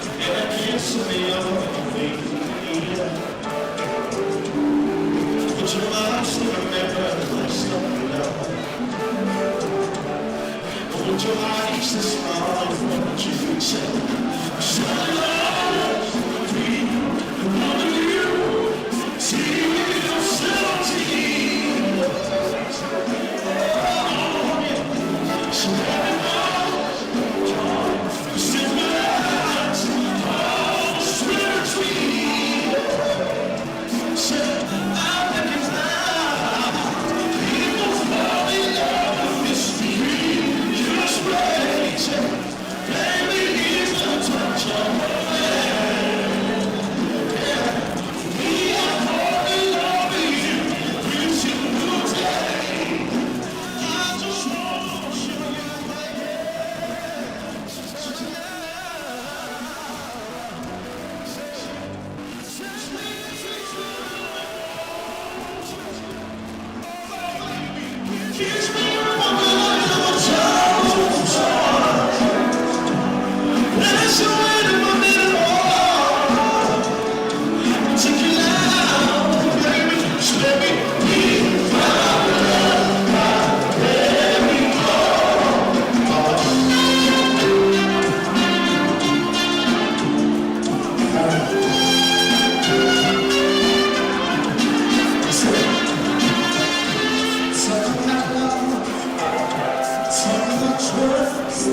and I can't say all the but your mind still remember like something else. But with your eyes this small, what you can tell. So love, me, one of you, see yourself to heal. So everyone, symbolize all the spiritually. So I recognize people fall in love with this dream. Just wait, baby, here's the touch of my hand. We are falling in love with you every single day. I just want to show you my hand. Kiss me one more time. Let's go in my middle. Take you out, baby. So let me be my love, baby. Talk about love, talk about trust,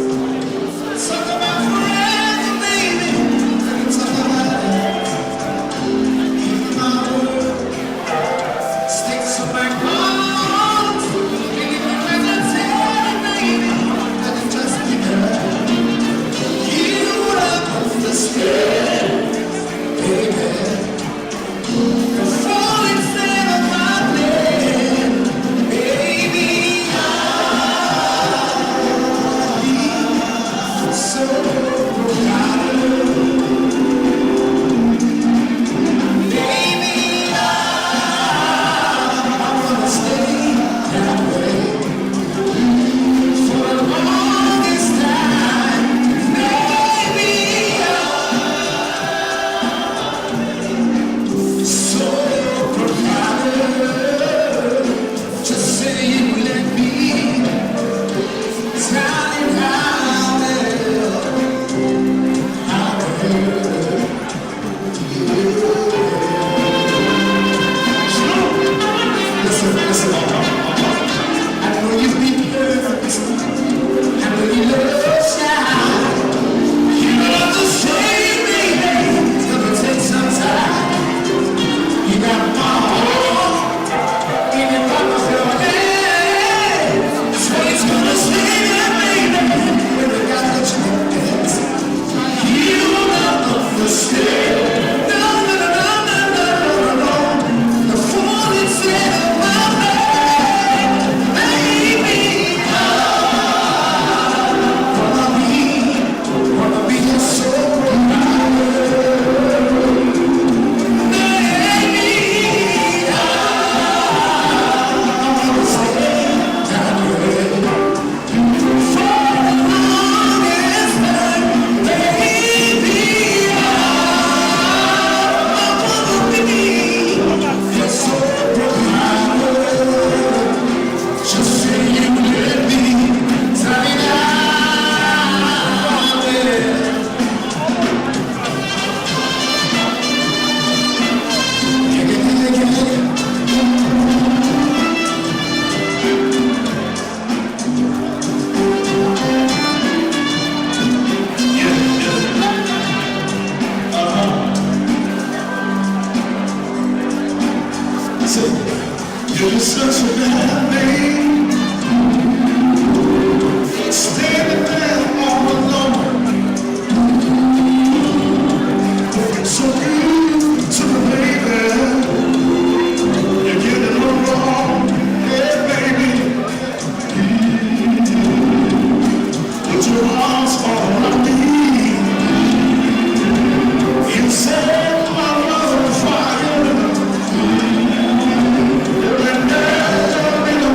talk about forever, baby. Talk about it. Keep my word, stick to my guns. Give me presence, baby. I can just be there. You love the scared, baby. The falling set of my bed, baby. I'm so proud of you, baby. I wanna stay that way for the longest time, baby. I'm so proud of you. Just say you let me tell you how listen. I know you've been hurt. I know you love child. You love to say, baby, it's gonna take some time. You got my heart in your mama's hand. That's what it's gonna say, baby. When you got what you want, you will not understand. No. The falling set of my bed, baby. Wanna be your soul, baby. I wanna stay that way for the longest time, baby. I wanna be your soul, just say you let me tell me now. You're such a bad name, standing there all alone. So you to the baby, you're getting it wrong, yeah, baby. Put your arms around me. You set my love on fire. You're in there, you're in the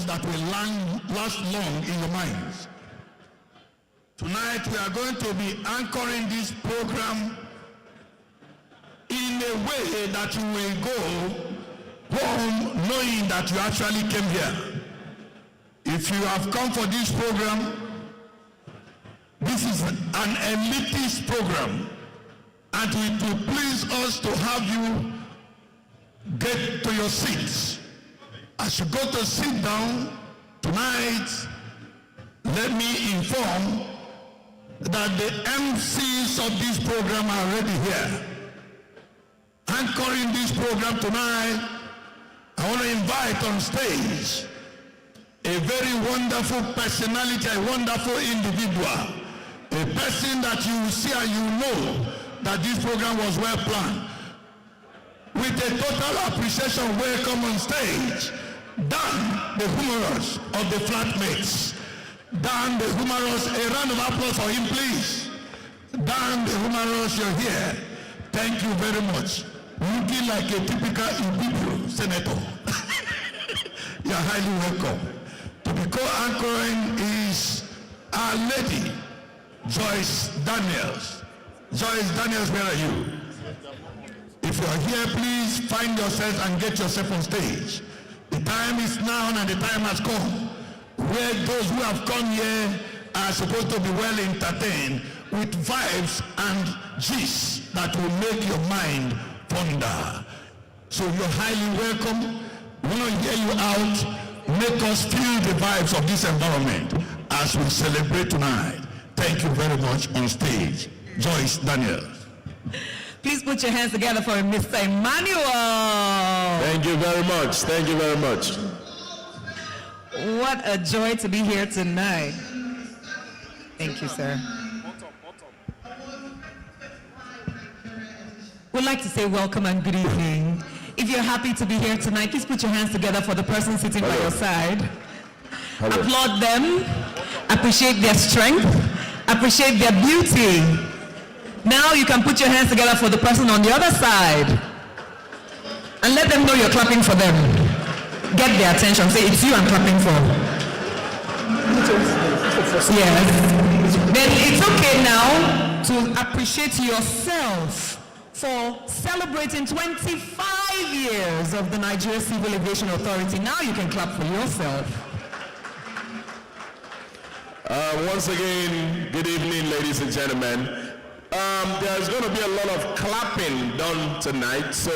That will last long in your minds. Tonight we are going to be anchoring this program in a way that you will go home knowing that you actually came here. If you have come for this program, this is an elitist program, and it will please us to have you get to your seats. As you go to sit down tonight, let me inform that the MCs of this program are already here. Anchoring this program tonight, I want to invite on stage a very wonderful personality, a wonderful individual, a person that you will see and you know that this program was well planned. With a total appreciation, welcome on stage Dan, the humorous of the flatmates. Dan, the humorous, a round of applause for him, please. Dan, the humorous, you're here. Thank you very much. Looking like a typical Ibibio senator. You're highly welcome. To be co-anchoring is our lady, Joyce Daniels. Joyce Daniels, where are you? If you are here, please find yourself and get yourself on stage. The time is now and the time has come where those who have come here are supposed to be well entertained with vibes and gist that will make your mind ponder. So you're highly welcome. We want to hear you out. Make us feel the vibes of this environment as we celebrate tonight. Thank you very much. On stage, Joyce Daniels. Please put your hands together for Mr. Emmanuel. Thank you very much. Thank you very much. What a joy to be here tonight. Thank you, sir. We'd like to say welcome and good evening. If you're happy to be here tonight, please put your hands together for the person sitting by your side. Hello. Applaud them. Appreciate their strength. Appreciate their beauty. Now you can put your hands together for the person on the other side and let them know you're clapping for them. Get their attention. Say, it's you I'm clapping for. Yes. Then it's okay now to appreciate yourself for celebrating 25 years of the Nigeria Civil Aviation Authority. Now you can clap for yourself. Once again, good evening, ladies and gentlemen. There's going to be a lot of clapping done tonight, so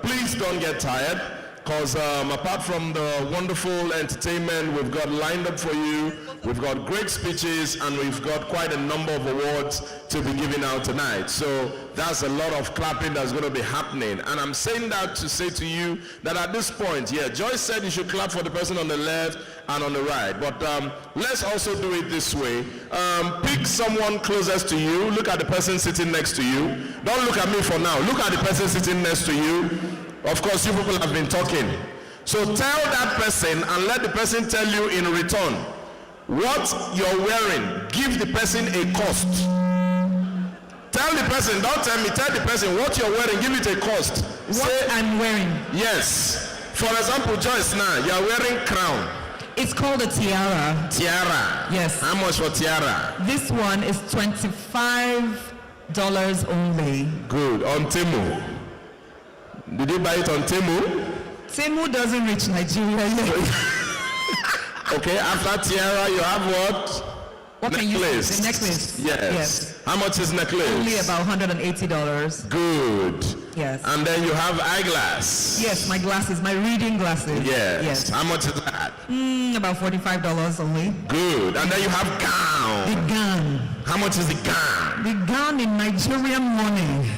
please don't get tired, because apart from the wonderful entertainment we've got lined up for you, we've got great speeches, and we've got quite a number of awards to be giving out tonight. So that's a lot of clapping that's going to be happening. And I'm saying that to say to you that at this point, yeah, Joyce said you should clap for the person on the left and on the right. But let's also do it this way. Pick someone closest to you. Look at the person sitting next to you. Don't look at me for now. Look at the person sitting next to you. Of course, you people have been talking. So tell that person and let the person tell you in return what you're wearing. Give the person a cost. Tell the person, don't tell me, tell the person what you're wearing, give it a cost. What I'm wearing. Yes. For example, Joyce, now you're wearing crown. It's called a tiara. Tiara. Yes. How much for tiara? This one is $25 only. Good. On Temu. Did you buy it on Temu? Temu doesn't reach Nigeria yet. Okay, after tiara, you have what? What can you use? The necklace. Yes. How much is necklace? Only about $180. Good. Yes. And then you have eyeglass. Yes, my glasses, my reading glasses. Yes. How much is that? About $45 only. Good. And then you have gown. The gown. How much is the gown? The gown in Nigerian money.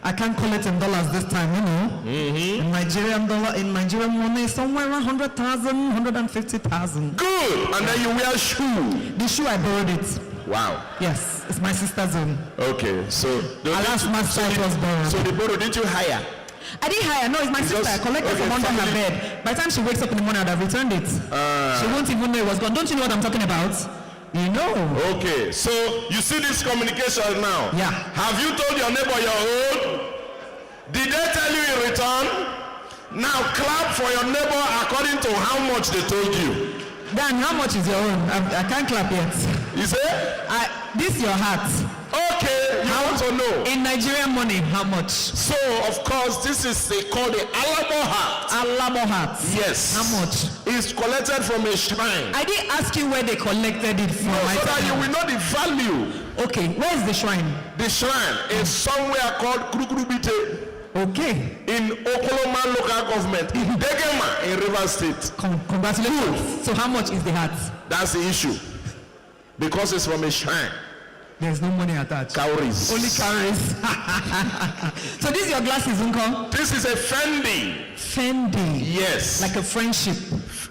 I can't call it in dollars this time, you know. In Nigerian money, somewhere around 100,000, 150,000. Good. And then you wear shoe. The shoe, I borrowed it. Wow. Yes, it's my sister's own. Okay, so Alas, my site was borrowed. So the borrow, did you hire? I didn't hire. No, it's my sister. I collected from under her bed. By the time she wakes up in the morning, I'd have returned it. She won't even know it was gone. Don't you know what I'm talking about? You know. Okay, so you see this communication now. Yeah. Have you told your neighbor you're old? Did they tell you in return? Now clap for your neighbor according to how much they told you. Dan, how much is your own? I can't clap yet. You say? This your hat. Okay, you want to know. In Nigerian money, how much? So, of course, this is called the Alamo hat. Alamo hat. Yes. How much? It's collected from a shrine. I didn't ask you where they collected it from. No, so that you will know the value. Okay, where is the shrine? The shrine is somewhere called Kurukurubite. Okay. In Okoloma local government, in Degema, in Rivers State. Congratulations. So how much is the hat? That's the issue. Because it's from a shrine. There's no money attached. Cowries. Only cowries. So these are your glasses, Uncle? This is a Fendi. Fendi. Yes. Like a friendship.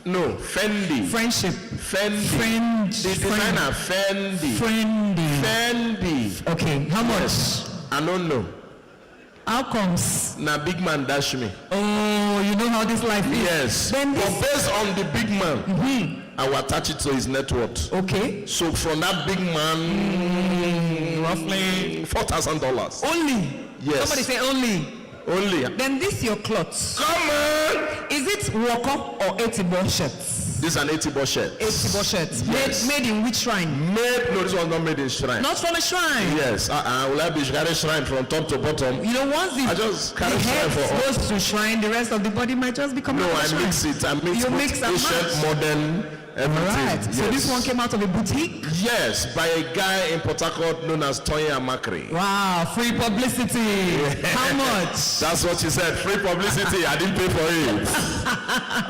No, Fendi. Friendship. Fendi. Friend. The designer, Fendi. Fendi. Fendi. Okay, how much? Yes. I don't know. How comes? Na big man dash me. Oh, you know how this life is. Yes. Then but based on the big man, I will attach it to his net worth. Okay. So from that big man, roughly $4,000. Only? Yes. Somebody say only. Only. Then this your clothes. Come on. Is it Woko or Etibo shirts? This is an Etibo shirt. Etibo shirts. Yes. Made in which shrine? No, this was not made in shrine. Not from a shrine. Yes. Will I be carry shrine from top to bottom? You know, once the, I just carry the shrine head for all. goes to shrine, the rest of the body might just become No, I shrine. mix it. I mix You mix and ancient, match. modern, everything. Right. Yes. So this one came out of a boutique? Yes, by a guy in Port Harcourt known as Toye Amakri. Wow, free publicity. How much? That's what she said, free publicity. I didn't pay for it.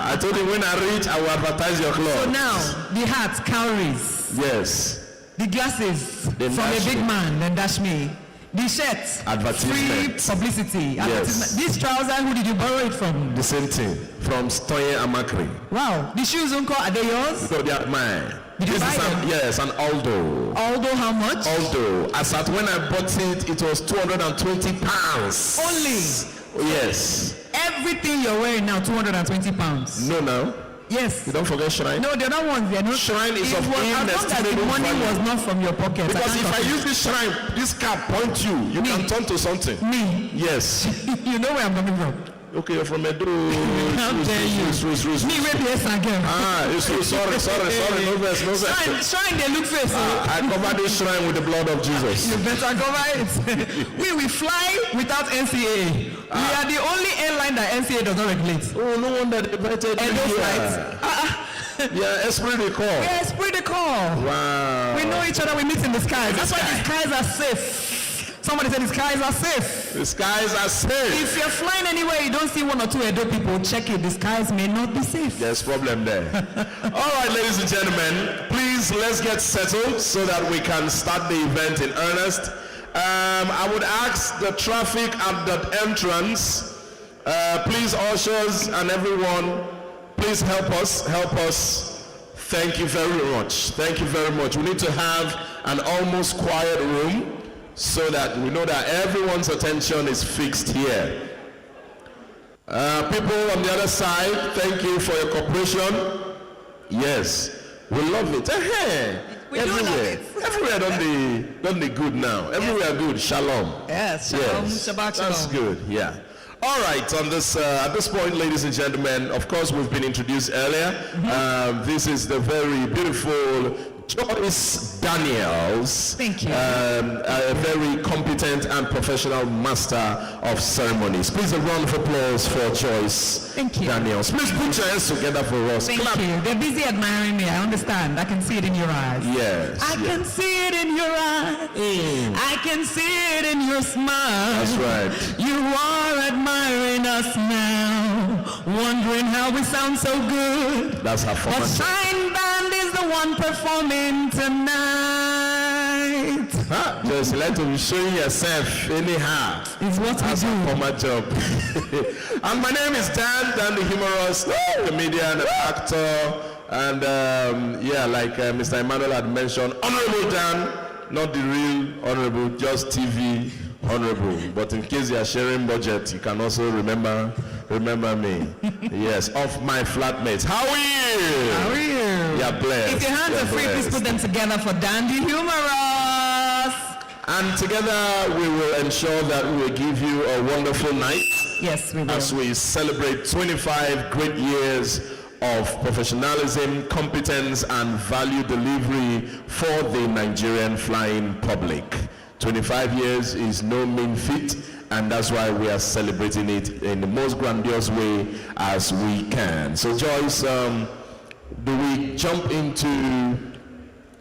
I told him when I reach, I will advertise your clothes. So now, the hat, cowries. Yes. The glasses Then from a dash big me. man, then dash me. The shirt, Advertisement. free publicity. Yes. This trouser, who did you borrow it from? The same thing, from Toye Amakri. Wow. The shoes, Uncle, are they yours? So they are mine. Did you This buy is them? yes, an Aldo. Although how much? Aldo. As at when I bought it, it was 220 pounds. Only. Yes. Everything you're wearing now, 220 pounds. No, now. Yes. You don't forget shrine. No, the other ones, they're not. Shrine is It of was, as long as the inestimable money value. was not from your pocket. Because if I can't use this shrine, this cap point you can turn to something. Me. Yes. You know where I'm coming from. Okay, you're from Edo. How dare you? Me, maybe yes again. Sorry, no verse. Shrine, they look face. I cover this shrine with the blood of Jesus. You better cover it. we fly without NCAA. We are the only airline that NCAA does not regulate. Oh, no wonder they invited And me those here. flights. Yeah, esprit de corps. Yes, pretty cool. Wow. We know each other, we meet in the skies. That's why the skies are safe. Somebody said the skies are safe. The skies are safe. If you're flying anywhere, you don't see one or two Edo people, check it. The skies may not be safe. There's problem there. All right, ladies and gentlemen, please let's get settled so that we can start the event in earnest. I would ask the traffic at the entrance, please ushers and everyone, please help us. Thank you very much. Thank you very much. We need to have an almost quiet room so that we know that everyone's attention is fixed here. People on the other side, thank you for your cooperation. Yes, we love it. We do love everywhere. it. Everywhere don't they good now. Everywhere good. Shalom. Yes, shalom, Shabbat shalom. That's good. Yeah. All right. On this at this point, ladies and gentlemen, of course we've been introduced earlier. This is the very beautiful Joyce Daniels. Thank you. A very competent and professional master of ceremonies. Please a round of applause for Joyce Thank you. Daniels. Please put your hands together for us. Thank Clap. you. They're busy admiring me. I understand. I can see it in your eyes. Yes. I can see it in your eyes. I can see it in your smile. That's right. You are admiring us now, wondering how we sound so good. That's her But former. Shine Band is the one performing tonight. Just like to be showing yourself anyhow. It's what we That's do. a former job. And my name is Dan the humorous, comedian, and actor, and like Mr. Emmanuel had mentioned, Honorable Dan, not the real Honorable, just TV Honorable. But in case you are sharing budget, you can also remember me. Yes, of my flatmates. How are you? How are you? You're blessed. If your hands You're are free, please blessed. put them together for Dan the humorous. And together we will ensure that we will give you a wonderful night Yes, we will. as we celebrate 25 great years of professionalism, competence, and value delivery for the Nigerian flying public. 25 years is no mean feat, and that's why we are celebrating it in the most grandiose way as we can. So Joyce, do we jump into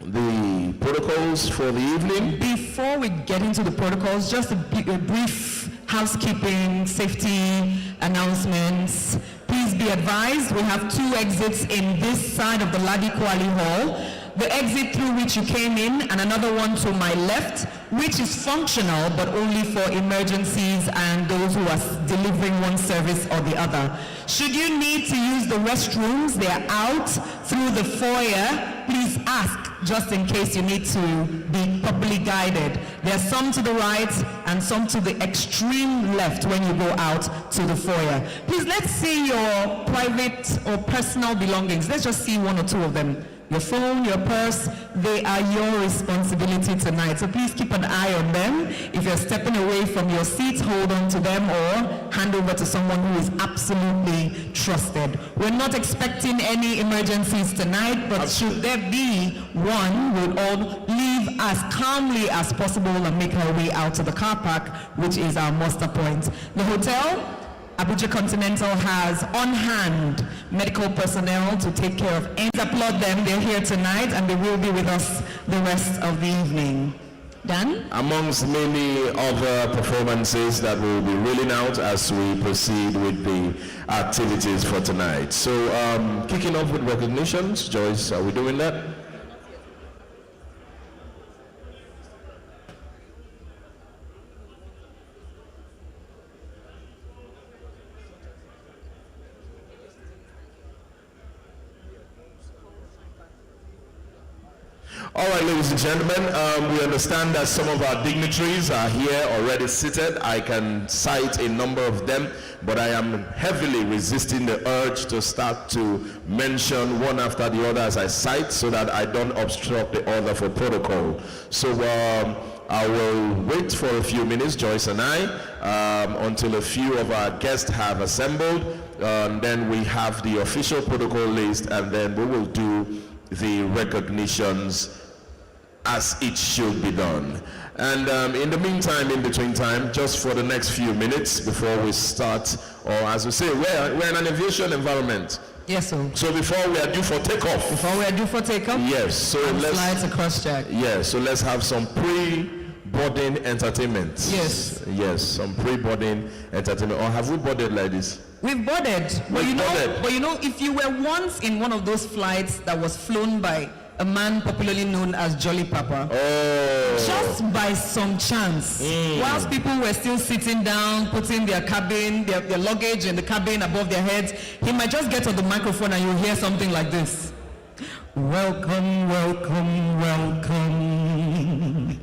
the protocols for the evening? Before we get into the protocols, just a brief housekeeping, safety announcements. Please be advised, we have 2 exits in this side of the Ladi Kwali Hall. The exit through which you came in and another one to my left, which is functional but only for emergencies and those who are delivering one service or the other. Should you need to use the restrooms, they are out through the foyer. Please ask just in case you need to be properly guided. There are some to the right and some to the extreme left when you go out to the foyer. Please, let's see your private or personal belongings. Let's just see 1 or 2 of them. Your phone, your purse, they are your responsibility tonight. So please keep an eye on them. If you're stepping away from your seat, hold on to them or hand over to someone who is absolutely trusted. We're not expecting any emergencies tonight, but should there be one, we'll all leave as calmly as possible and make our way out to the car park, which is our muster point. The hotel, Abuja Continental, has on hand medical personnel to take care of. And applaud them, they're here tonight and they will be with us the rest of the evening. Dan? Amongst many other performances that will be rolling out as we proceed with the activities for tonight. So kicking off with recognitions, Joyce, are we doing that? All right, ladies and gentlemen, we understand that some of our dignitaries are here already seated. I can cite a number of them, but I am heavily resisting the urge to start to mention one after the other as I cite so that I don't obstruct the order for protocol. So I will wait for a few minutes, Joyce and I, until a few of our guests have assembled. Then we have the official protocol list, and then we will do the recognitions as it should be done. And in the meantime, in between time, just for the next few minutes before we start, or as we say, we're in an aviation environment. Yes, sir. So before we are due for takeoff. Before we are due for takeoff? Yes, so Slides across check. Yes, so let's have some pre-boarding entertainment. Yes. Yes, some pre-boarding entertainment. Or have we boarded like this? We've boarded. But We've boarded. you know, if you were once in one of those flights that was flown by a man popularly known as Jolly Papa, just by some chance, whilst people were still sitting down, putting their luggage in the cabin above their heads, he might just get on the microphone and you'll hear something like this. Welcome, welcome, welcome,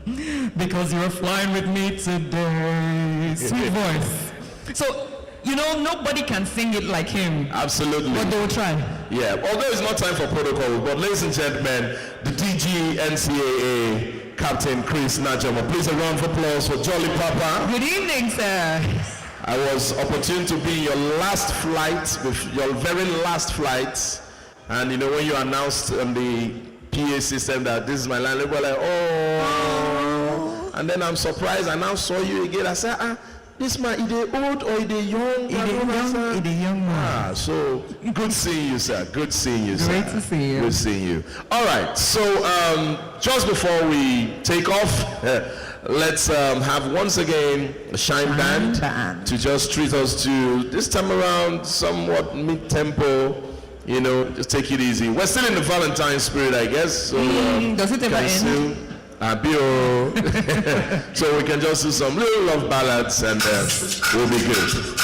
because you're flying with me today. Sweet voice. So You know, nobody can sing it like him. Absolutely. But they will try. Yeah, although it's not time for protocol, but ladies and gentlemen, the DG NCAA Captain Chris Najama. Please a round of applause for Jolly Papa. Good evening, sir. I was opportune to be your last flight, your very last flight. And you know, when you announced on the PA system that this is my land, they were like, oh. And then I'm surprised, I now saw you again. I said, this man, is they old or is they young? Is they young man. So good seeing you, sir. Good seeing you, sir. Great to see you. Good seeing you. All right, so just before we take off, let's have once again a Shine Band to just treat us to, this time around, somewhat mid-tempo, you know, just take it easy. We're still in the Valentine spirit, I guess. So, does it ever end? So we can just do some little love ballads and we'll be good.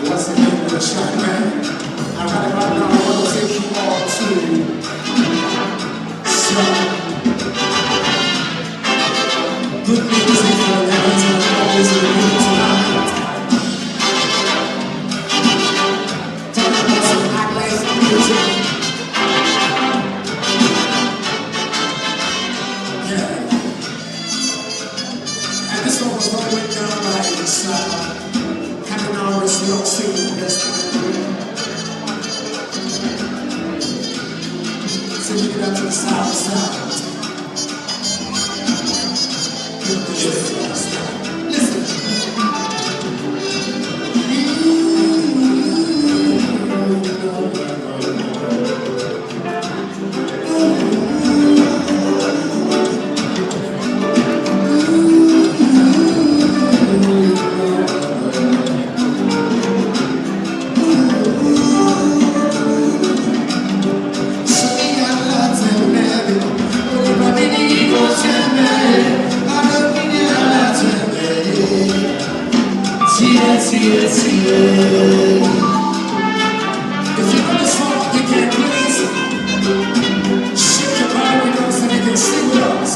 Once again, with a shot, man. All right, right now, I want to take you all to some good music for the Valentine, always in the mood tonight. Talking about some hot life music. Yeah. And this one was all the way down by this, we don't sing the best of it. So we get out to the south. Listen. If you're gonna smoke, you can't please. Shake your body with us and you can sing with us.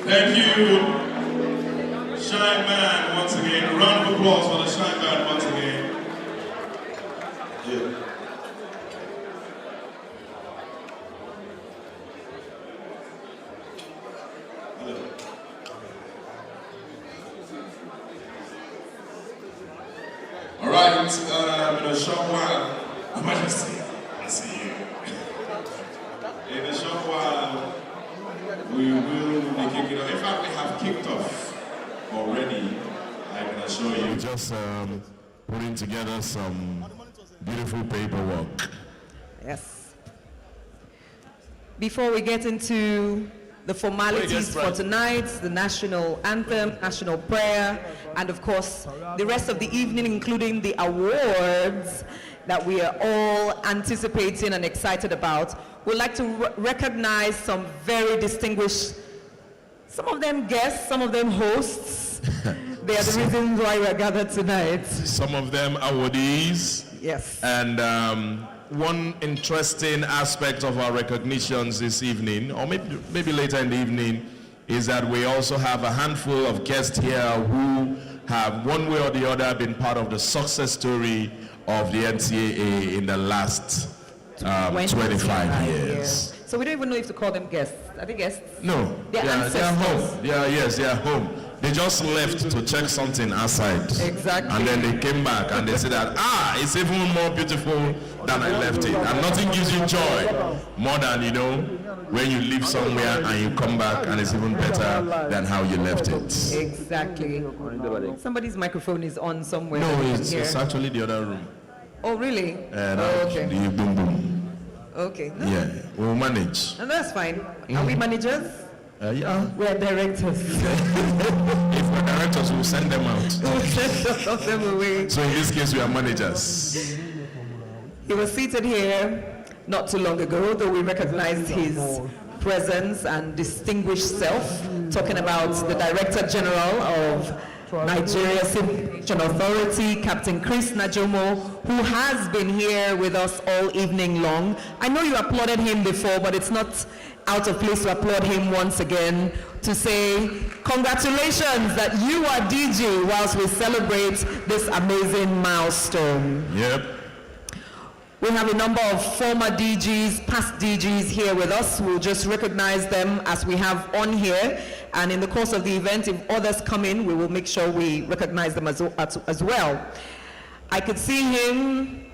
Thank you, Shine Man, once again. A round of applause for the Shine Man once again. Yeah. Hello. All right, in a short while, I might just say, I see you. In a short while, we will be kicking off. In fact, we have kicked off already, I can assure you. Just putting together some beautiful paperwork. Yes. Before we get into the formalities for tonight, the national anthem, national prayer, and of course, the rest of the evening, including the awards that we are all anticipating and excited about, we'd like to recognize some very distinguished, some of them guests, some of them hosts. They are the reasons why we are gathered tonight. Some of them awardees. Yes. And one interesting aspect of our recognitions this evening, or maybe later in the evening, is that we also have a handful of guests here who have, one way or the other, been part of the success story of the NCAA in the last 25 years. So we don't even know if to call them guests. Are they guests? No, They're they are ancestors. home. They are home. They just left to check something outside. Exactly. And then they came back and they said that, it's even more beautiful than I left it. And nothing gives you joy more than, when you leave somewhere and you come back and it's even better than how you left it. Exactly. Somebody's microphone is on somewhere. No, that we can it's hear. actually the other room. Oh, really? Okay. The boom boom. Okay. No, Yeah, we'll manage. and that's fine. Are we managers? Yeah. We're directors. If we're directors, we'll send them out. We'll send them away. So in this case, we are managers. He was seated here not too long ago, though we recognized his presence and distinguished self, talking about the Director General of Nigeria Civil Authority, Captain Chris Najomo, who has been here with us all evening long. I know you applauded him before, but it's not out of place to applaud him once again, to say congratulations that you are DG whilst we celebrate this amazing milestone. Yep. We have a number of former DGs, past DGs here with us. We'll just recognize them as we have on here. And in the course of the event, if others come in, we will make sure we recognize them as well. I could see him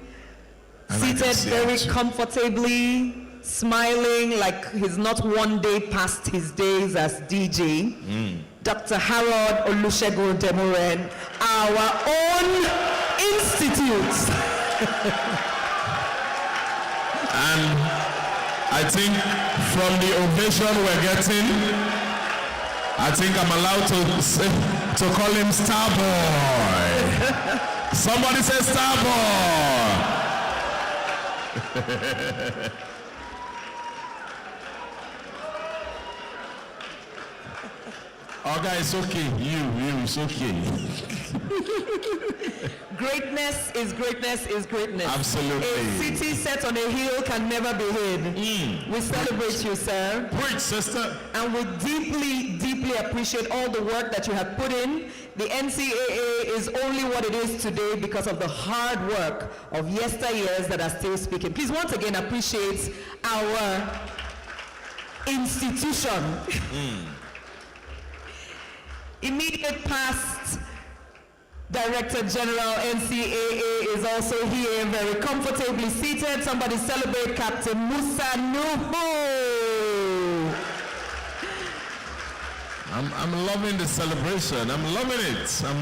seated very comfortably, smiling like he's not one day past his days as DG. Dr. Harold Olusegun Demoren, our own institute. And I think from the ovation we're getting, I think I'm allowed to call him Starboy. Somebody say Starboy. Okay, it's okay. It's okay. Greatness is greatness is greatness. Absolutely. A city set on a hill can never be hid. We celebrate you, sir. Preach, sister. And we deeply, deeply appreciate all the work that you have put in. The NCAA is only what it is today because of the hard work of yesteryears that are still speaking. Please once again appreciate our institution. Immediate past Director General NCAA is also here, very comfortably seated. Somebody celebrate Captain Musa Nuhu. I'm loving the celebration. I'm loving it. I'm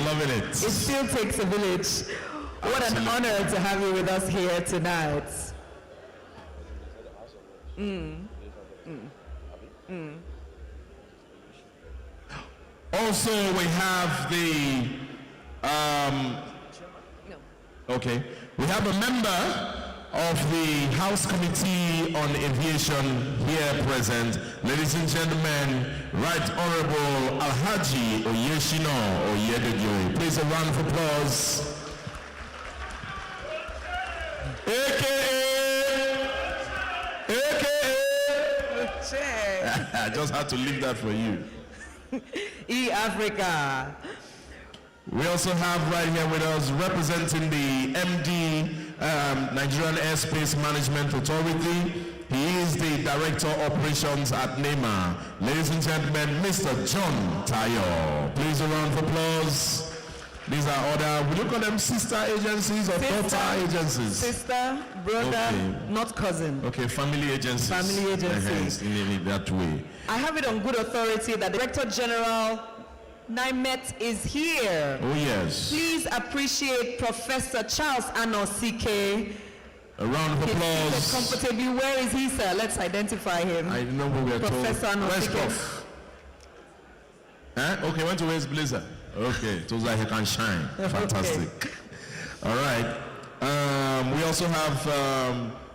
loving it. It still takes a village. What an honor to have you with us here tonight. Also, we have we have a member of the House Committee on Aviation here present. Ladies and gentlemen, Right Honorable Alhaji Oyeshino Oyedejo. Please a round of applause. AKA chair. I just had to leave that for you. E-Africa. We also have right here with us, representing the MD, Nigerian Airspace Management Authority. He is the Director of Operations at NEMA. Ladies and gentlemen, Mr. John Tayo. Please a round of applause. These are other, we look at them sister agencies or daughter agencies? Sister, brother, Okay. not cousin. Okay, family agencies. Family agencies. In it that way. I have it on good authority that Director General NIMET is here. Oh yes. Please appreciate Professor Charles Anosike. A round of He's applause. seated comfortably. Where is he, sir? Let's identify him. I know who we are told. Professor Where's Anosike. Prof? Okay, went to wear his blazer. Okay, it was like he can shine. Fantastic. All right. We also have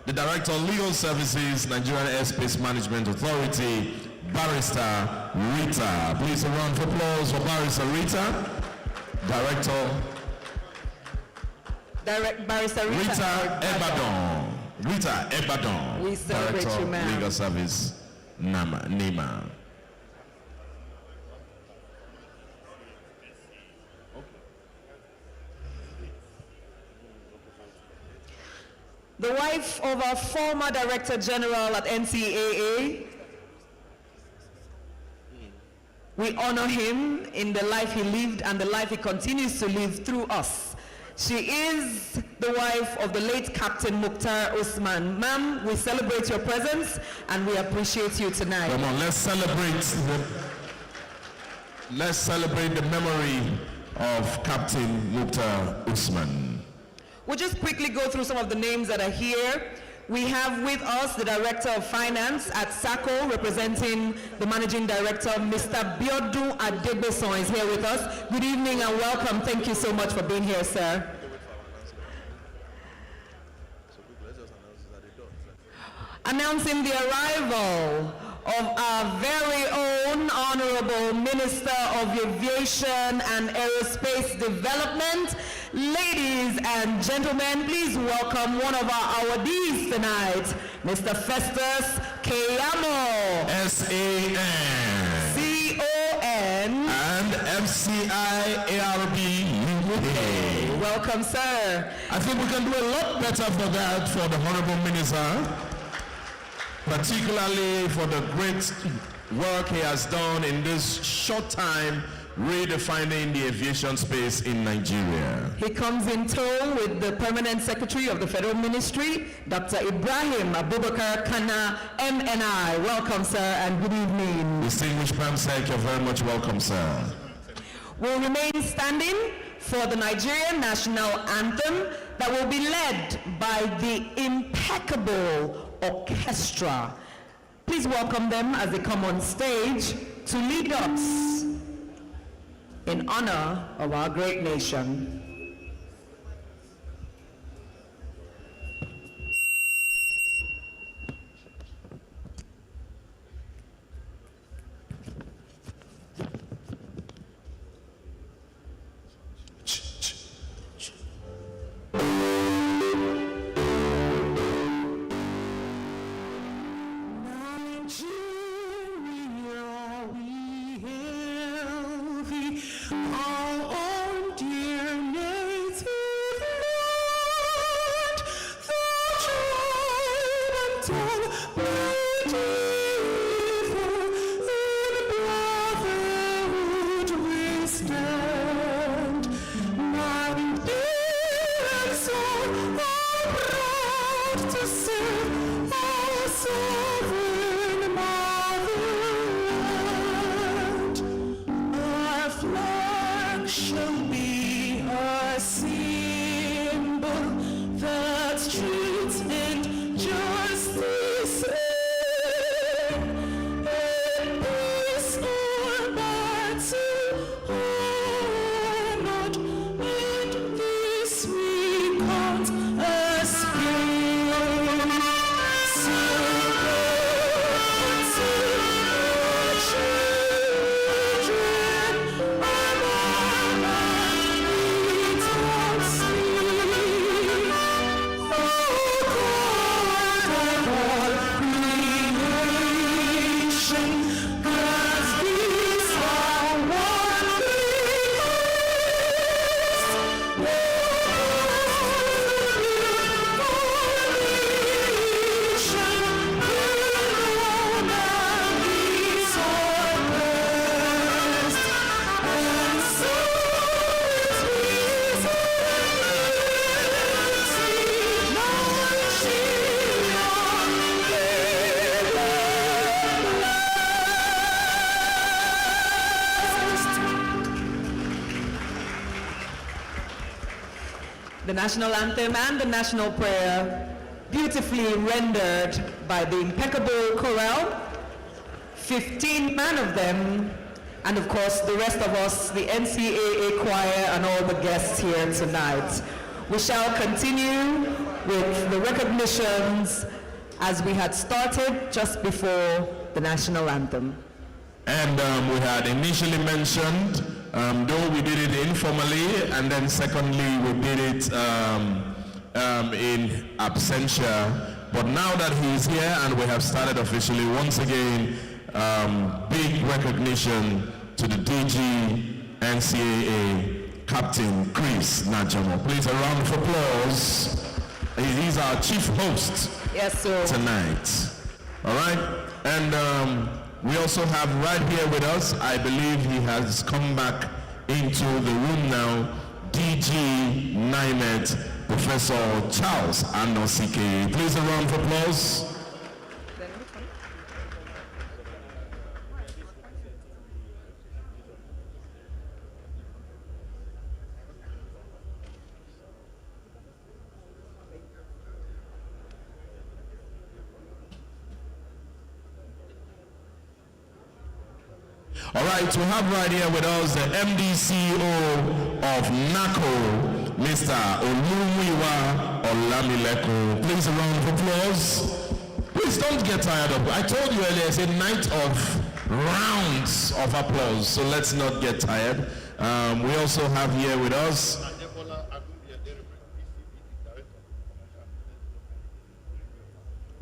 the Director of Legal Services, Nigerian Airspace Management Authority, Barrister Rita. Please a round of applause for Barrister Rita. Barrister Rita Ebadon. Rita Ebadon. We celebrate Director you, of ma'am. Legal Service, NEMA. The wife of our former Director General at NCAA. We honor him in the life he lived and the life he continues to live through us. She is the wife of the late Captain Mukhtar Usman. Ma'am, we celebrate your presence and we appreciate you tonight. Come on, let's celebrate the memory of Captain Mukhtar Usman. We'll just quickly go through some of the names that are here. We have with us the Director of Finance at SACO, representing the Managing Director, Mr. Biodun Adebeson is here with us. Good evening and welcome. Thank you so much for being here, sir. Announcing the arrival of our very own Honorable Minister of Aviation and Aerospace Development. Ladies and gentlemen, please welcome one of our awardees tonight, Mr. Festus Keyamo, S-A-N C-O-N and FCIARB UK. Welcome, sir. I think we can do a lot better for that for the Honorable Minister, particularly for the great work he has done in this short time redefining the aviation space in Nigeria. He comes in tow with the Permanent Secretary of the Federal Ministry, Dr. Ibrahim Abubakar Kana, MNI. Welcome, sir, and good evening. Distinguished Prime Sec, you're very much welcome, sir. We'll remain standing for the Nigerian National Anthem that will be led by the impeccable orchestra. Please welcome them as they come on stage to lead us in honor of our great nation. Truth and justice. the national anthem and the national prayer, beautifully rendered by the impeccable chorale, 15 man of them, and of course the rest of us, the NCAA choir and all the guests here tonight. We shall continue with the recognitions as we had started just before the national anthem. And we had initially mentioned, though we did it informally, and then secondly we did it in absentia, but now that he is here and we have started officially, once again, big recognition to the DG NCAA Captain Chris Najomo. Please, a round of applause. He's our chief host. Yes, sir. Tonight. All right, and we also have right here with us, I believe he has come back into the room now, DG NIMET, Professor Charles Anosike. Please, a round of applause. All right, we have right here with us the MD/CEO of NACO, Mr. Olumuyiwa Olamileko. Please, a round of applause. Please don't get tired of it. I told you earlier, it's a night of rounds of applause, so let's not get tired. We also have here with us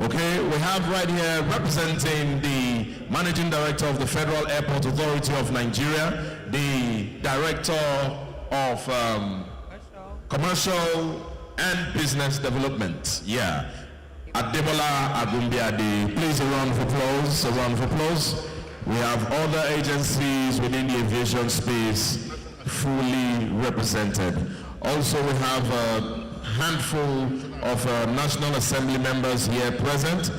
okay, we have right here representing the Managing Director of the Federal Airport Authority of Nigeria, the Director of Commercial and Business Development. Yeah, Adebola Agumbiade. Please, a round of applause, a round of applause. We have other agencies within the aviation space fully represented. Also, we have a handful of National Assembly members here present.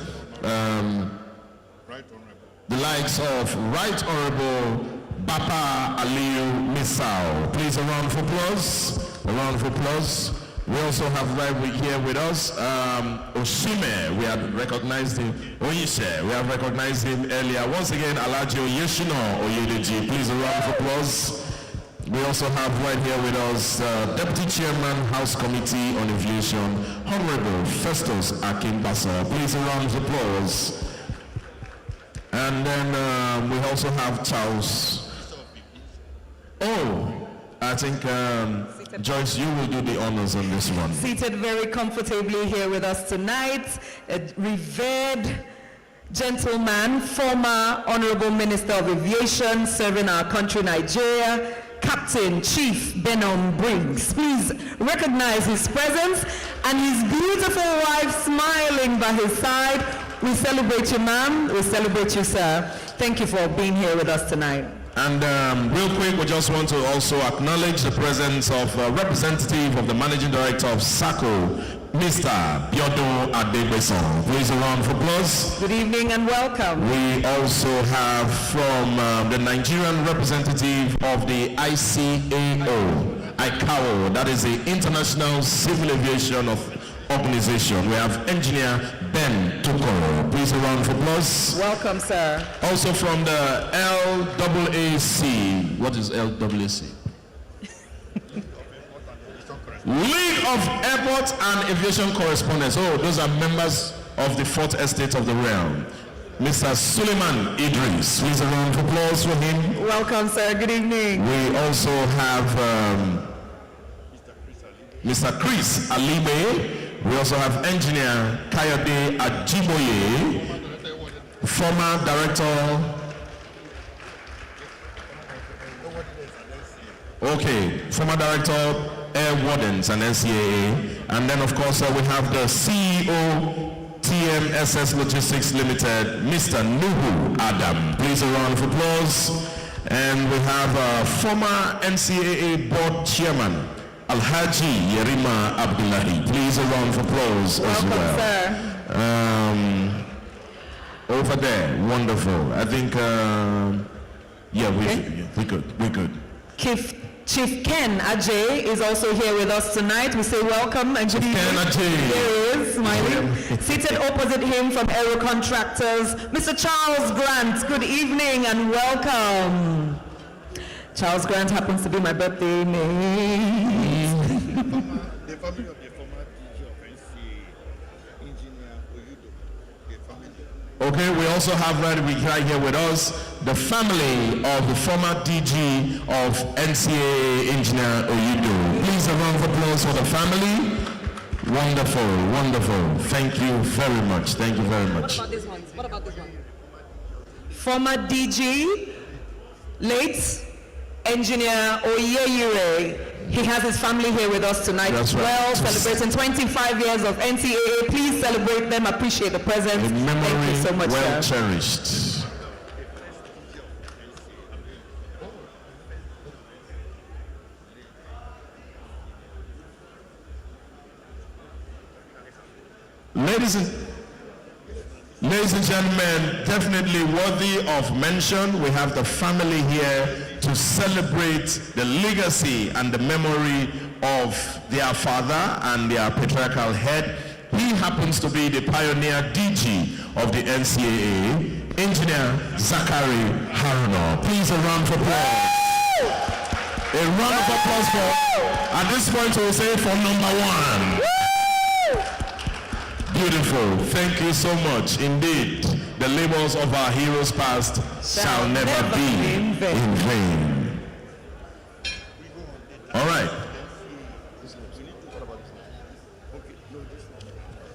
The likes of Right Honorable Bapa Aliyu Misau. Please, a round of applause. A round of applause. We also have right here with us Oshime. We have recognized him. Oyise. We have recognized him earlier. Once again, Alhaji Oyeshino Oyedeji. Please, a round of applause. We also have right here with us Deputy Chairman, House Committee on Aviation, Honorable Festus Akinbasa. Please, a round of applause. And then we also have Charles. Oh, I think Joyce, you will do the honors on this one. Seated very comfortably here with us tonight, a revered gentleman, former Honorable Minister of Aviation, serving our country, Nigeria, Captain Chief Benon Briggs. Please recognize his presence and his beautiful wife smiling by his side. We celebrate you, ma'am. We celebrate you, sir. Thank you for being here with us tonight. And real quick, we just want to also acknowledge the presence of a representative of the Managing Director of SACO, Mr. Biodo Adegbeson. Please, a round of applause. Good evening and welcome. We also have from the Nigerian representative of the ICAO, that is the International Civil Aviation Organization. We have Engineer Ben Tukoro. Please, a round of applause. Welcome, sir. Also from the LAAC. What is LAAC? League of Airport and Aviation Correspondents. Oh, those are members of the Fourth Estate of the Realm. Mr. Suleiman Idris. Please, a round of applause for him. Welcome, sir. Good evening. We also have Mr. Chris Alibe. We also have Engineer Kayode Ajiboye, former Director. Okay, former Director Air Wardens and NCAA. And then, of course, we have the CEO, TMSS Logistics Limited, Mr. Nuhu Adam. Please, a round of applause. And we have former NCAA Board Chairman, Alhaji Yerima Abdullahi. Please, a round of applause as well. Welcome, sir. Over there, wonderful. I think, yeah, we're good. Chief Chief Ken Ajay is also here with us tonight. We say welcome and good evening. Ken Ajay. Here he is, smiling. Seated opposite him from Aero Contractors, Mr. Charles Grant. Good evening and welcome. Charles Grant happens to be my birthday mate. The family of the former teacher of NCAA, Engineer Oyudo, the family. Okay, we also have right here with us the family of the former DG of NCAA, Engineer Oyudo. Please a round of applause for the family. Wonderful, wonderful. Thank you very much. Thank you very much. What about this one? Former DG, late Engineer Oyeyire. He has his family here with us tonight That's as well, right. celebrating 25 years of NCAA. Please celebrate them, appreciate the presence. A memory Thank you so much, well sir. cherished. Ladies and gentlemen, definitely worthy of mention, we have the family here to celebrate the legacy and the memory of their father and their patriarchal head. He happens to be the pioneer DG of the NCAA, Engineer Zachary Haruna. Please a round of applause. A round of applause for, at this point we'll say for number one. Beautiful. Thank you so much. Indeed, the labors of our heroes past shall never be in vain. All right.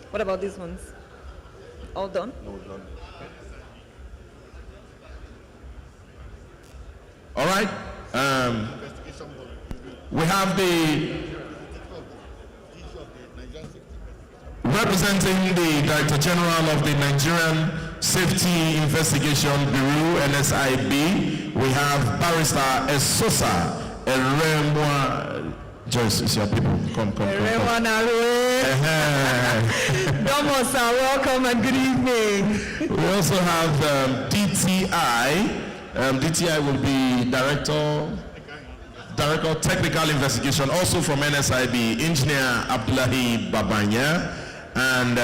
What about these ones? All done? All right. We have the representing the Director General of the Nigerian Safety Investigation Bureau, NSIB, we have Barrister Esosa Eremwa. Joyce, is your people. Come. Everyone, Domo, sir, welcome and good evening. We also have DTI. DTI will be Director Technical Investigation, also from NSIB, Engineer Abdullahi Babanya, and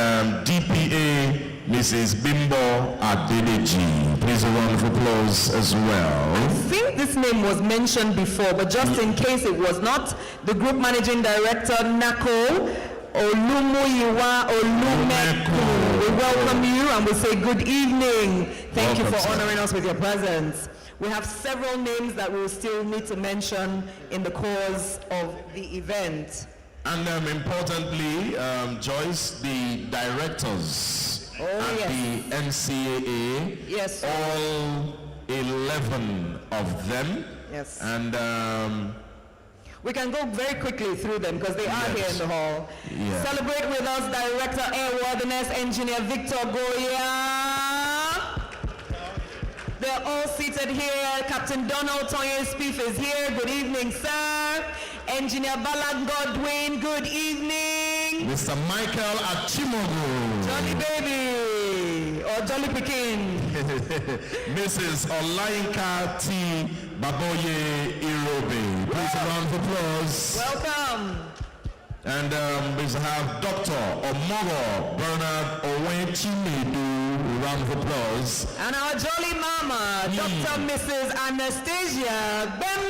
DPA Mrs. Bimbo Adedeji. Please a round of applause as well. I think this name was mentioned before, but just in case it was not, the Group Managing Director, Nako Olumuyiwa Olumeku. We welcome you and we say good evening. Thank you for honoring us with your presence. We have several names that we will still need to mention in the course of the event. And importantly, Joyce, the directors at the NCAA, Yes, sir. all 11 of them. Yes. And We can go very quickly through them because they are here in the hall. Yeah. Celebrate with us Director Airworthiness Engineer Victor Goya. They're all seated here. Captain Donald Tonye Spiff is here. Good evening, sir. Engineer Ballard Godwin, good evening. Mr. Michael Achimogo. Jolly Baby, or Jolly Pekin. Mrs. Olayinka T. Baboye Irobe. Please a round of applause. Welcome. And we have Dr. Omogo Bernard Owenchimedu. Round of applause. And our jolly mama, Dr. Mrs. Anastasia Bem.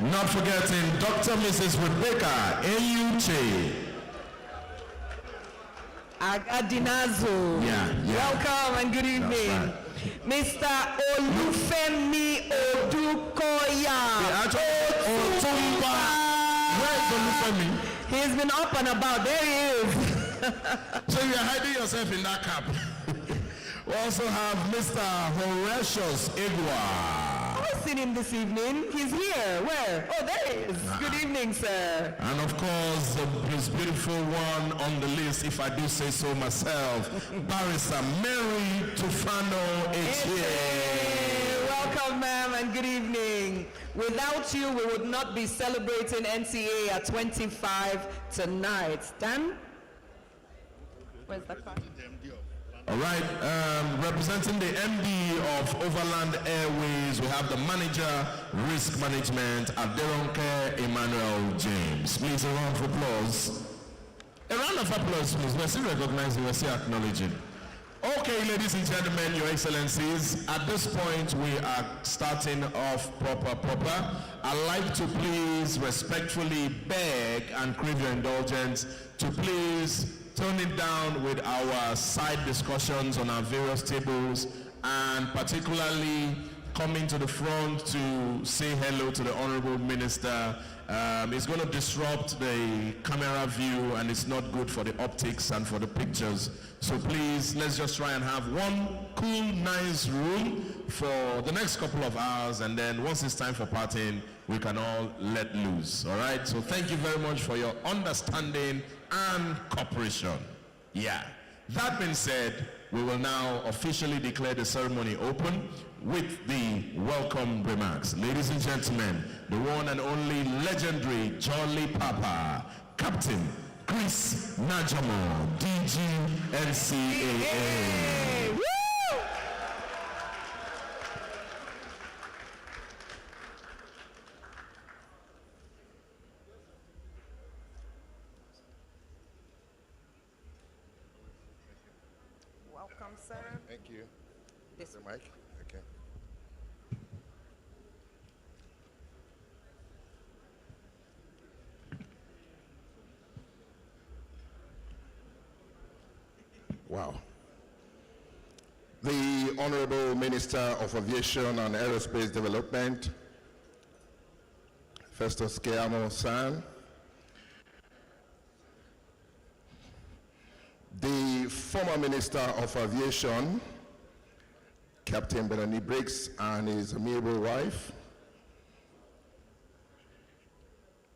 Not forgetting Dr. Mrs. Rebecca Eyuche. Agadinazo. Yeah. Welcome and good evening. Right. Mr. Olufemi Odukoya. Otumba. Where is Olufemi? He's been up and about. There he is. So you are hiding yourself in that cap. We also have Mr. Horatius Egwa. I've seen him this evening. He's here. Where? Oh, there he is. Good evening, sir. And of course, the most beautiful one on the list, if I do say so myself, Barrister Mary Tufano H.A. Welcome, ma'am, and good evening. Without you, we would not be celebrating NCAA at 25 tonight. Dan? Where's that card? The MD of Land All right, representing the MD of Overland Airways, we have the Manager, Risk Management, Aderonke Emmanuel James. Please, a round of applause. A round of applause, please. We're still recognizing, we're still acknowledging. Okay, ladies and gentlemen, your excellencies, at this point we are starting off proper. I'd like to please respectfully beg and crave your indulgence to please tone it down with our side discussions on our various tables, and particularly coming to the front to say hello to the Honorable Minister. It's going to disrupt the camera view and it's not good for the optics and for the pictures. So please, let's just try and have one cool, nice room for the next couple of hours, and then once it's time for partying, we can all let loose. All right? So thank you very much for your understanding and cooperation. Yeah. That being said, we will now officially declare the ceremony open with the welcome remarks. Ladies and gentlemen, the one and only legendary Jolly Papa, Captain Chris Najamo, DG NCAA. Woo! Welcome, sir. Thank you. This The mic? Okay. Wow. The Honorable Minister of Aviation and Aerospace Development, Festus Keyamo San, the former Minister of Aviation, Captain Benoni Briggs and his amiable wife,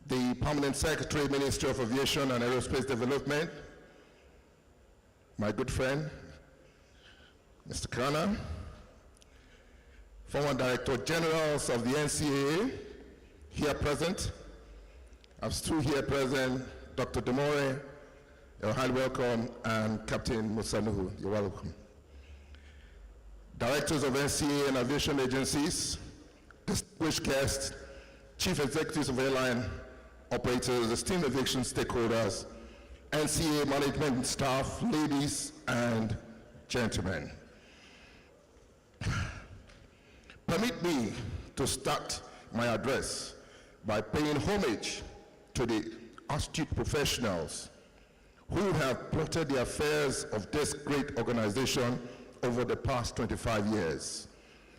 the Permanent Secretary, Ministry of Aviation and Aerospace Development, my good friend, Mr. Kana, former Director Generals of the NCAA, here present. I'm still here present, Dr. Demore, you're highly welcome, and Captain Musanuhu, you're welcome. Directors of NCAA and aviation agencies, distinguished guests, chief executives of airline operators, esteemed aviation stakeholders, NCAA management staff, ladies and gentlemen. Permit me to start my address by paying homage to the astute professionals who have plotted the affairs of this great organization over the past 25 years.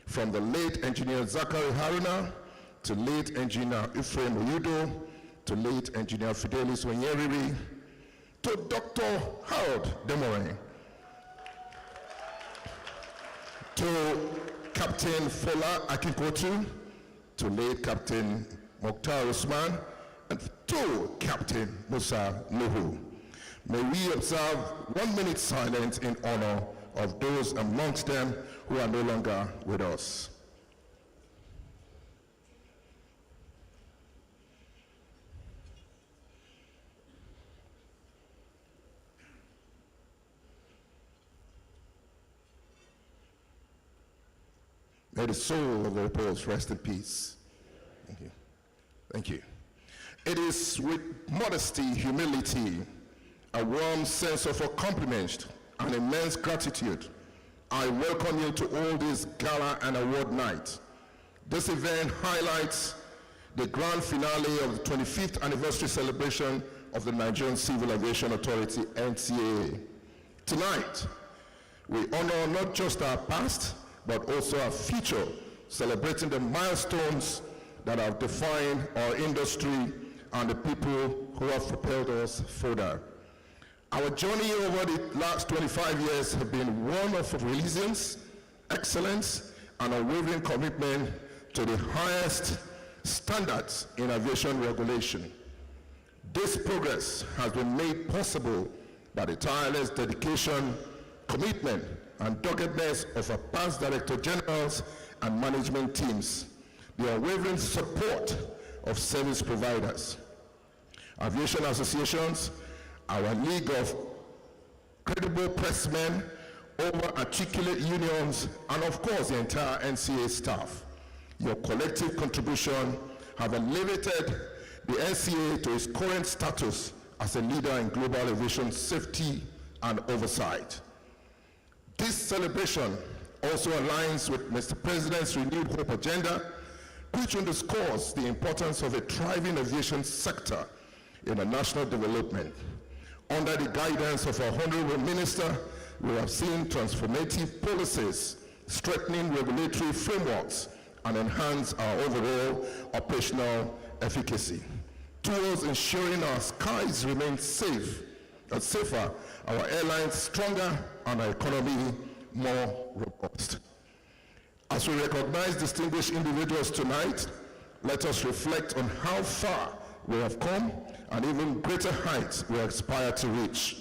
From the late engineer Zachary Haruna, to late engineer Ephraim Oyudo, to late engineer Fidelis Onyeriri, to Dr. Harold Demore, to Captain Fola Akinkotu, to late Captain Mokhtar Usman, and to Captain Musa Nuhu. May we observe 1 minute silence in honor of those amongst them who are no longer with us. May the soul of the repose rest in peace. Thank you. Thank you. It is with modesty, humility, a warm sense of accomplishment, and immense gratitude, I welcome you to all this gala and award night. This event highlights the grand finale of the 25th anniversary celebration of the Nigerian Civil Aviation Authority, NCAA. Tonight, we honor not just our past, but also our future, celebrating the milestones that have defined our industry and the people who have propelled us further. Our journey over the last 25 years has been one of resilience, excellence, and unwavering commitment to the highest standards in aviation regulation. This progress has been made possible by the tireless dedication, commitment, and doggedness of our past Director Generals and management teams, the unwavering support of service providers, aviation associations, our League of Credible Pressmen, over-articulate unions, and of course the entire NCAA staff. Your collective contribution have elevated the NCAA to its current status as a leader in global aviation safety and oversight. This celebration also aligns with Mr. President's renewed hope agenda, which underscores the importance of a thriving aviation sector in the national development. Under the guidance of our Honorable Minister, we have seen transformative policies, strengthening regulatory frameworks, and enhance our overall operational efficacy towards ensuring our skies remain safer, our airlines stronger, and our economy more robust. As we recognize distinguished individuals tonight, let us reflect on how far we have come and even greater heights we aspire to reach.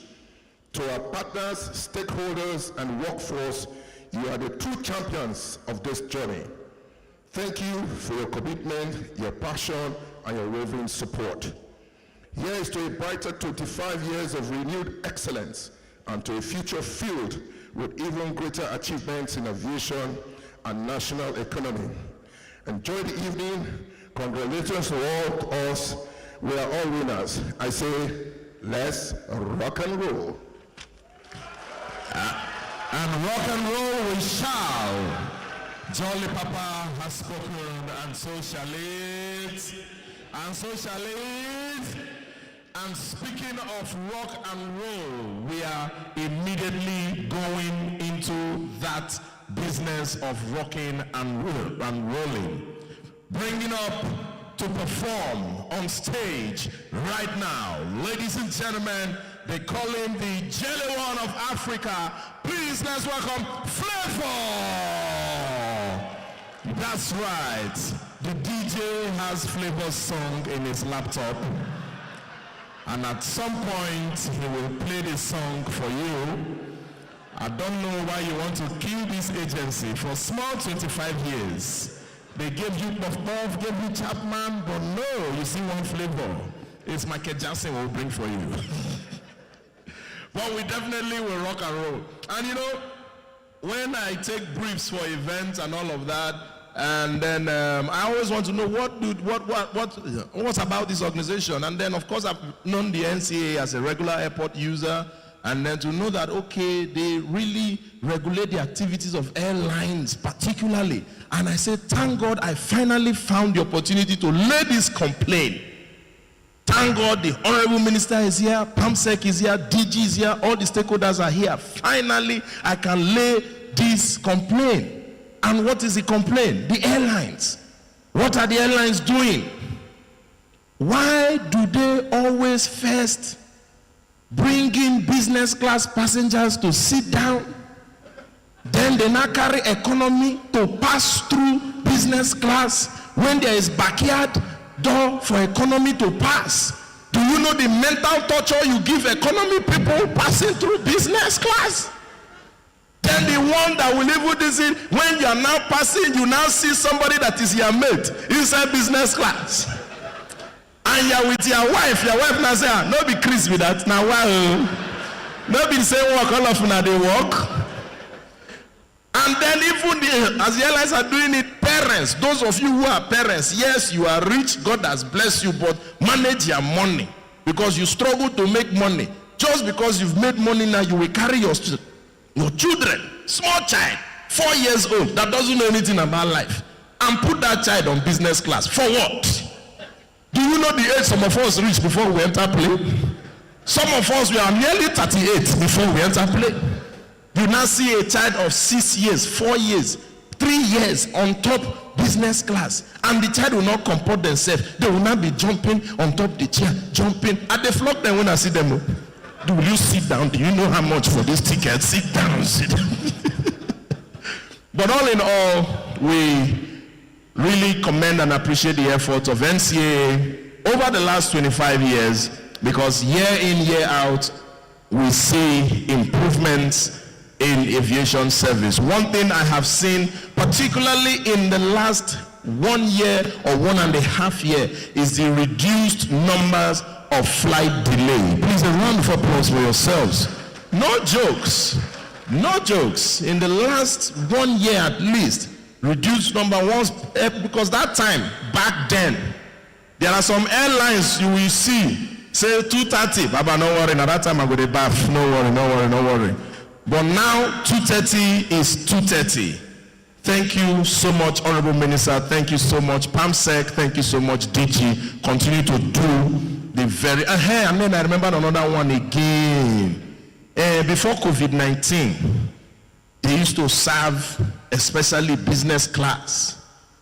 To our partners, stakeholders, and workforce, you are the true champions of this journey. Thank you for your commitment, your passion, and your unwavering support. Here is to a brighter 25 years of renewed excellence and to a future filled with even greater achievements in aviation and national economy. Enjoy the evening. Congratulations to all us. We are all winners. I say, let's rock and roll. And rock and roll we shall. Jolly Papa has spoken, and so shall it. And so shall it. And speaking of rock and roll, we are immediately going into that business of rocking and rolling. Bringing up to perform on stage right now, ladies and gentlemen, they call him the Jelly One of Africa. Please, let's welcome Flavor. That's right. The DJ has Flavor's song in his laptop. And at some point, he will play this song for you. I don't know why you want to kill this agency. For small 25 years, they gave you Puff Puff, gave you Chapman, but no, you see one Flavor. It's Michael Jackson will bring for you. But we definitely will rock and roll. And you know, when I take briefs for events and all of that, and then I always want to know what's about this organization. And then, of course, I've known the NCAA as a regular airport user, and then to know that, okay, they really regulate the activities of airlines particularly. And I said, thank God I finally found the opportunity to lay this complaint. Thank God the Honorable Minister is here, PAMSEC is here, DG is here, all the stakeholders are here. Finally, I can lay this complaint. And what is the complaint? The airlines. What are the airlines doing? Why do they always first bring in business class passengers to sit down? Then they now carry economy to pass through business class when there is backyard door for economy to pass. Do you know the mental torture you give economy people passing through business class? Then the one that will even do it, when you are now passing, you now see somebody that is your mate inside business class. And you are with your wife now say, no be Chris with that, now why? No be the same work, all of them they work. And then even as the airlines are doing it, parents, those of you who are parents, yes, you are rich, God has blessed you, but manage your money. Because you struggle to make money. Just because you've made money now, you will carry your children, small child, 4 years old, that doesn't know anything about life, and put that child on business class. For what? Do you know the age some of us reach before we enter plane? Some of us, we are nearly 38 before we enter plane. You now see a child of 6 years, 4 years, 3 years on top business class, and the child will not comport themselves. They will not be jumping on top the chair, jumping. And they flog them when I see them. Do you sit down? Do you know how much for this ticket? Sit down, sit down. But all in all, we really commend and appreciate the efforts of NCAA over the last 25 years, because year in, year out, we see improvements in aviation service. One thing I have seen, particularly in the last 1 year or 1.5 years, is the reduced numbers of flight delay. Please, a round of applause for yourselves. No jokes. No jokes. In the last 1 year at least, reduced number ones, because that time, back then, there are some airlines you will see, say 2:30, Baba, no worry, now that time I go to bath, no worry, no worry, no worry. But now 2:30 is 2:30. Thank you so much, Honorable Minister. Thank you so much, PAMSEC. Thank you so much, DG. Continue to do the very... and then I remember another one again. Before COVID-19, they used to serve, especially business class,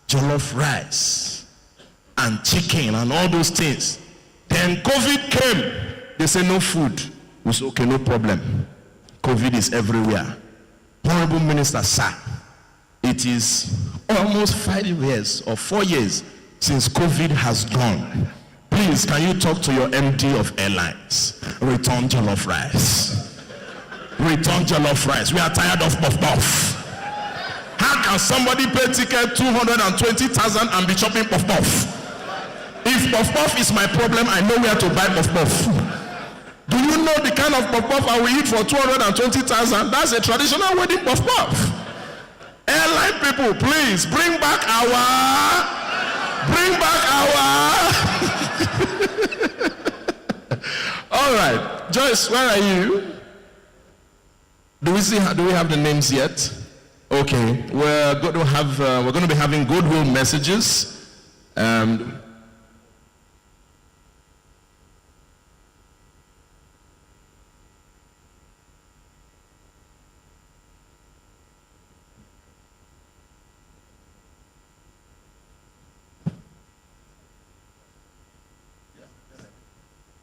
jollof rice and chicken and all those things. Then COVID came. They say no food. We say, okay, no problem. COVID is everywhere. Honorable Minister, sir, it is almost 5 years or 4 years since COVID has gone. Please, can you talk to your MD of airlines? Return jollof rice. Return jollof rice. We are tired of puff puff. How can somebody pay ticket 220,000 and be chopping puff puff? If puff puff is my problem, I know where to buy puff puff. Do you know the kind of puff puff I will eat for 220,000? That's a traditional wedding puff puff. Airline people, please bring back our. All right, Joyce, where are you? Do we have the names yet? Okay, we're going to be having goodwill messages.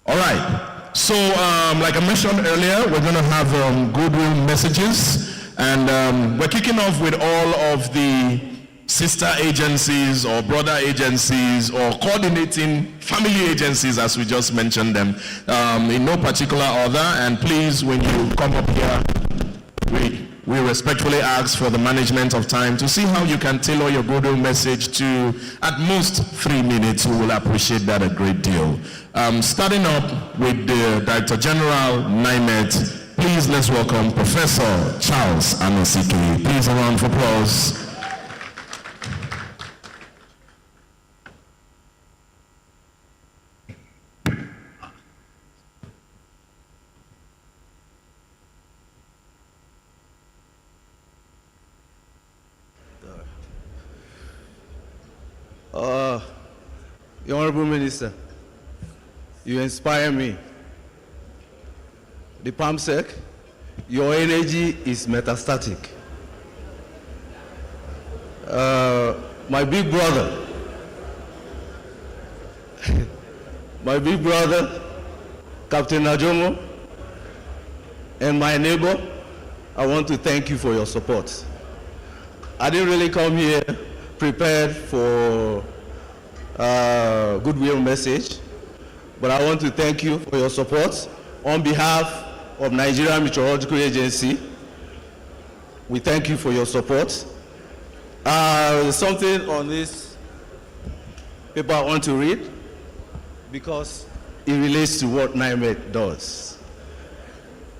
All right. So, like I mentioned earlier, we're going to have goodwill messages, and we're kicking off with all of the sister agencies or brother agencies or coordinating family agencies, as we just mentioned them, in no particular order. And please, when you come up here, we respectfully ask for the management of time to see how you can tailor your goodwill message to at most 3 minutes. We will appreciate that a great deal. Starting up with the Director General, NIMET, please let's welcome Professor Charles Anosike. Please a round of applause. The Honorable Minister, you inspire me. The PAMSEC, your energy is metastatic. My big brother, Captain Najomo, and my neighbor, I want to thank you for your support. I didn't really come here prepared for goodwill message, but I want to thank you for your support. On behalf of Nigerian Meteorological Agency, we thank you for your support. There's something on this paper I want to read because it relates to what NIMET does.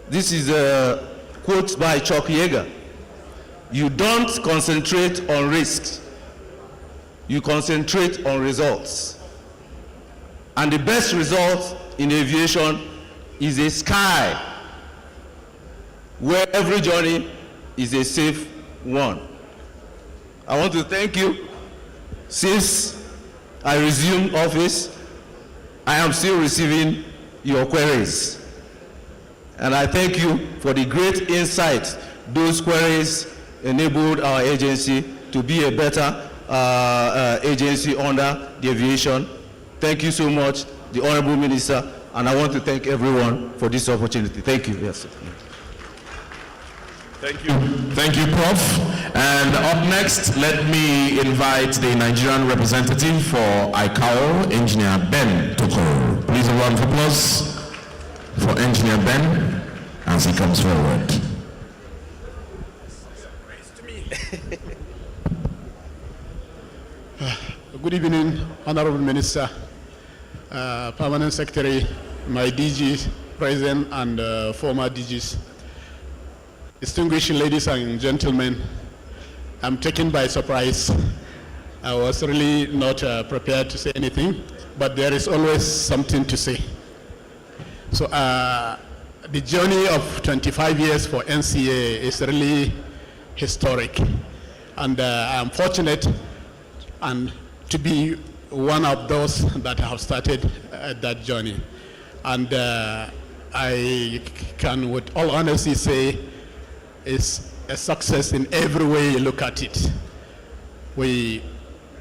This is a quote by Chuck Yeager. You don't concentrate on risks, you concentrate on results. And the best result in aviation is a sky where every journey is a safe one. I want to thank you. Since I resumed office, I am still receiving your queries. And I thank you for the great insight those queries enabled our agency to be a better agency under the aviation. Thank you so much, the Honorable Minister, and I want to thank everyone for this opportunity. Thank you. Yes. Thank you. Thank you, Prof. And up next, let me invite the Nigerian representative for ICAO, Engineer Ben Tokoro. Please a round of applause for Engineer Ben as he comes forward. Good evening, Honorable Minister, Permanent Secretary, my DG, President, and former DGs. distinguished ladies and gentlemen, I'm taken by surprise. I was really not prepared to say anything, but there is always something to say. So the journey of 25 years for NCAA is really historic, and I'm fortunate and to be one of those that have started that journey. And I can with all honesty say it's a success in every way you look at it. We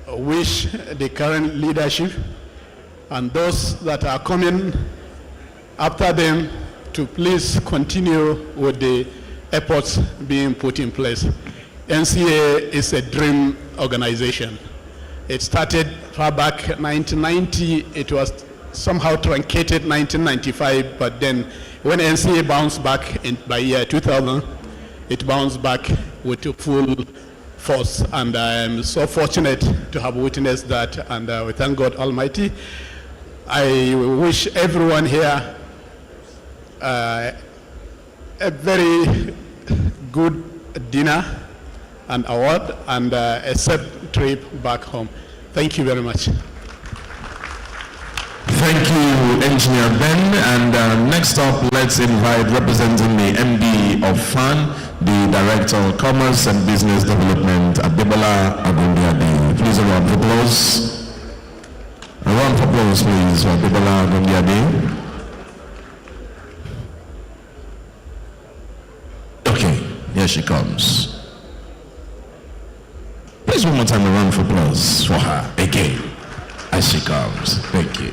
wish the current leadership and those that are coming after them to please continue with the efforts being put in place. NCAA is a dream organization. It started far back 1990. It was somehow truncated 1995, but then when NCAA bounced back by year 2000, it bounced back with full force, and I am so fortunate to have witnessed that, and we thank God Almighty. I wish everyone here a very good dinner and award and a safe trip back home. Thank you very much. Thank you, Engineer Ben. And next up, let's invite representing the MD of FAN, the Director of Commerce and Business Development, Adebola Agundiade. Please, a round of applause. A round of applause, please, for Adebola Agundiade. Okay, here she comes. Please, one more time, a round of applause for her again as she comes. Thank you.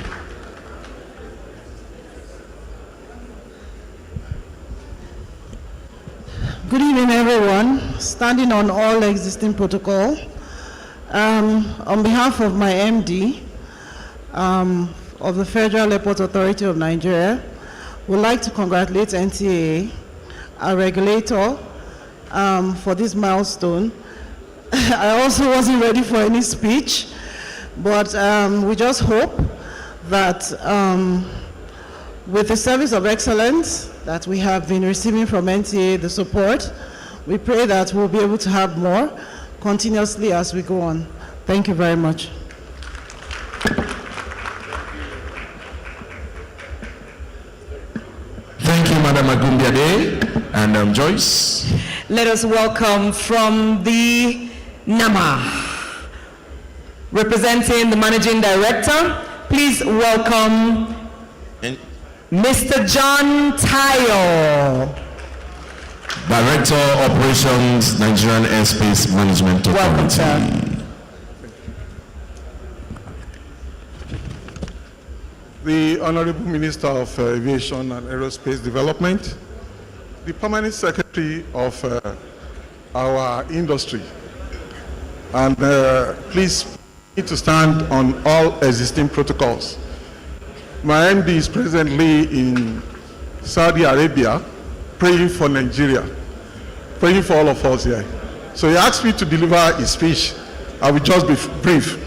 Good evening, everyone. Standing on all existing protocol, on behalf of my MD of the Federal Airport Authority of Nigeria, would like to congratulate NCAA, our regulator, for this milestone. I also wasn't ready for any speech, but we just hope that with the service of excellence that we have been receiving from NCAA, the support, we pray that we'll be able to have more continuously as we go on. Thank you very much. Thank you, Madam Agundiade. And Joyce? Let us welcome from the NAMA, representing the Managing Director, please welcome Mr. John Tayo, Director Operations, Nigerian Airspace Management Authority. Welcome, sir. The Honorable Minister of Aviation and Aerospace Development, the Permanent Secretary of our industry, and please need to stand on all existing protocols. My MD is presently in Saudi Arabia praying for Nigeria, praying for all of us here. So he asked me to deliver his speech. I will just be brief.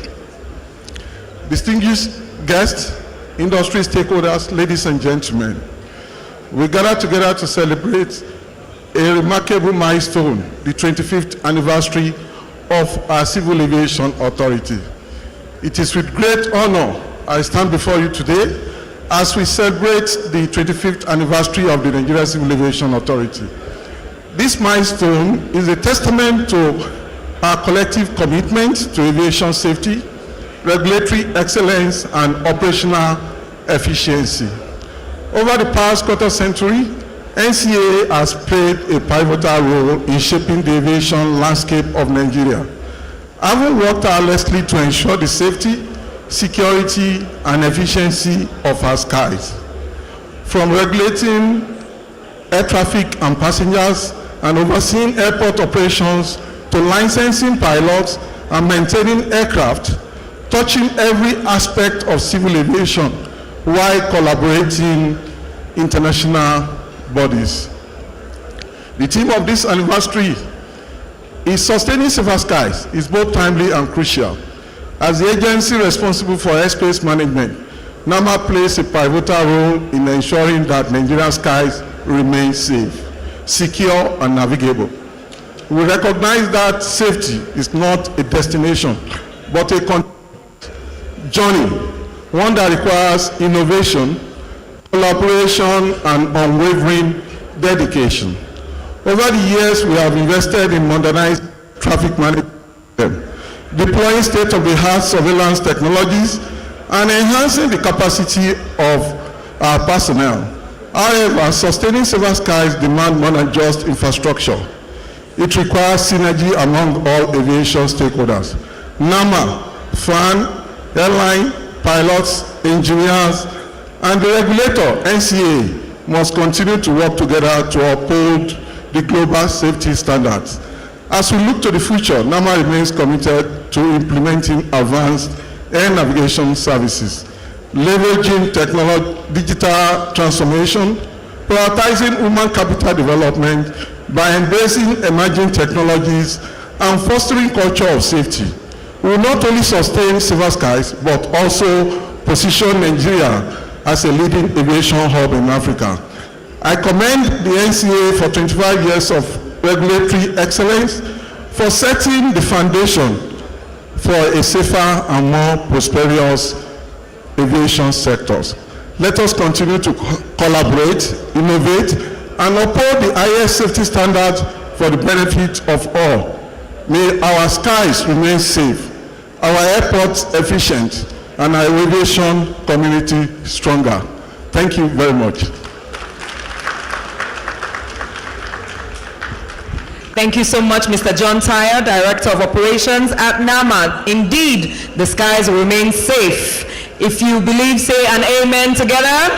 Distinguished guests, industry stakeholders, ladies and gentlemen, we gather together to celebrate a remarkable milestone, the 25th anniversary of our Civil Aviation Authority. It is with great honor I stand before you today as we celebrate the 25th anniversary of the Nigeria Civil Aviation Authority. This milestone is a testament to our collective commitment to aviation safety, regulatory excellence, and operational efficiency. Over the past quarter century, NCAA has played a pivotal role in shaping the aviation landscape of Nigeria, having worked tirelessly to ensure the safety, security, and efficiency of our skies. From regulating air traffic and passengers and overseeing airport operations to licensing pilots and maintaining aircraft, touching every aspect of civil aviation while collaborating international bodies. The theme of this anniversary is sustaining safer skies. Is both timely and crucial. As the agency responsible for airspace management, NAMA plays a pivotal role in ensuring that Nigerian skies remain safe. secure, and navigable. We recognize that safety is not a destination, but a journey, one that requires innovation, collaboration, and unwavering dedication. Over the years, we have invested in modernized traffic management, deploying state-of-the-art surveillance technologies, and enhancing the capacity of our personnel. However, sustaining safer skies demand more than just infrastructure. It requires synergy among all aviation stakeholders. NAMA, FAN, airline, pilots, engineers, and the regulator, NCAA, must continue to work together to uphold the global safety standards. As we look to the future, NAMA remains committed to implementing advanced air navigation services, leveraging digital transformation, prioritizing human capital development by embracing emerging technologies and fostering culture of safety. We will not only sustain safer skies, but also position Nigeria as a leading aviation hub in Africa. I commend the NCAA for 25 years of regulatory excellence, for setting the foundation for a safer and more prosperous aviation sectors. Let us continue to collaborate, innovate, and uphold the highest safety standards for the benefit of all. May our skies remain safe, our airports efficient, and our aviation community stronger. Thank you very much. Thank you so much, Mr. John Tyre, Director of Operations at NAMA. Indeed, the skies will remain safe. If you believe, say an amen together.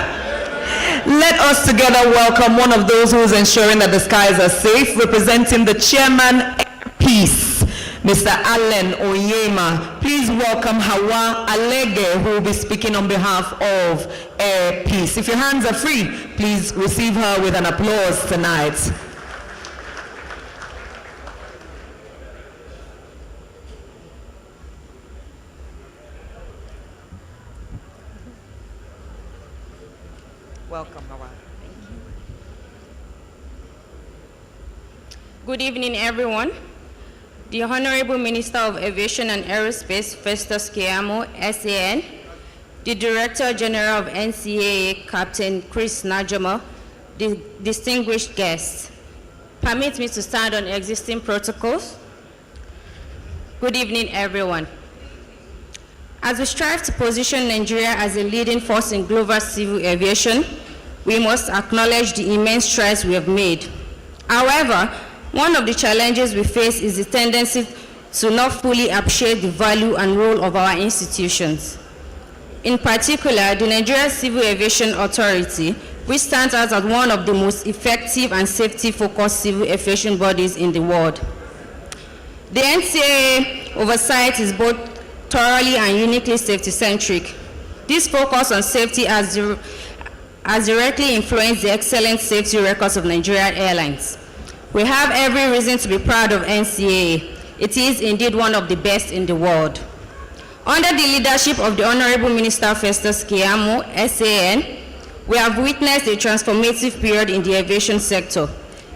Let us together welcome one of those who is ensuring that the skies are safe, representing the Chairman Air Peace, Mr. Allen Oyema. Please welcome Hawa Alege, who will be speaking on behalf of Air Peace. If your hands are free, please receive her with an applause tonight. Welcome, Hawa. Good evening, everyone. The Honorable Minister of Aviation and Aerospace, Festus Keyamo, SAN, the Director General of NCAA, Captain Chris Najamo, the distinguished guests. Permit me to stand on existing protocols. Good evening, everyone. As we strive to position Nigeria as a leading force in global civil aviation, we must acknowledge the immense strides we have made. However, one of the challenges we face is the tendency to not fully appreciate the value and role of our institutions. In particular, the Nigeria Civil Aviation Authority, which stands out as one of the most effective and safety-focused civil aviation bodies in the world. The NCAA oversight is both thoroughly and uniquely safety-centric. This focus on safety has directly influenced the excellent safety records of Nigerian airlines. We have every reason to be proud of NCAA. It is indeed one of the best in the world. Under the leadership of the Honorable Minister Festus Keyamo, SAN, we have witnessed a transformative period in the aviation sector.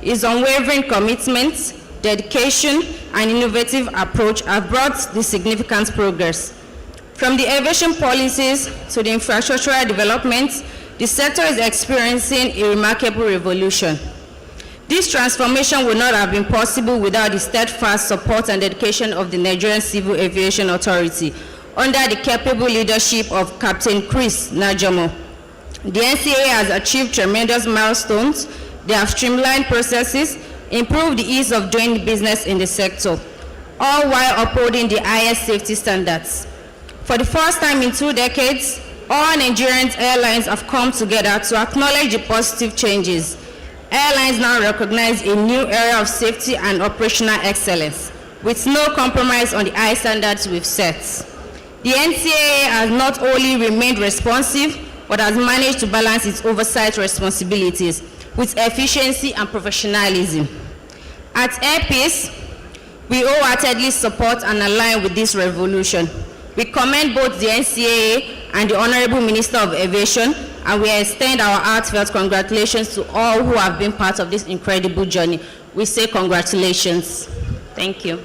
His unwavering commitment, dedication, and innovative approach have brought the significant progress. From the aviation policies to the infrastructural development, the sector is experiencing a remarkable revolution. This transformation would not have been possible without the steadfast support and dedication of the Nigerian Civil Aviation Authority under the capable leadership of Captain Chris Najamo. The NCAA has achieved tremendous milestones. They have streamlined processes, improved the ease of doing business in the sector, all while upholding the highest safety standards. For the first time in 2 decades, all Nigerian airlines have come together to acknowledge the positive changes. Airlines now recognize a new era of safety and operational excellence, with no compromise on the high standards we've set. The NCAA has not only remained responsive, but has managed to balance its oversight responsibilities with efficiency and professionalism. At Air Peace, we wholeheartedly support and align with this revolution. We commend both the NCAA and the Honorable Minister of Aviation and we extend our heartfelt congratulations to all who have been part of this incredible journey. We say congratulations. Thank you.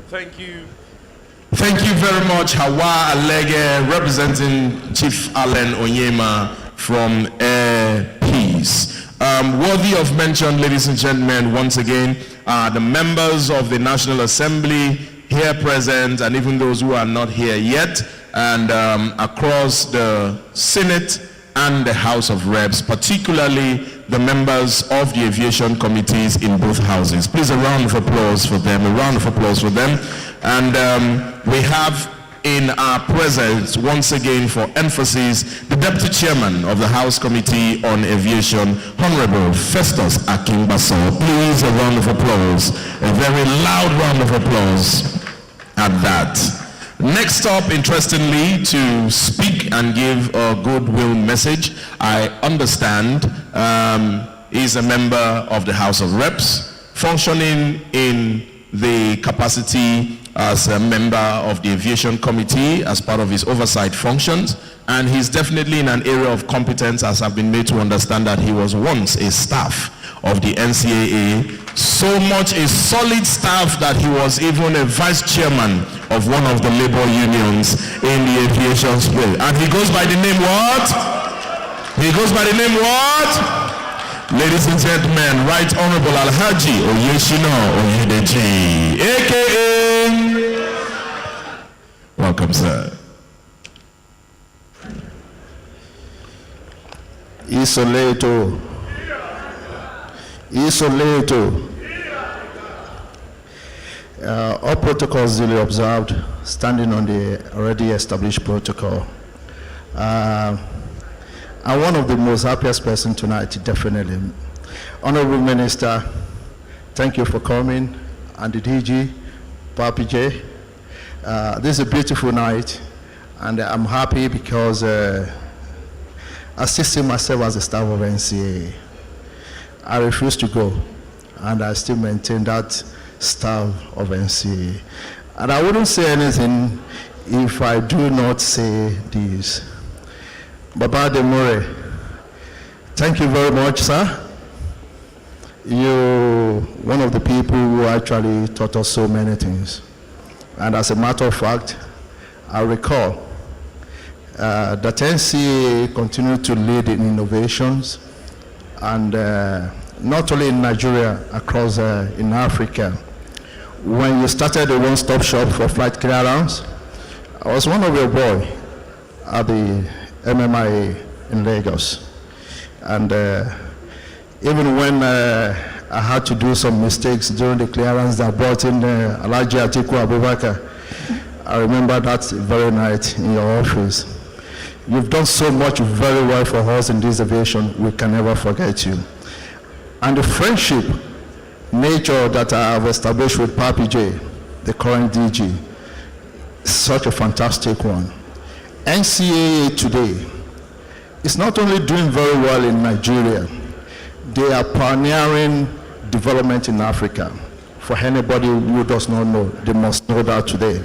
Thank you. Thank you very much, Hawa Alege, representing Chief Allen Onyema from Air Peace. Worthy of mention, ladies and gentlemen, once again, the members of the National Assembly here present, and even those who are not here yet, and across the Senate and the House of Reps, particularly the members of the aviation committees in both houses. Please, a round of applause for them, a round of applause for them. And we have in our presence, once again for emphasis, the Deputy Chairman of the House Committee on Aviation, Honorable Festus Akingbaso. Please, a round of applause, a very loud round of applause at that. Next up, interestingly, to speak and give a goodwill message, I understand is a member of the House of Reps, functioning in the capacity as a member of the Aviation Committee as part of his oversight functions, and he's definitely in an area of competence, as I've been made to understand that he was once a staff of the NCAA, so much a solid staff that he was even a vice chairman of one of the labor unions in the aviation space. And he goes by the name what? He goes by the name what? Ladies and gentlemen, Right Honorable Alhaji Oyeshino Oyedeji, aka, welcome, sir. Isoleto. All protocols duly observed, standing on the already established protocol. I'm one of the most happiest person tonight, definitely. Honorable Minister, thank you for coming, and the DG, Papi J. This is a beautiful night, and I'm happy because I still see myself as a staff of NCAA. I refuse to go, and I still maintain that staff of NCAA. And I wouldn't say anything if I do not say this. Baba Demore, thank you very much, sir. You're one of the people who actually taught us so many things. And as a matter of fact, I recall that NCAA continued to lead in innovations, and not only in Nigeria, across in Africa. When you started a one-stop shop for flight clearance, I was one of your boys at the MMIA in Lagos. And even when I had to do some mistakes during the clearance that brought in Alhaji Atiku Abubakar, I remember that very night in your office. You've done so much very well for us in this aviation, we can never forget you. And the friendship nature that I have established with Papi J, the current DG, is such a fantastic one. NCAA today is not only doing very well in Nigeria, they are pioneering development in Africa. For anybody who does not know, they must know that today.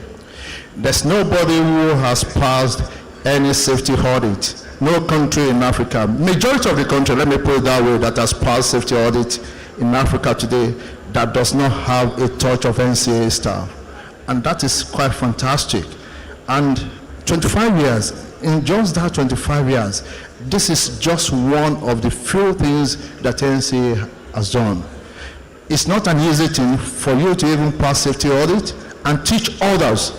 There's nobody who has passed any safety audit. No country in Africa, majority of the country, let me put it that way, that has passed safety audit in Africa today that does not have a touch of NCAA staff. And that is quite fantastic. And 25 years, in just that 25 years, this is just one of the few things that NCAA has done. It's not an easy thing for you to even pass safety audit and teach others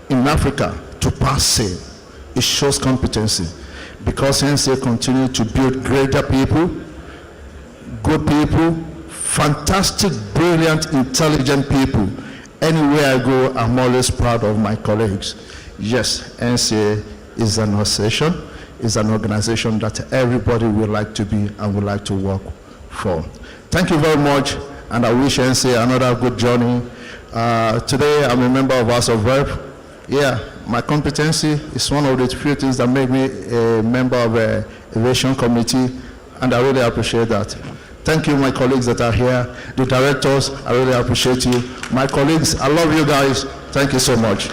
in Africa to pass safe. It shows competency, because NCAA continue to build greater people, good people, fantastic, brilliant, intelligent people. Anywhere I go, I'm always proud of my colleagues. Yes, NCAA is an association, is an organization that everybody would like to be and would like to work for. Thank you very much, and I wish NCAA another good journey. Today, I'm a member of House of Rep. Yeah, my competency is one of the few things that make me a member of the Aviation Committee, and I really appreciate that. Thank you, my colleagues that are here, the directors, I really appreciate you. My colleagues, I love you guys. Thank you so much.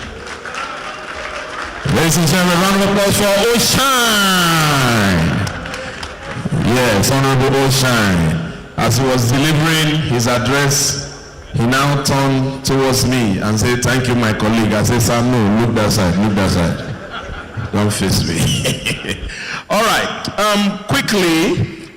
Ladies and gentlemen, round of applause for Oshine. Yes, Honorable Oshine. As he was delivering his address, he now turned towards me and said, "Thank you, my colleague." I said, "Sam, no, look that side, look that side. Don't face me." All right, quickly,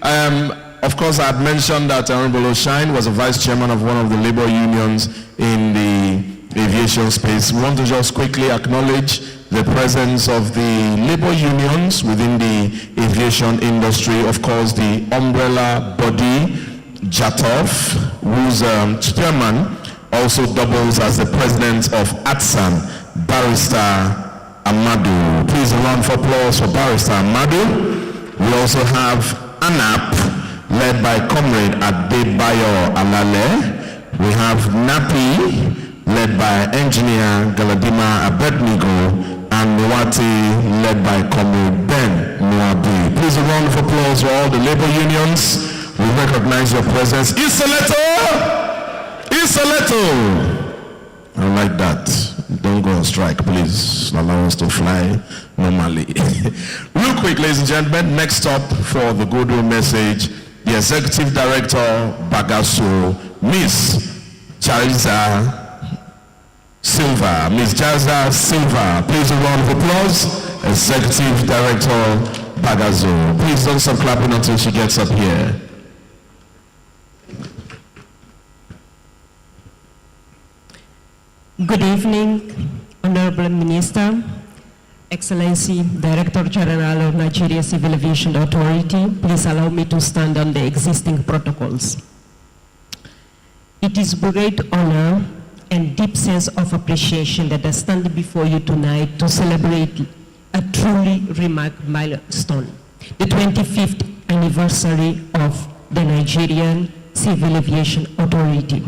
of course, I had mentioned that Honorable Oshine was a vice chairman of one of the labor unions in the aviation space. We want to just quickly acknowledge the presence of the labor unions within the aviation industry. Of course, the umbrella body, JATOF, whose chairman also doubles as the president of ATSAN, Barrister Amadu. Please a round of applause for Barrister Amadu. We also have ANAP, led by Comrade Adebayo Alale. We have NAPI, led by Engineer Galadima Abednego, and Nwati, led by Comrade Ben Muabi. Please a round of applause for all the labor unions. We recognize your presence. Isaleto! Isaleto! I like that. Don't go on strike, please. Allow us to fly normally. Real quick, ladies and gentlemen, next up for the goodwill message, the Executive Director, Bagasso, Miss Chariza Silva. Ms. Jaza Silva, please a round of applause. Executive Director Bagazo. Please don't stop clapping until she gets up here. Good evening, Honorable Minister, Excellency Director General of Nigeria Civil Aviation Authority. Please allow me to stand on the existing protocols. It is with great honor and deep sense of appreciation that I stand before you tonight to celebrate a truly remarkable milestone, the 25th anniversary of the Nigerian Civil Aviation Authority.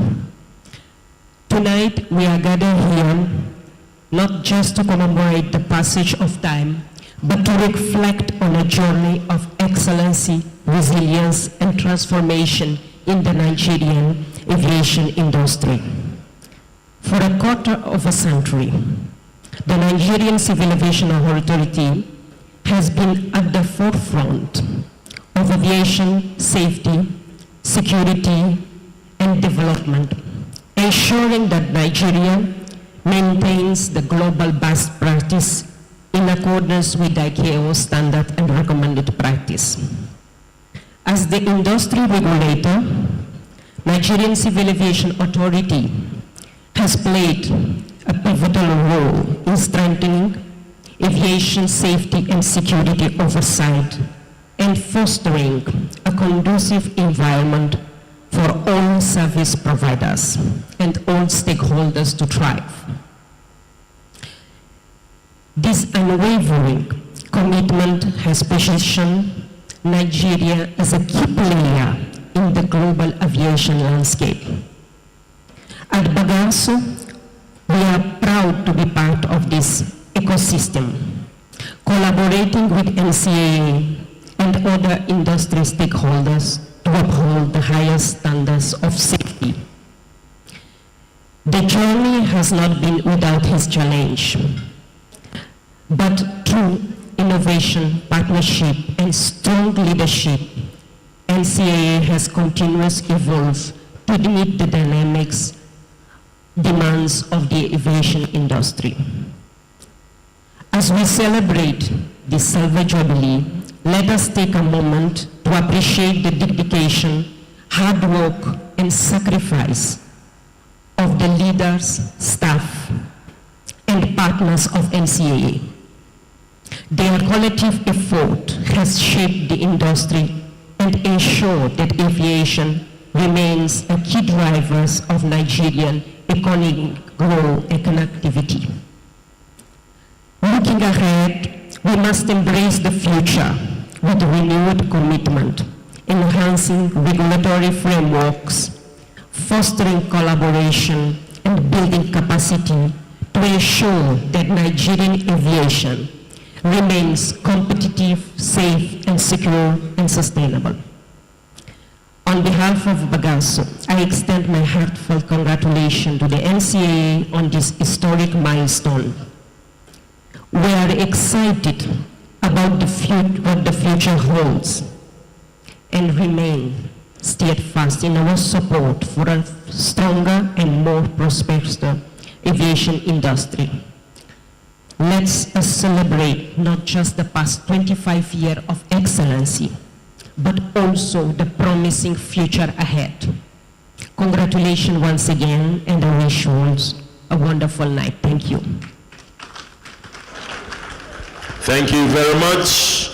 Tonight, we are gathered here not just to commemorate the passage of time, but to reflect on a journey of excellency, resilience, and transformation in the Nigerian aviation industry. For a quarter of a century, the Nigerian Civil Aviation Authority has been at the forefront of aviation safety, security, and development, ensuring that Nigeria maintains the global best practice in accordance with the ICAO standard and recommended practice. As the industry regulator, Nigerian Civil Aviation Authority has played a pivotal role in strengthening aviation safety and security oversight and fostering a conducive environment for all service providers and all stakeholders to thrive. This unwavering commitment has positioned Nigeria as a key player in the global aviation landscape. At Bagasso, we are proud to be part of this ecosystem, collaborating with NCAA and other industry stakeholders to uphold the highest standards of safety. The journey has not been without its challenge, but through innovation, partnership, and strong leadership, NCAA has continuously evolved to meet the dynamics demands of the aviation industry. As we celebrate this Silver Jubilee, let us take a moment to appreciate the dedication, hard work, and sacrifice of the leaders, staff, and partners of NCAA. Their collective effort has shaped the industry and ensured that aviation remains a key driver of Nigerian economic growth and connectivity. Looking ahead, we must embrace the future with renewed commitment, enhancing regulatory frameworks, fostering collaboration, and building capacity to ensure that Nigerian aviation remains competitive, safe, and secure, and sustainable. On behalf of Bagasso, I extend my heartfelt congratulations to the NCAA on this historic milestone. We are excited about what the future holds and remain steadfast in our support for a stronger and more prosperous aviation industry. Let's celebrate not just the past 25 years of excellency, but also the promising future ahead. Congratulations once again, and I wish you all a wonderful night. Thank you. Thank you very much.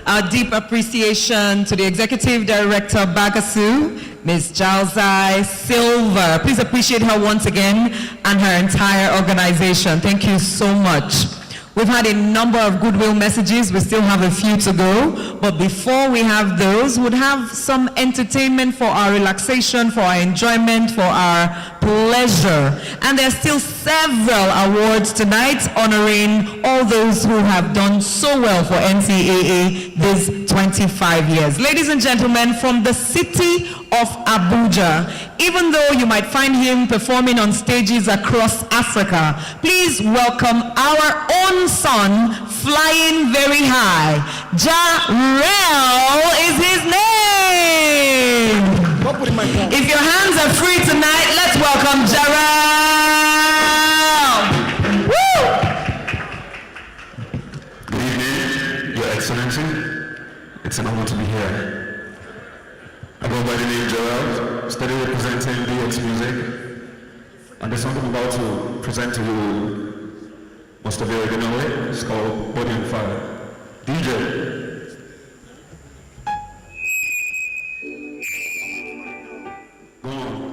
Our deep appreciation to the Executive Director, Bagasu, Ms. Jalzai Silver. Please appreciate her once again and her entire organization. Thank you so much. We've had a number of goodwill messages. We still have a few to go. But before we have those, we'd have some entertainment for our relaxation, for our enjoyment, for our pleasure. And there are still several awards tonight honoring all those who have done so well for NCAA these 25 years. Ladies and gentlemen, from the city of Abuja, even though you might find him performing on stages across Africa, please welcome our own son flying very high. Jarrell is his name. If your hands are free tonight, let's welcome Jarrell. Woo! Good evening, Your Excellency. It's an honor to be here. I go by the name Joel, steadily representing DX Music. And the song I'm about to present to you, most of you already know it. It's called Body on Fire. DJ. Go on.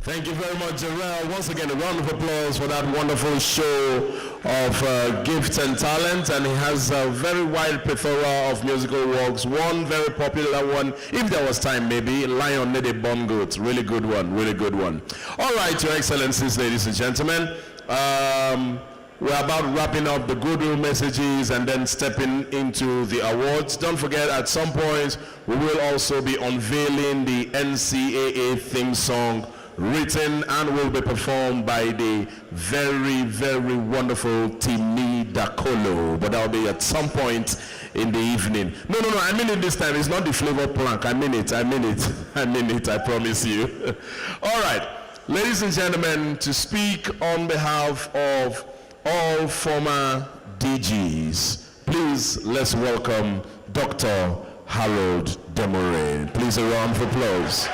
Thank you very much, Jarrell. Once again, a round of applause for that wonderful show of gifts and talent. And he has a very wide plethora of musical works. One very popular one, if there was time maybe, Lion Need a Bomb Goat. Really good one, really good one. All right, Your Excellencies, ladies and gentlemen. We're about wrapping up the goodwill messages and then stepping into the awards. Don't forget, at some point, we will also be unveiling the NCAA theme song, written and will be performed by the very, very wonderful Timi Dakolo. But that'll be at some point in the evening. No, I mean it this time. It's not the flavor plank. I mean it, I promise you. All right, ladies and gentlemen, to speak on behalf of all former DGs, please let's welcome Dr. Harold Demore. Please a round of applause.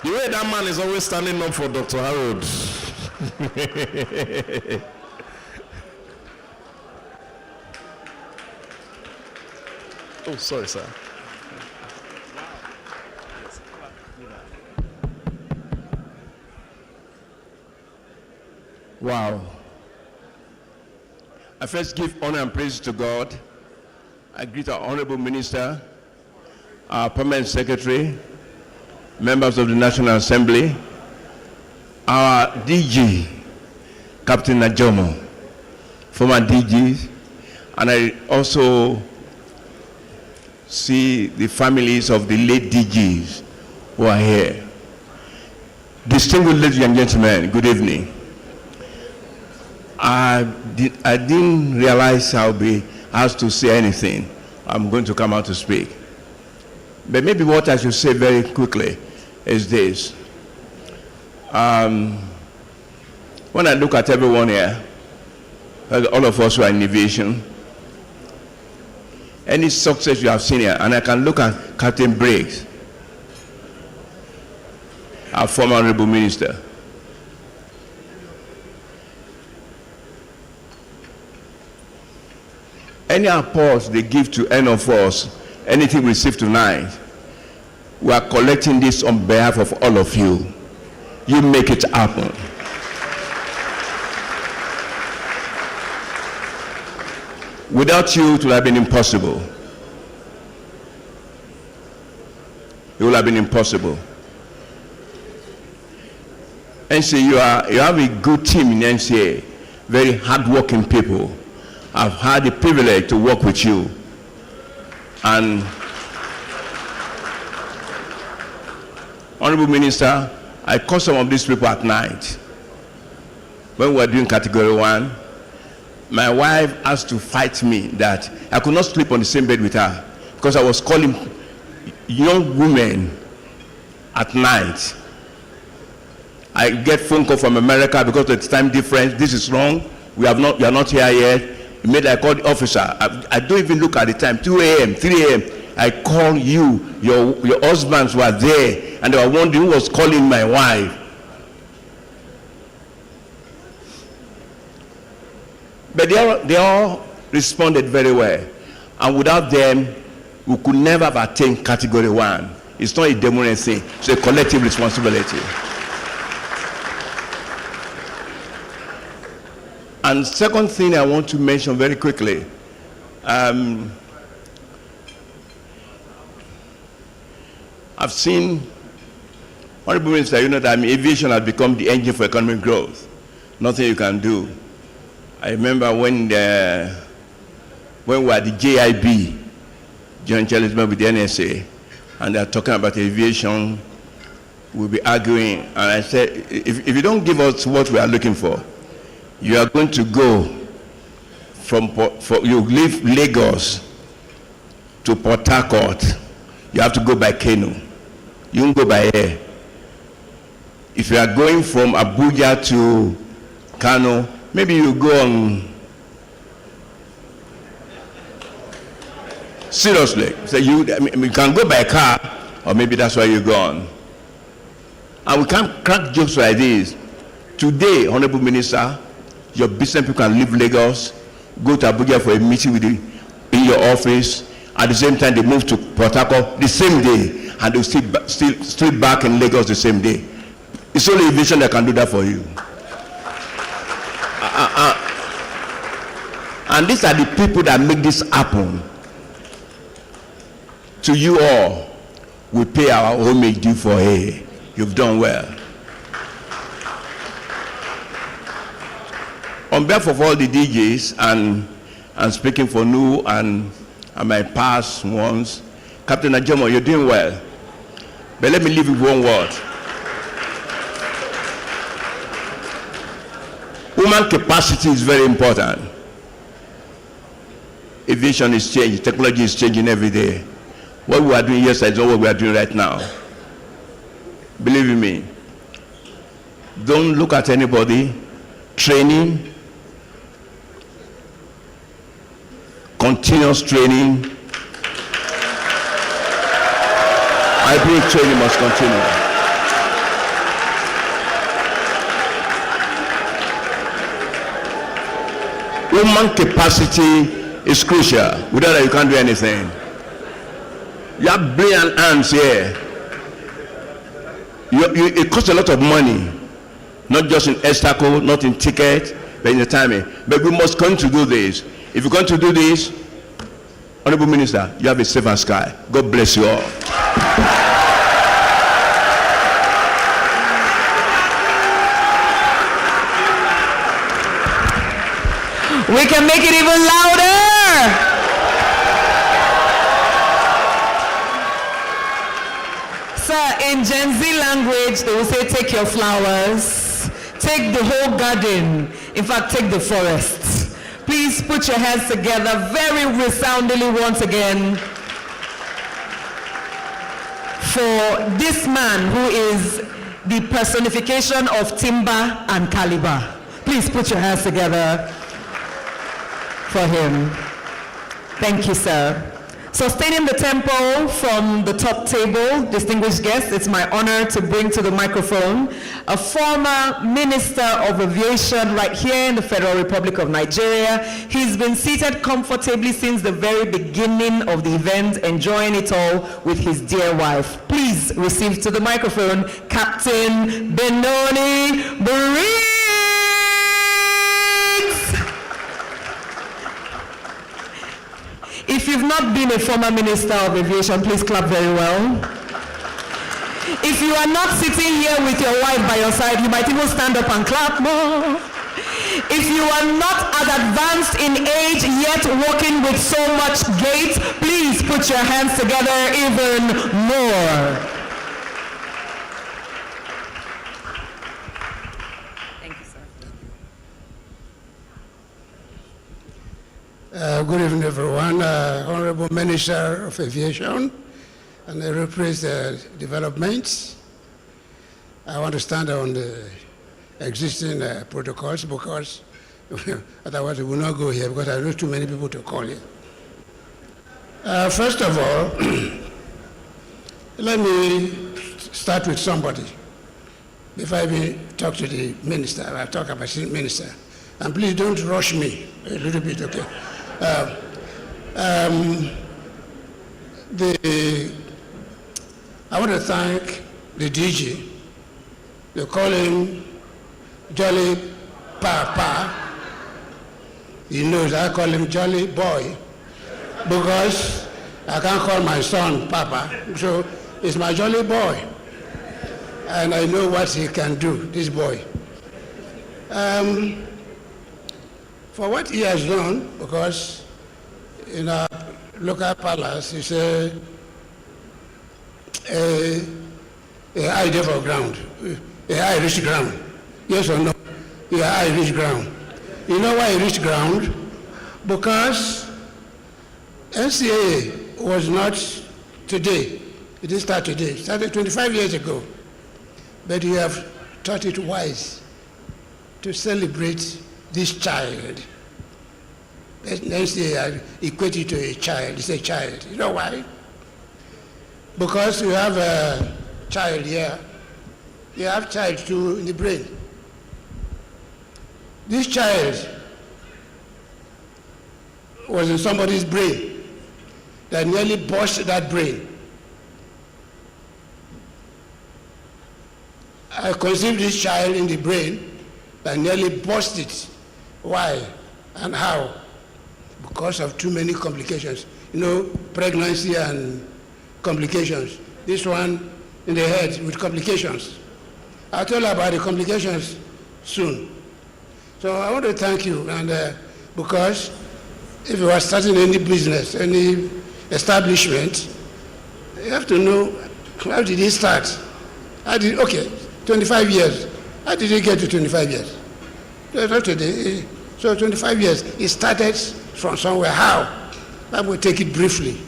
The way that man is always standing up for Dr. Harold. Oh, sorry, sir. Wow. I first give honor and praise to God. I greet our Honorable Minister, our Permanent Secretary, members of the National Assembly, our DG, Captain Najomo, former DGs, and I also see the families of the late DGs who are here. Distinguished ladies and gentlemen, good evening. I didn't realize I'll be asked to say anything. I'm going to come out to speak. But maybe what I should say very quickly is this. When I look at everyone here, all of us who are in aviation, any success you have seen here, and I can look at Captain Briggs, our former Honorable Minister. Any applause they give to any of us, anything we receive tonight, we are collecting this on behalf of all of you. You make it happen. Without you, it would have been impossible. It would have been impossible. NCAA, you have a good team in NCAA, very hardworking people. I've had the privilege to work with you. And Honorable Minister, I call some of these people at night. When we were doing Category 1, my wife asked to fight me that I could not sleep on the same bed with her because I was calling young women at night. I get phone call from America because of the time difference. This is wrong. We are not here yet. Immediately I called the officer. I don't even look at the time. 2 a.m., 3 a.m. I call you. Your husbands were there, and they were wondering who was calling my wife. But they all responded very well. And without them, we could never have attained Category 1. It's not a demonic thing. It's a collective responsibility. And second thing I want to mention very quickly, I've seen, Honorable Minister, you know that aviation has become the engine for economic growth. Nothing you can do. I remember when we were at the JIB, Joint Challenge with the NSA, and they're talking about aviation, we'll be arguing. And I said, if you don't give us what we are looking for, you are going to go you leave Lagos to Port Harcourt. You have to go by canoe. You won't go by air. If you are going from Abuja to Kano, maybe you go on. Seriously, so you can go by car, or maybe that's why you go on. And we can't crack jokes like this. Today, Honorable Minister, your business people can leave Lagos, go to Abuja for a meeting with you in your office. At the same time, they move to Port Harcourt the same day, and they'll still back in Lagos the same day. It's only aviation that can do that for you. And these are the people that make this happen. To you all, we pay our homage due for hey. You've done well. On behalf of all the DJs and speaking for Nu and my past ones, Captain Ajomo, you're doing well. But let me leave with one word. Human capacity is very important. Aviation is changing, technology is changing every day. What we are doing yesterday is not what we are doing right now. Believe me, don't look at anybody. Training, continuous training. I believe training must continue. Human capacity is crucial. Without that, you can't do anything. You have brilliant hands here. It costs a lot of money, not just in obstacle, not in ticket, but in the timing. But we must continue to do this. If you're going to do this, Honorable Minister, you have a safer sky. God bless you all. We can make it even louder. Sir, in Gen Z language, they will say, take your flowers, take the whole garden, in fact, take the forest. Please put your hands together very resoundingly once again for this man who is the personification of timber and caliber. Please put your hands together for him. Thank you, sir. Sustaining the tempo from the top table, distinguished guests, it's my honor to bring to the microphone a former Minister of Aviation right here in the Federal Republic of Nigeria. He's been seated comfortably since the very beginning of the event, enjoying it all with his dear wife. Please receive to the microphone Captain Benoni Briggs. If you've not been a former Minister of Aviation, please clap very well. If you are not sitting here with your wife by your side, you might even stand up and clap more. If you are not as advanced in age yet walking with so much gait, please put your hands together even more. Thank you, sir. Good evening, everyone. Honorable Minister of Aviation, and I represent developments. I want to stand on the existing protocols because otherwise we will not go here because I know too many people to call here. First of all, let me start with somebody. Before I even talk to the minister, I'll talk about the minister. And please don't rush me a little bit, okay? I want to thank the DG. They call him Jolly Papa. He knows I call him Jolly Boy because I can't call my son Papa. So it's my Jolly Boy. And I know what he can do, this boy. For what he has done, because in our local palace, it's a high level ground, a high rich ground. Yes or no? A high rich ground. You know why a rich ground? Because NCAA was not today. It didn't start today. It started 25 years ago. But you have taught it wise to celebrate this child. NCAA equate it to a child. It's a child. You know why? Because you have a child here. You have child too in the brain. This child was in somebody's brain that nearly burst that brain. I conceived this child in the brain that nearly burst it. Why and how? Because of too many complications. You know, pregnancy and complications. This one in the head with complications. I'll tell you about the complications soon. So I want to thank you, and because if you are starting any business, any establishment, you have to know how did it start. Okay, 25 years. How did it get to 25 years? Not today. So 25 years. It started from somewhere. How? I will take it briefly.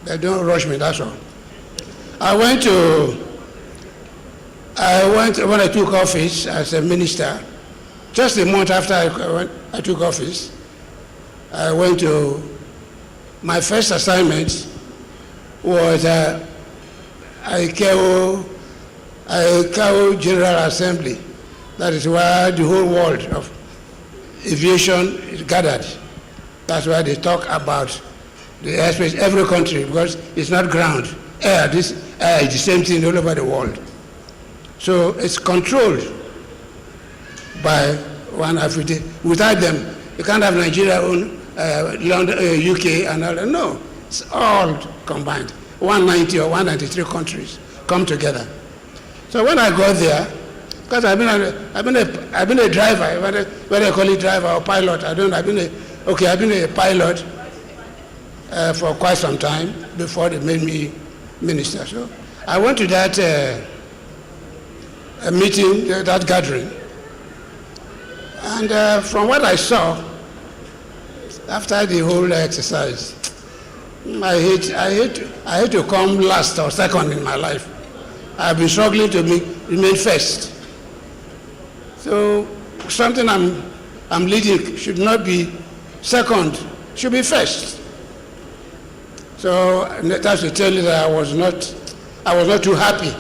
But don't rush me, that's all. When I took office as a minister, just a month after I took office, I went to, my first assignment was ICAO General Assembly. That is where the whole world of aviation is gathered. That's why they talk about the airspace, every country, because it's not ground. Air, this air is the same thing all over the world. So it's controlled by one African. Without them, you can't have Nigeria own London, UK, and all that. No, it's all combined. 190 or 193 countries come together. So when I got there, because I've been a driver, whether I call it driver or pilot, I've been a pilot for quite some time before they made me minister. So I went to that meeting, that gathering, and from what I saw after the whole exercise, I hate to come last or second in my life. I've been struggling to remain first. So something I'm leading should not be second, should be first. So that's to tell you that I was not too happy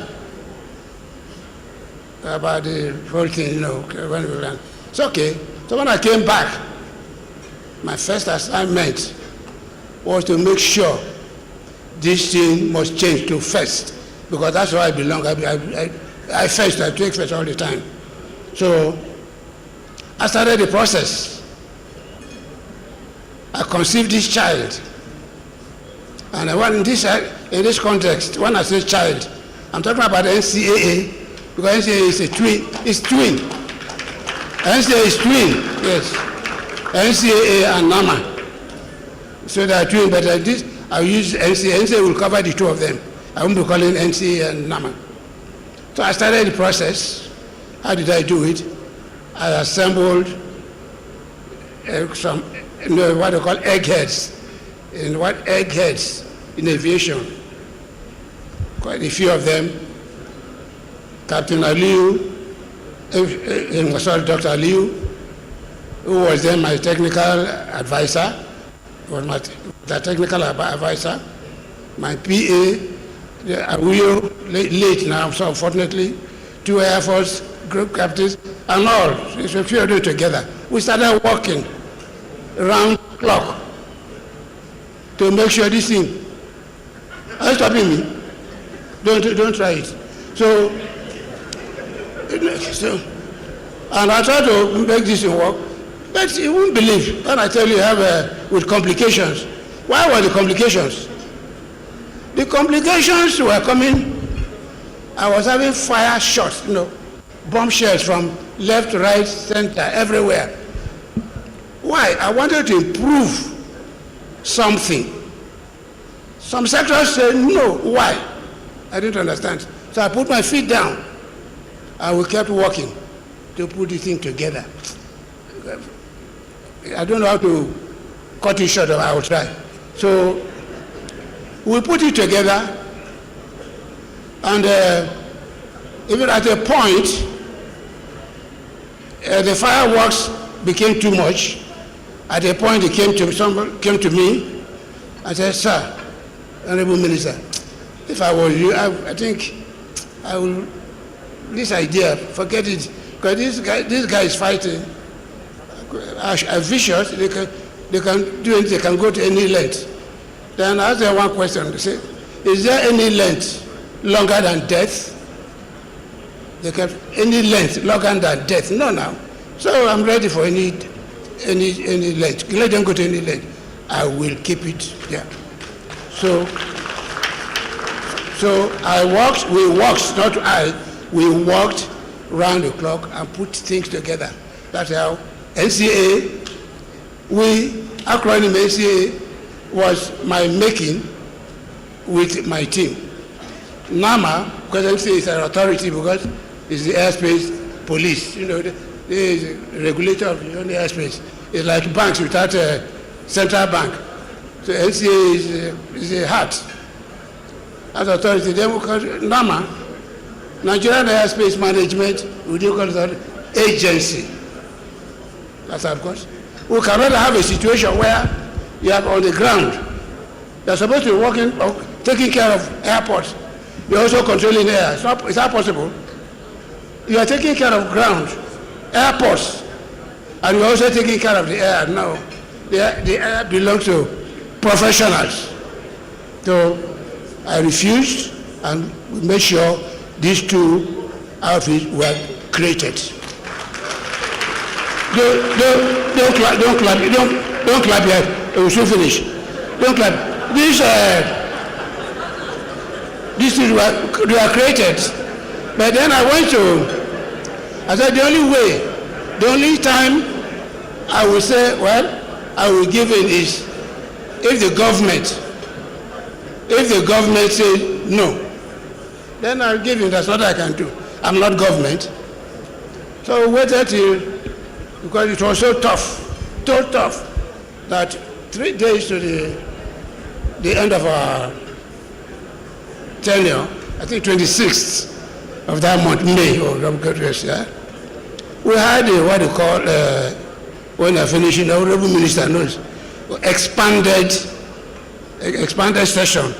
about the whole thing, you know, when we ran. It's okay. So when I came back, my first assignment was to make sure this thing must change to first, because that's where I belong. I take first all the time. So I started the process. I conceived this child. And in this context, when I say child, I'm talking about NCAA, because NCAA is a twin. It's twin. NCAA is twin, yes. NCAA and NAMA. So they are twin, but I use NCAA. NCAA will cover the two of them. I won't be calling NCAA and NAMA. So I started the process. How did I do it? I assembled some, what they call eggheads. And what eggheads in aviation? Quite a few of them. Captain Aliu, Dr. Aliu, who was then my technical advisor, was my technical advisor. My PA, Abuja, late now, so unfortunately, 2 Air Force group captains, and all. It's a few of them together. We started working around the clock to make sure this thing. Are you stopping me? Don't try it. So, and I try to make this work, but you won't believe when I tell you have with complications. Why were the complications? The complications were coming. I was having fire shots, bomb shells from left, right, center, everywhere. Why? I wanted to improve something. Some sectors said no. Why? I didn't understand. So I put my feet down and we kept working to put the thing together. I don't know how to cut it short, but I will try. So we put it together, and even at a point, the fireworks became too much. At a point, someone came to me and said, "Sir, Honorable Minister, if I were you, I think I will, this idea, forget it, because this guy is fighting, are vicious, they can do anything, they can go to any length." Then I asked them one question, they said, "Is there any length longer than death?" They kept, "Any length longer than death?" No, now. So I'm ready for any length. Let them go to any length. I will keep it there. So we walked round the clock and put things together. That's how NCAA, acronym NCAA was my making with my team. NAMA, because NCAA is an authority because it's the airspace police, the regulator of the airspace. It's like banks without a central bank. So NCAA is a heart. As authority, then we call it NAMA, Nigerian Airspace Management, we do call it agency. That's of course. We cannot have a situation where you have on the ground, you're supposed to be working, taking care of airports. You're also controlling air. It's not possible. You are taking care of ground, airports, and you're also taking care of the air. No, the air belongs to professionals. So I refused, and we made sure these two outfits were created. Don't clap yet. We should finish. Don't clap. These things were created. But then I said the only time I will say, well, I will give in is if the government says no, then I'll give in. That's what I can do. I'm not government. So we waited till, because it was so tough, that 3 days to the end of our tenure, I think 26th of that month, May, we had what they call, when I finish, the Honorable Minister knows, expanded session,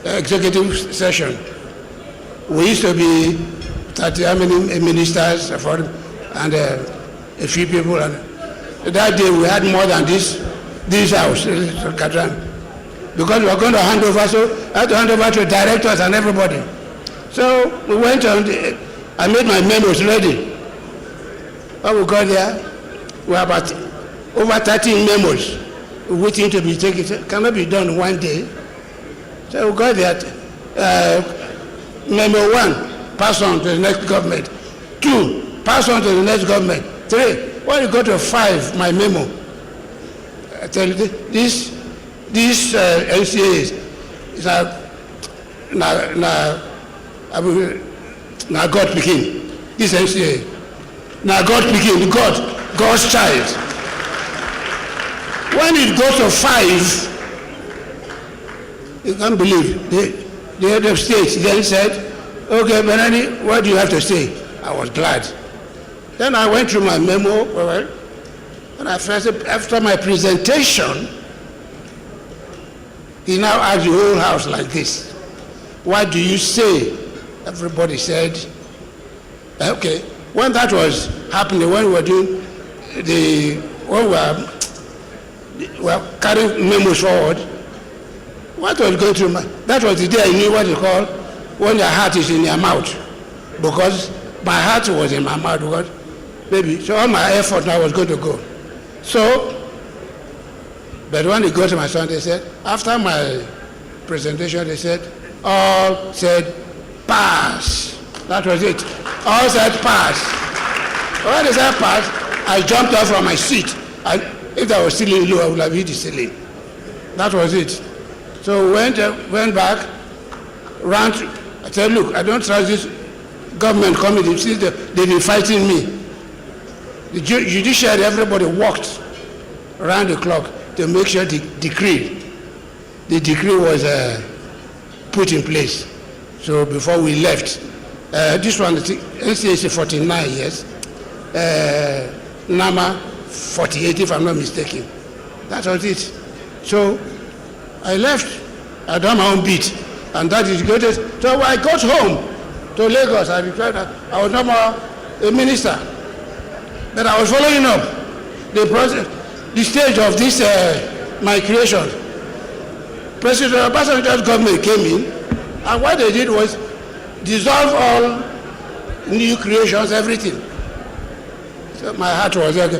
executive session. We used to be 30 how many ministers and a few people, and that day we had more than this house, because we were going to hand over, so I had to hand over to directors and everybody. So we went on, I made my memos ready. When we got there, we had about over 13 memos waiting to be taken. It cannot be done one day. So we got there, memo 1, pass on to the next government. 2, pass on to the next government. 3, when you go to 5, my memo, I tell you, this NCAA is now God speaking. This NCAA, now God speaking, God's child. When it goes to 5, you can't believe. The head of state then said, "Okay, Benani, what do you have to say?" I was glad. Then I went through my memo, and after my presentation, he now asked the whole house like this, "What do you say?" Everybody said, okay. When that was happening, when we were doing when we were carrying memos forward, what was going through that was the day I knew what you call when your heart is in your mouth, because my heart was in my mouth, because maybe, so all my effort now was going to go. So, but when they go to my son, they said, after my presentation, they said, all said, pass. That was it. All said, pass. When they said pass, I jumped off from my seat. And if I was still low, I would have hit the ceiling. That was it. So went back, ran to, I said, look, I don't trust this government committee. Since they've been fighting me. The judiciary, everybody walked around the clock to make sure the decree was put in place. So before we left, this one, NCAA 49 years, NAMA 48, if I'm not mistaken. That was it. So I left. I done my own bit, and that is good. So I got home to Lagos. I declared that I was no more a minister, but I was following up the process, the stage of this my creation. President Obasanjo's government came in, and what they did was dissolve all new creations, everything. So my heart was like,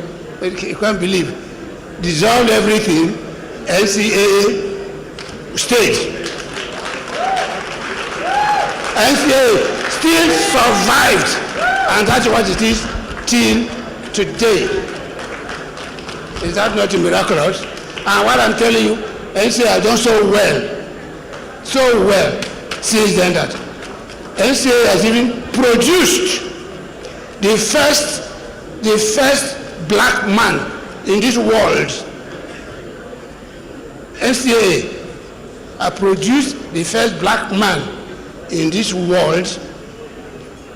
you can't believe, dissolved everything, NCAA stayed. NCAA still survived, and that's what it is till today. Is that not miraculous? And what I'm telling you, NCAA has done so well since then that NCAA has even produced the first black man in this world. NCAA has produced the first black man in this world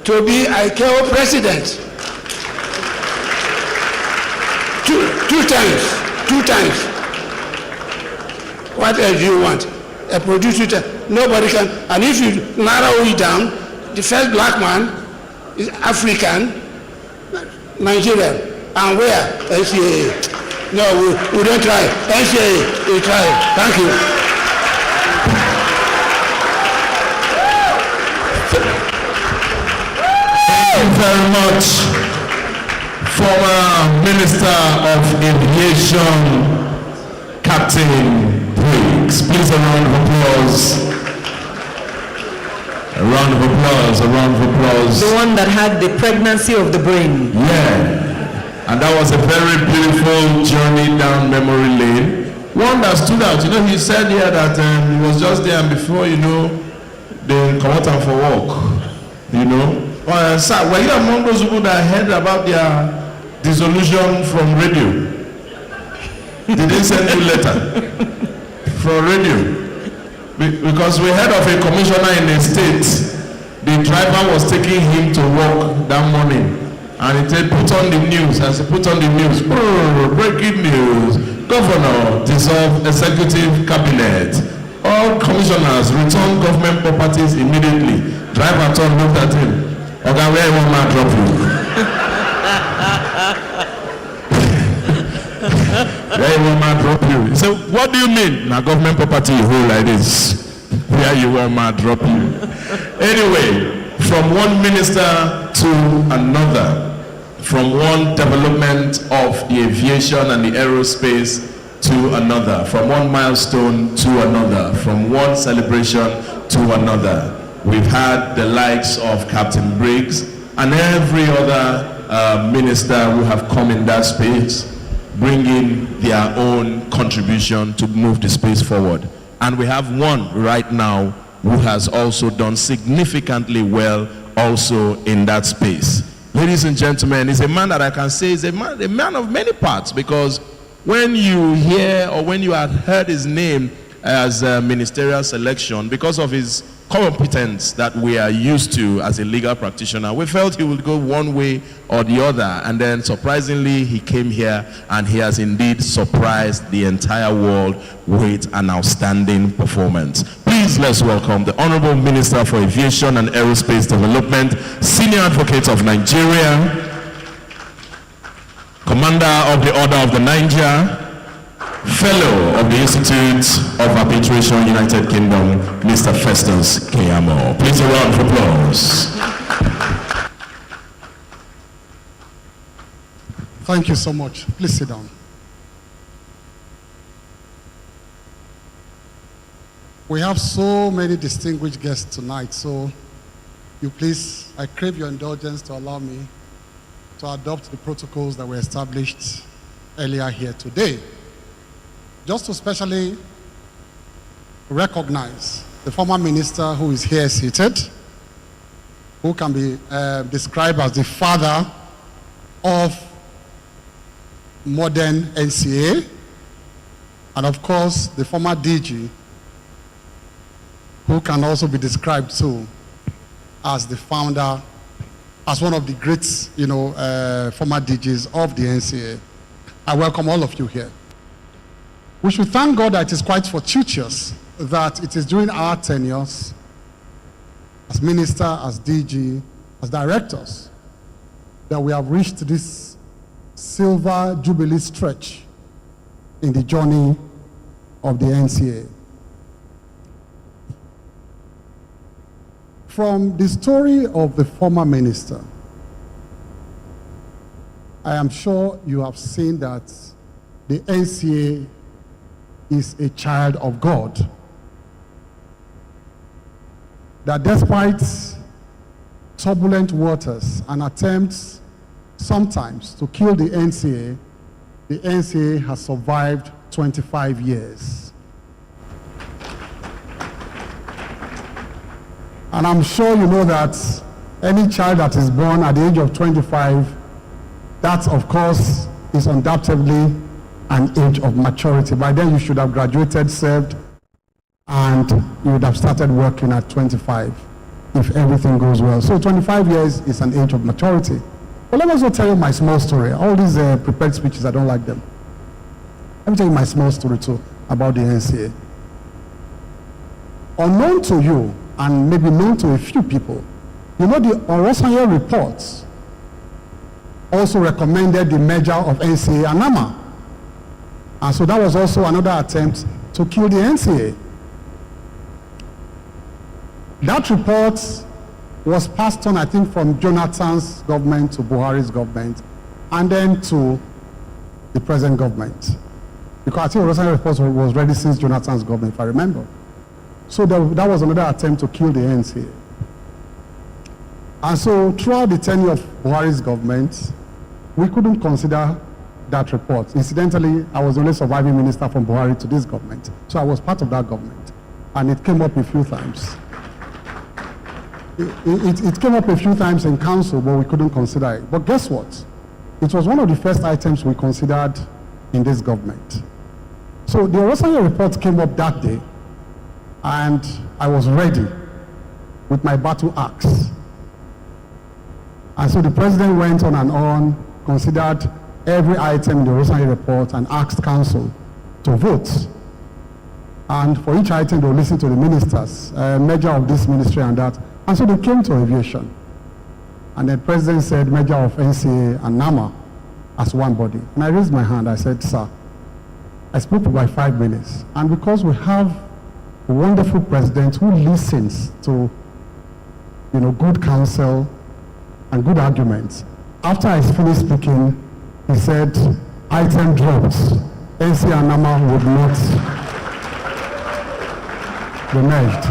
to be ICAO president. Two times. What else do you want? A producer, nobody can. And if you narrow it down, the first black man is African, Nigerian. And where? NCAA. No, we don't try. NCAA, we try. Thank you. Thank you very much, former Minister of Aviation, Captain Briggs. Please, a round of applause. A round of applause, a round of applause. The one that had the pregnancy of the brain. Yeah. And that was a very beautiful journey down memory lane. One that stood out, you know, he said here that he was just there and before, you know, they come out for walk, you know. Sir, were you among those people that heard about their dissolution from radio? Did they send you a letter from radio? Because we heard of a commissioner in a state, the driver was taking him to work that morning. And he said, put on the news. As he put on the news, breaking news, governor dissolved executive cabinet. All commissioners return government properties immediately. Driver turned, looked at him. Okay, where you want me to drop you? Where you want me to drop you? He said, what do you mean? Now government property you hold like this. Where you want me to drop you? Anyway, from one minister to another, from one development of the aviation and the aerospace to another, from one milestone to another, from one celebration to another. We've had the likes of Captain Briggs and every other minister who have come in that space, bringing their own contribution to move the space forward. And we have one right now who has also done significantly well also in that space. Ladies and gentlemen, he's a man that I can say is a man of many parts, because when you hear or when you had heard his name as a ministerial selection, because of his competence that we are used to as a legal practitioner, we felt he would go one way or the other, and then surprisingly he came here and he has indeed surprised the entire world with an outstanding performance. Please let's welcome the Honorable Minister for Aviation and Aerospace Development, Senior Advocate of Nigeria, Commander of the Order of the Niger, Fellow of the Institute of Arbitration, United Kingdom, Mr. Festus Keyamo. Please a round of applause. Thank you so much. Please sit down. We have so many distinguished guests tonight, so I crave your indulgence to allow me to adopt the protocols that were established earlier here today. Just to specially recognize the former minister who is here seated, who can be described as the father of modern NCAA, and of course the former DG, who can also be described too as the founder, as one of the great, former DGs of the NCAA. I welcome all of you here. We should thank God that it is quite fortuitous that it is during our tenures as minister, as DG, as directors, that we have reached this silver jubilee stretch in the journey of the NCAA. From the story of the former minister, I am sure you have seen that the NCAA is a child of God. That despite turbulent waters and attempts sometimes to kill the NCAA has survived 25 years. And I'm sure you know that any child that is born at the age of 25, that of course is undoubtedly an age of maturity. By then you should have graduated, served, and you would have started working at 25 if everything goes well. So 25 years is an age of maturity. But let me also tell you my small story. All these prepared speeches, I don't like them. Let me tell you my small story too about the NCAA. Unknown to you, and maybe known to a few people, you know the Orosanye reports also recommended the merger of NCAA and NAMA. And so that was also another attempt to kill the NCAA. That report was passed on, I think, from Jonathan's government to Buhari's government, and then to the present government. Because I think the Orosanye report was ready since Jonathan's government, if I remember. So that was another attempt to kill the NCAA. And so throughout the tenure of Buhari's government, we couldn't consider that report. Incidentally, I was the only surviving minister from Buhari to this government. So I was part of that government. And it came up a few times. It came up a few times in council, but we couldn't consider it. But guess what? It was one of the first items we considered in this government. So the Orosanye report came up that day, and I was ready with my battle axe. And so the president went on, considered every item in the Orosanye report and asked council to vote. And for each item, they'll listen to the ministers, merger of this ministry and that. And so they came to aviation. And the president said merger of NCAA and NAMA as one body. And I raised my hand, I said, sir, I spoke for about 5 minutes. And because we have a wonderful president who listens to, good counsel and good arguments, after I finished speaking, he said, item dropped. NCAA and NAMA would not be merged.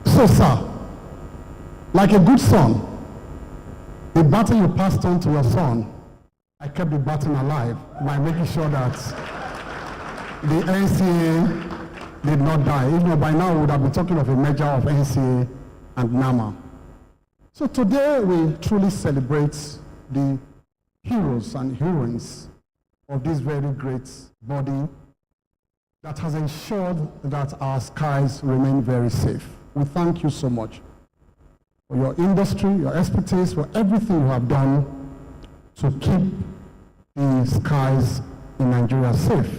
So, sir, like a good son, the baton you passed on to your son, I kept the baton alive by making sure that the NCAA did not die. Even though by now we would have been talking of a merger of NCAA and NAMA. So today we truly celebrate the heroes and heroines of this very great body that has ensured that our skies remain very safe. We thank you so much for your industry, your expertise, for everything you have done to keep the skies in Nigeria safe.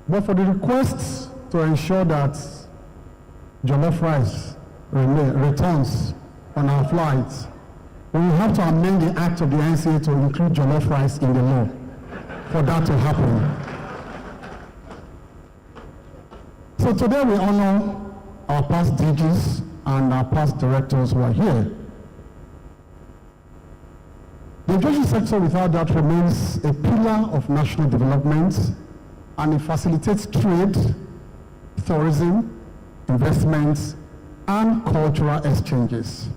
But for the requests to ensure that jollof rice returns on our flights, we will have to amend the act of the NCAA to include jollof rice in the law for that to happen. So today we honor our past DGs and our past directors who are here. The aviation sector, without doubt, remains a pillar of national development, and it facilitates trade, tourism, investments, and cultural exchanges.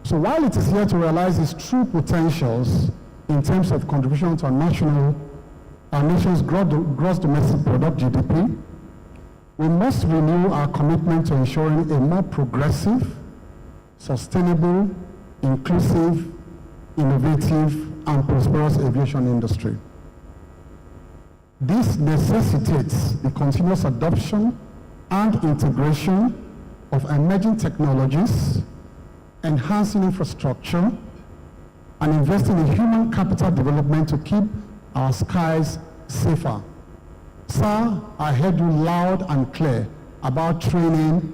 So while it is here to realize its true potentials in terms of contribution to our nation's gross domestic product, GDP, we must renew our commitment to ensuring a more progressive, sustainable, inclusive, innovative, and prosperous aviation industry. This necessitates the continuous adoption and integration of emerging technologies, enhancing infrastructure, and investing in human capital development to keep our skies safer. Sir, I heard you loud and clear about training,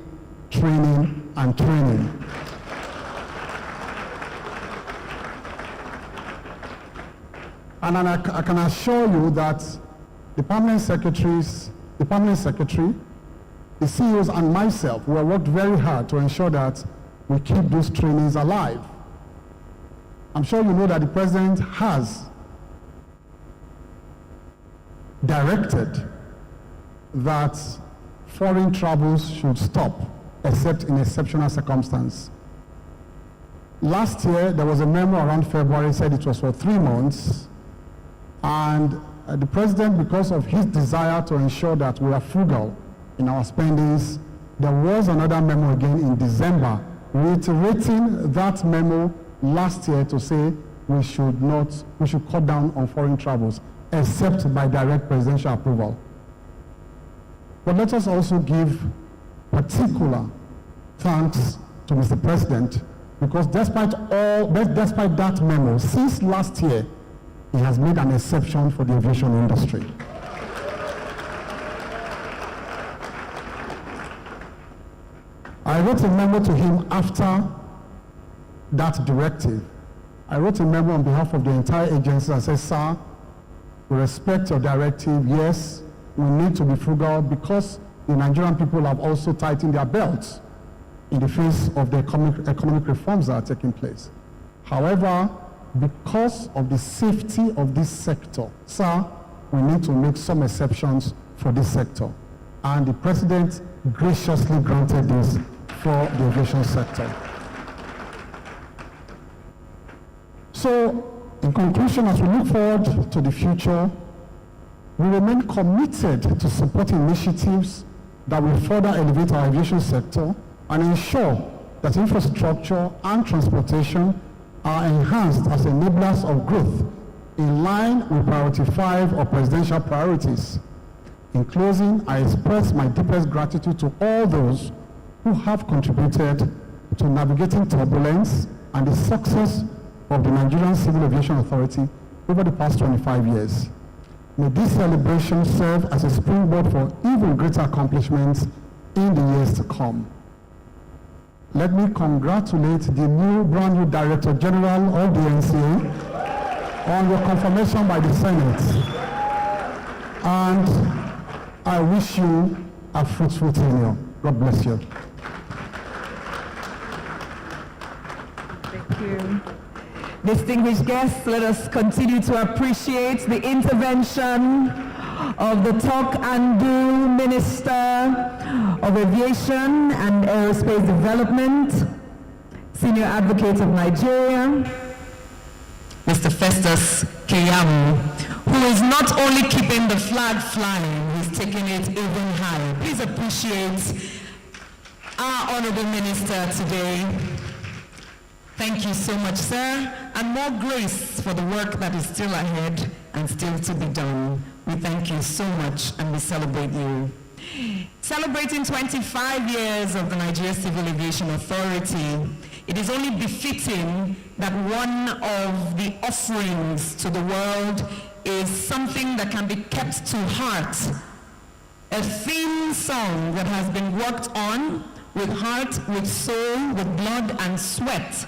training, and training. And I can assure you that the permanent secretary, the CEOs, and myself, we have worked very hard to ensure that we keep those trainings alive. I'm sure you know that the president has directed that foreign travels should stop except in exceptional circumstances. Last year, there was a memo around February, said it was for 3 months, and the president, because of his desire to ensure that we are frugal in our spendings, there was another memo again in December, reiterating that memo last year to say we should cut down on foreign travels, except by direct presidential approval. But let us also give particular thanks to Mr. President, because despite that memo, since last year, he has made an exception for the aviation industry. I wrote a memo to him after that directive. I wrote a memo on behalf of the entire agency and said, sir, we respect your directive. Yes, we need to be frugal because the Nigerian people have also tightened their belts in the face of the economic reforms that are taking place. However, because of the safety of this sector, sir, we need to make some exceptions for this sector. And the president graciously granted this for the aviation sector. So, in conclusion, as we look forward to the future, we remain committed to supporting initiatives that will further elevate our aviation sector and ensure that infrastructure and transportation are enhanced as enablers of growth in line with Priority 5 of presidential priorities. In closing, I express my deepest gratitude to all those who have contributed to navigating turbulence and the success of the Nigerian Civil Aviation Authority over the past 25 years. May this celebration serve as a springboard for even greater accomplishments in the years to come. Let me congratulate the brand new Director General of the NCAA on your confirmation by the Senate. And I wish you a fruitful tenure. God bless you. Thank you. Distinguished guests, let us continue to appreciate the intervention of the Talk and Do Minister of Aviation and Aerospace Development, Senior Advocate of Nigeria, Mr. Festus Keyamo, who is not only keeping the flag flying, he's taking it even higher. Please appreciate our Honorable Minister today. Thank you so much, sir, and more grace for the work that is still ahead and still to be done. We thank you so much and we celebrate you. Celebrating 25 years of the Nigeria Civil Aviation Authority, it is only befitting that one of the offerings to the world is something that can be kept to heart. A theme song that has been worked on with heart, with soul, with blood and sweat.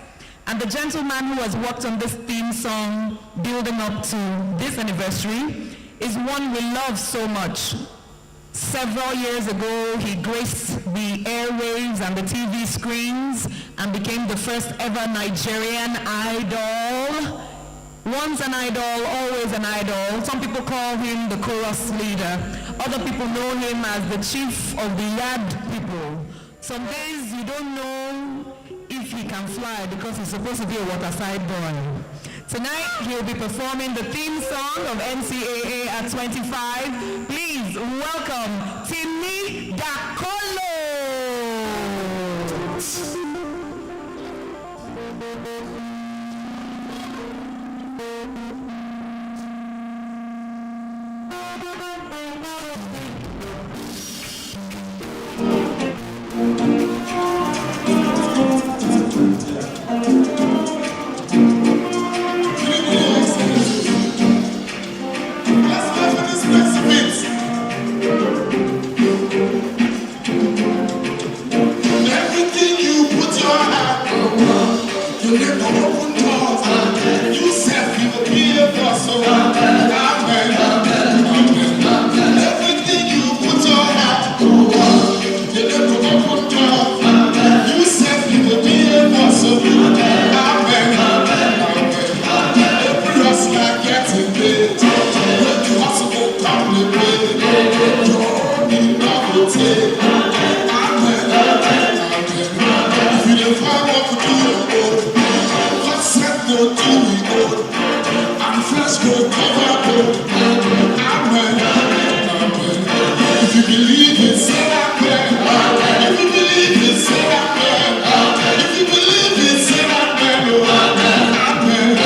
And the gentleman who has worked on this theme song building up to this anniversary is one we love so much. Several years ago, he graced the airwaves and the TV screens and became the first ever Nigerian idol. Once an idol, always an idol. Some people call him the chorus leader. Other people know him as the chief of the yard people. Some days you don't know if he can fly because he's supposed to be a waterside boy. Tonight, he'll be performing the theme song of NCAA at 25. Please welcome Timmy Dakolo. Everything you put your hand on, you live on open doors. You said you will be a vessel. Amen. Amen. Everything you put your hand on, you live on open doors. You said you will be a vessel. Amen. Amen. Every hustler getting paid. When you hustle for compliment, your own novelty. You find what to do your own. God said go do your own. And flesh go cover gold. Amen. Amen. If you believe it, say amen. If you believe it, say amen. If you believe it, say amen. Amen. Amen.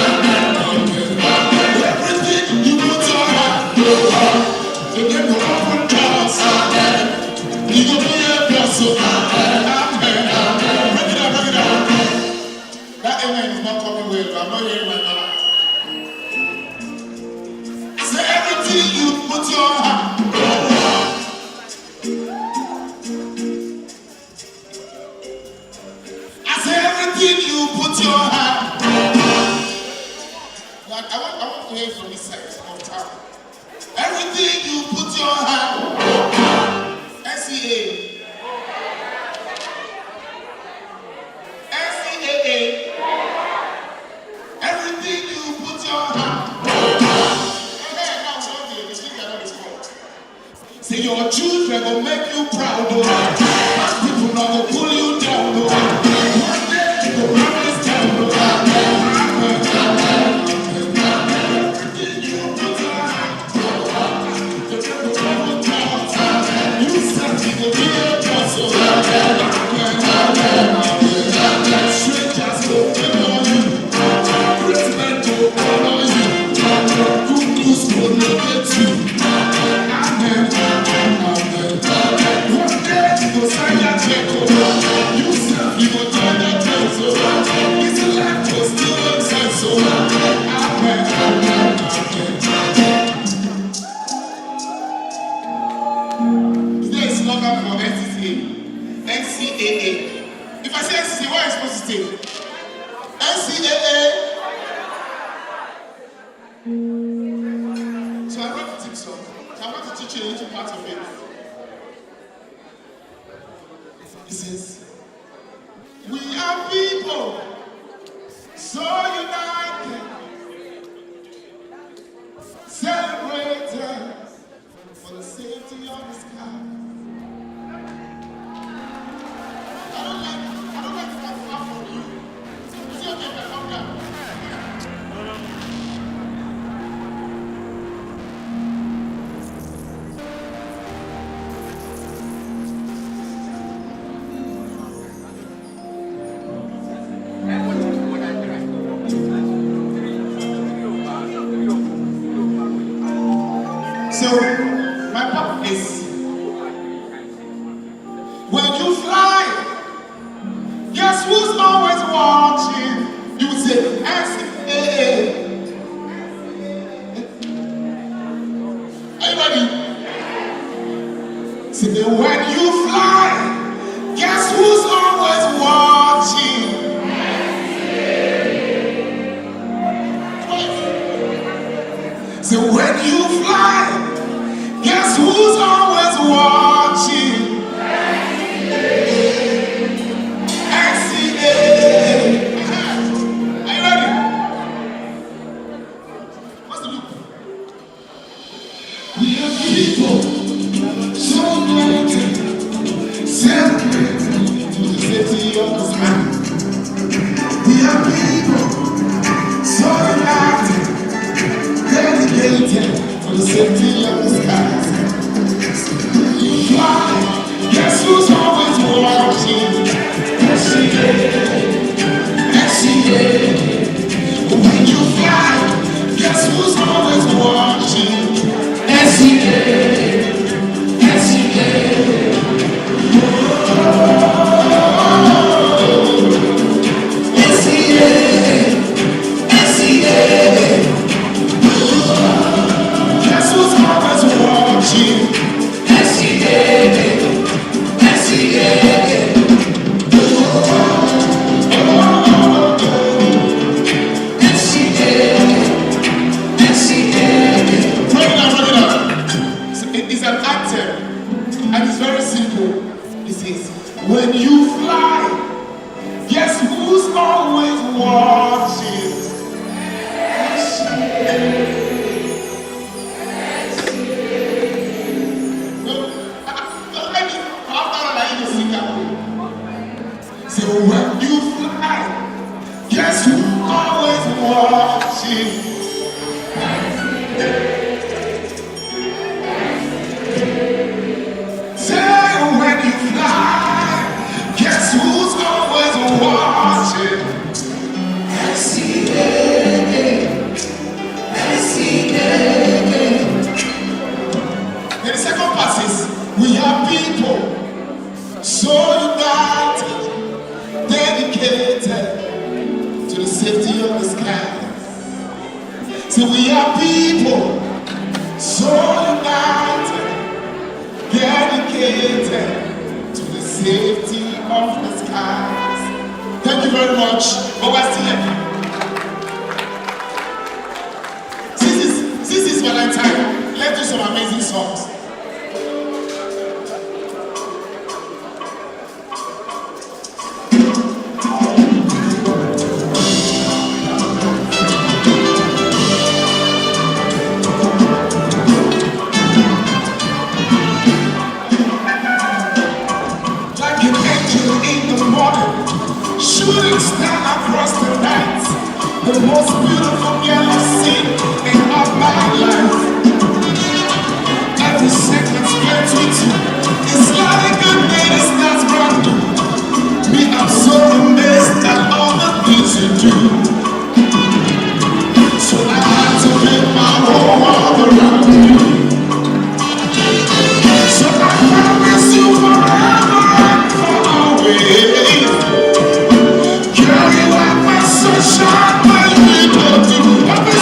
Everything you put your hand on, you get to open doors. You go be a blessing. Amen. That amen is not coming well. I'm not hearing my mother. Say everything you put your hand on. I say everything you put your hand on. Like I want to hear from this side of town. Everything you put your hand on. NCAA. NCAA. Everything you put your hand on. Say your children will make you proud. Most people not will pull you down. One day you will run this town. Everything you put your hand on. The people will talk. You said you will be a person. Strangers will follow you. Great men will follow you. Good news will locate you. Amen. Amen. One day you will sign that check. You said you will join that council. It's a life will still make sense. Amen. Amen. Today is slogan for NCAA. NCAA. If I say NCAA, what are you supposed to say? NCAA. So I wrote the teach song. I want to teach you a little part of it. It says, we are people so united, celebrated for the safety of the sky. I don't like to come far from you. Is it okay if I come down? you fly, guess who's always watching? So when you fly, guess who's always watching? When you fly, guess who's always watching? In the second passage, we are people so united, dedicated to the safety of the sky. So we are people so united, dedicated to the safety of the skies. Thank you very much. But we're still here. Since it's Valentine, let's do some amazing songs. Shooting star across the night, the most beautiful girl I've seen in all my life. Every second spent with you, it's like a day that starts brand new. Me, I'm so amazed at all the things you do. So I had to make my whole world around you. So I promise you forever and for always. Sunshine, my little do.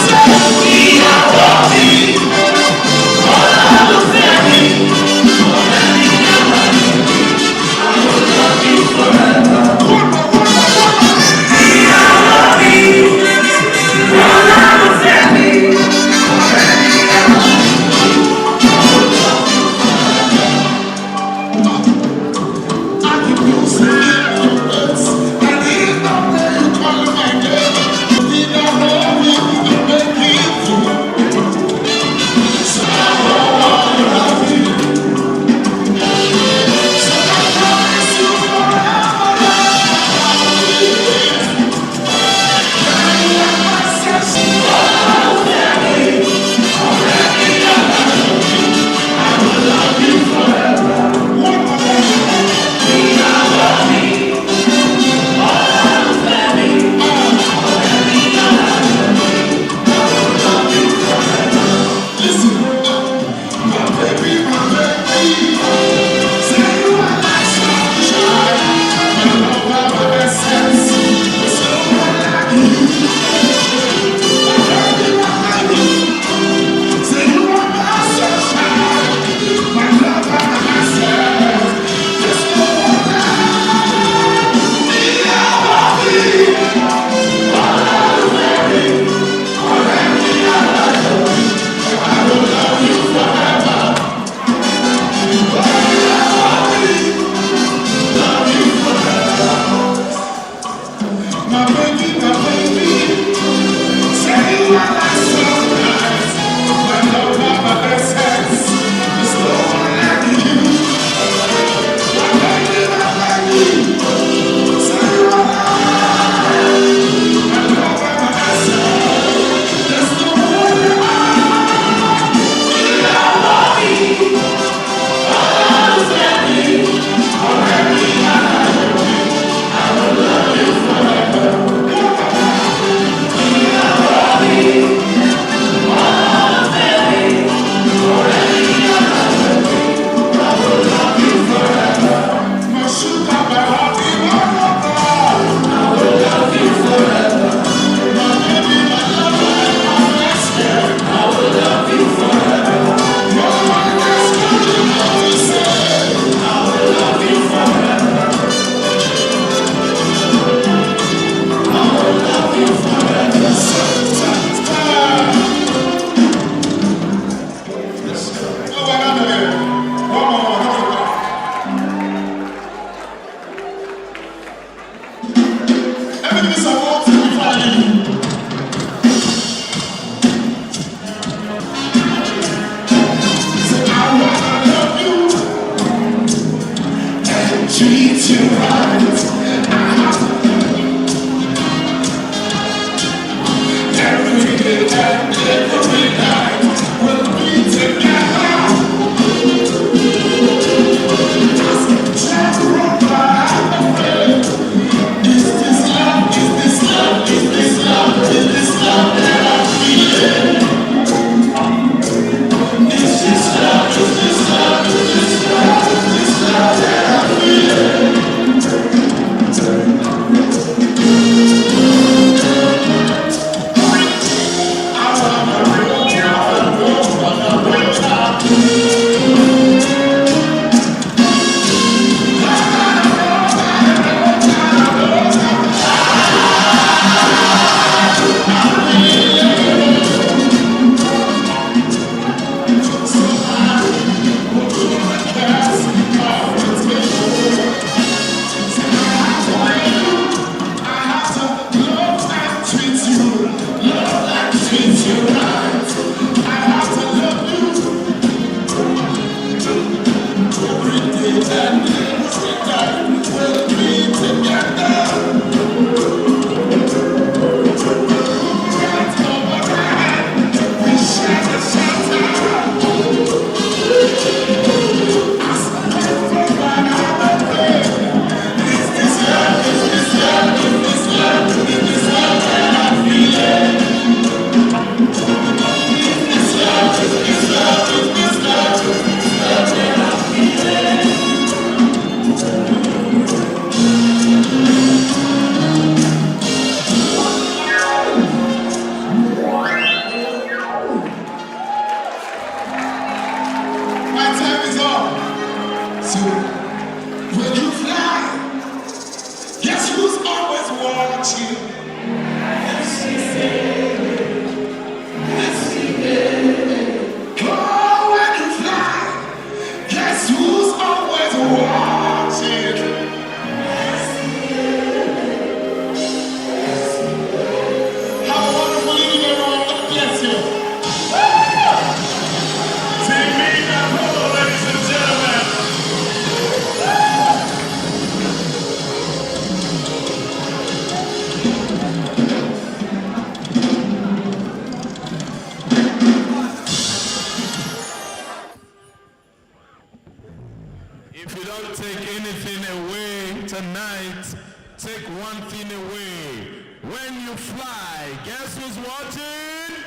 If you don't take anything away tonight, take one thing away. When you fly, guess who's watching?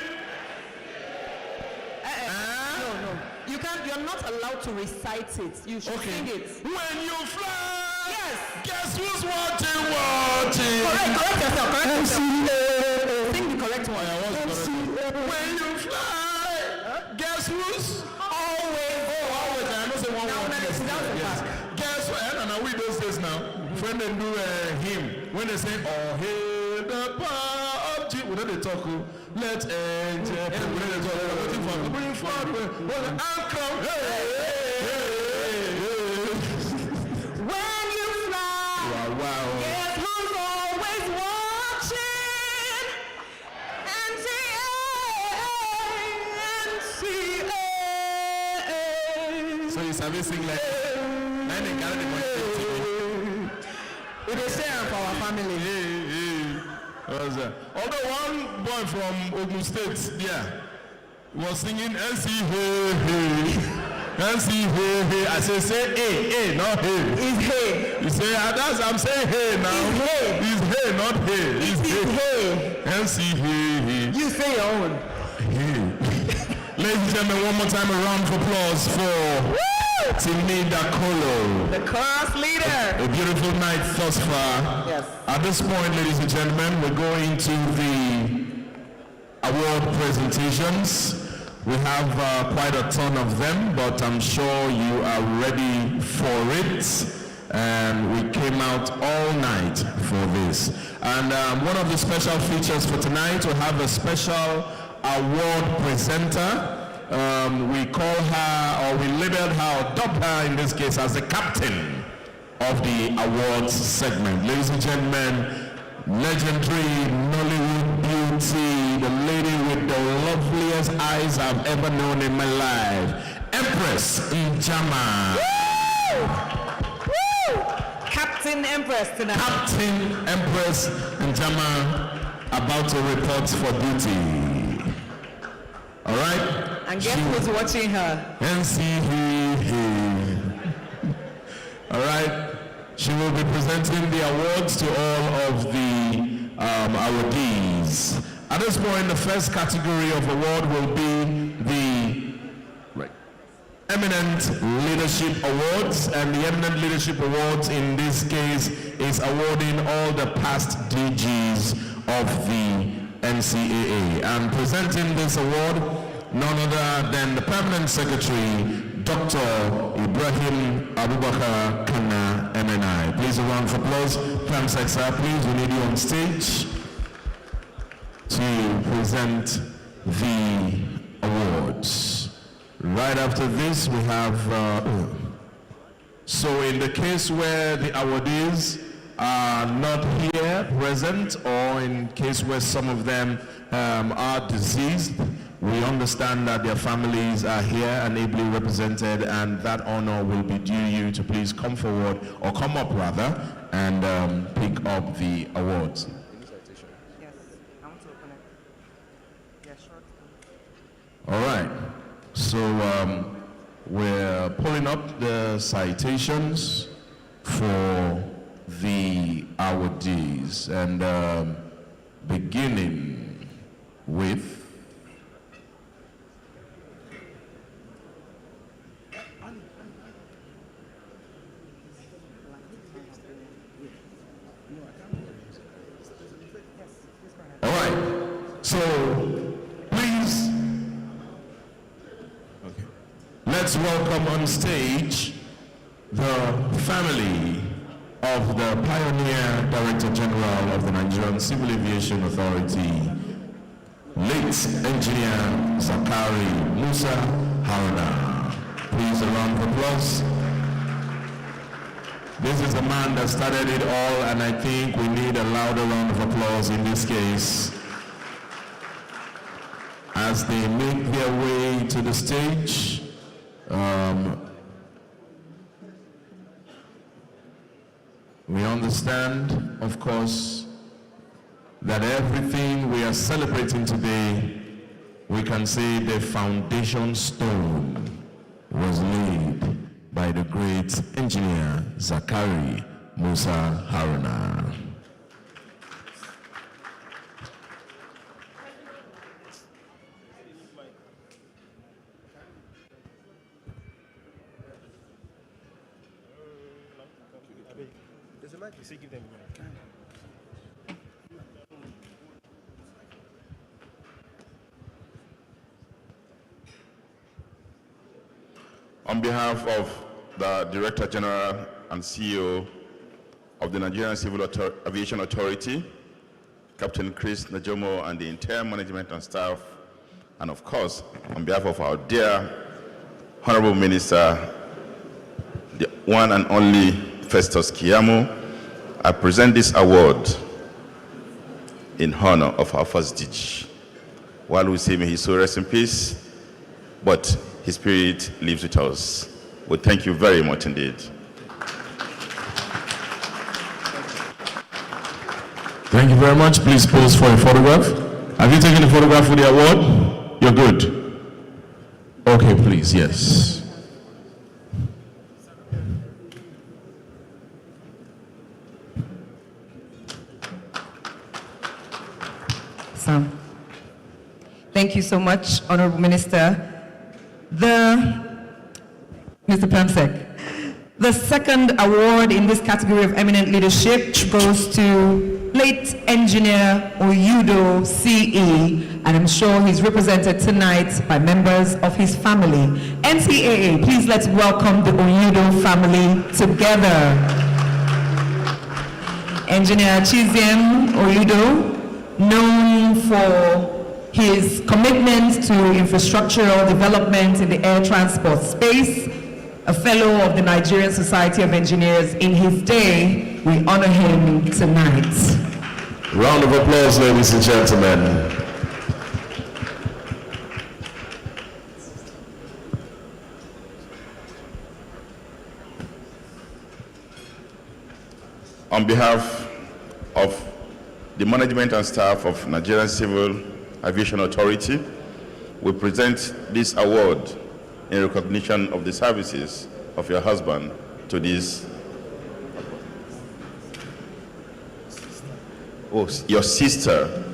No. You can't. You're not allowed to recite it. You should sing it. When you fly, yes. Guess who's watching? Correct yourself. Correct yourself. Sing the correct one. When you fly, guess who's always? I know say one word. Yes. Guess what? And we those days now. When they do hymn, when they say, "Oh, hey, the power of Jesus," when they talk, let angels. When they talk, waiting for bring forward. When I come, When you fly, wow. guess who's always watching? NCAA. So you sabi sing like. It is share for our family. Although one boy from Ogun State, was singing NC hey hey, NC hey hey. I say not hey. It's hey. You say I'm saying hey now. It's hey, not hey. It's hey. NC hey hey. You say your own. Hey. Ladies and gentlemen, one more time a round of applause for Tinida Kolo. The chorus leader. A beautiful night thus far. Yes. At this point, ladies and gentlemen, we're going to the award presentations. We have quite a ton of them, but I'm sure you are ready for it. And we came out all night for this. And one of the special features for tonight, we have a special award presenter. We call her, or we labeled her, or dubbed her in this case, as the captain of the awards segment. Ladies and gentlemen, legendary Nollywood beauty, the lady with the loveliest eyes I've ever known in my life, Empress Njama. Woo! Woo! Captain Empress tonight. Captain Empress Njama about to report for duty. All right? And guess who's watching her? NCAA. All right? She will be presenting the awards to all of the awardees. At this point, the first category of award will be the Eminent Leadership Awards, and the Eminent Leadership Awards in this case is awarding all the past DGs of the NCAA. And presenting this award, none other than the Permanent Secretary, Dr. Ibrahim Abubakar Kana, MNI. Please a round of applause. Pramsec, sir, please, we need you on stage to present the awards. Right after this, we have, so in the case where the awardees are not here present, or in case where some of them are deceased, we understand that their families are here and ably represented, and that honor will be due you to please come forward, or come up rather, and pick up the awards. Yes, I want to open it. Yeah, sure. All right. So we're pulling up the citations for the awardees, and beginning with all right. So please, let's welcome on stage the family of the Pioneer Director General of the Nigerian Civil Aviation Authority, late Engineer Zakari Musa Haruna. Please a round of applause. This is the man that started it all, and I think we need a louder round of applause in this case as they make their way to the stage. We understand, of course, that everything we are celebrating today, we can say the foundation stone was laid by the great engineer Zakari Musa Haruna. On behalf of the Director General and CEO of the Nigerian Civil Aviation Authority, Captain Chris Najomo, and the entire management and staff, and of course, on behalf of our dear Honorable Minister, the one and only Festus Keyamo, I present this award in honor of our first DG. While we say may his soul rest in peace, but his spirit lives with us. We thank you very much indeed. Thank you very much. Please pose for a photograph. Have you taken a photograph for the award? You're good. Okay, please, yes. Sam. Thank you so much, Honorable Minister. Mr. Plamsek, the second award in this category of eminent leadership goes to late engineer Oyudo CE, and I'm sure he's represented tonight by members of his family. NCAA, please let's welcome the Oyudo family together. Engineer Chiziem Oyudo, known for his commitment to infrastructural development in the air transport space, a fellow of the Nigerian Society of Engineers in his day, we honor him tonight. Round of applause, ladies and gentlemen. On behalf of the management and staff of Nigerian Civil Aviation Authority, we present this award in recognition of the services of your husband to this, your sister,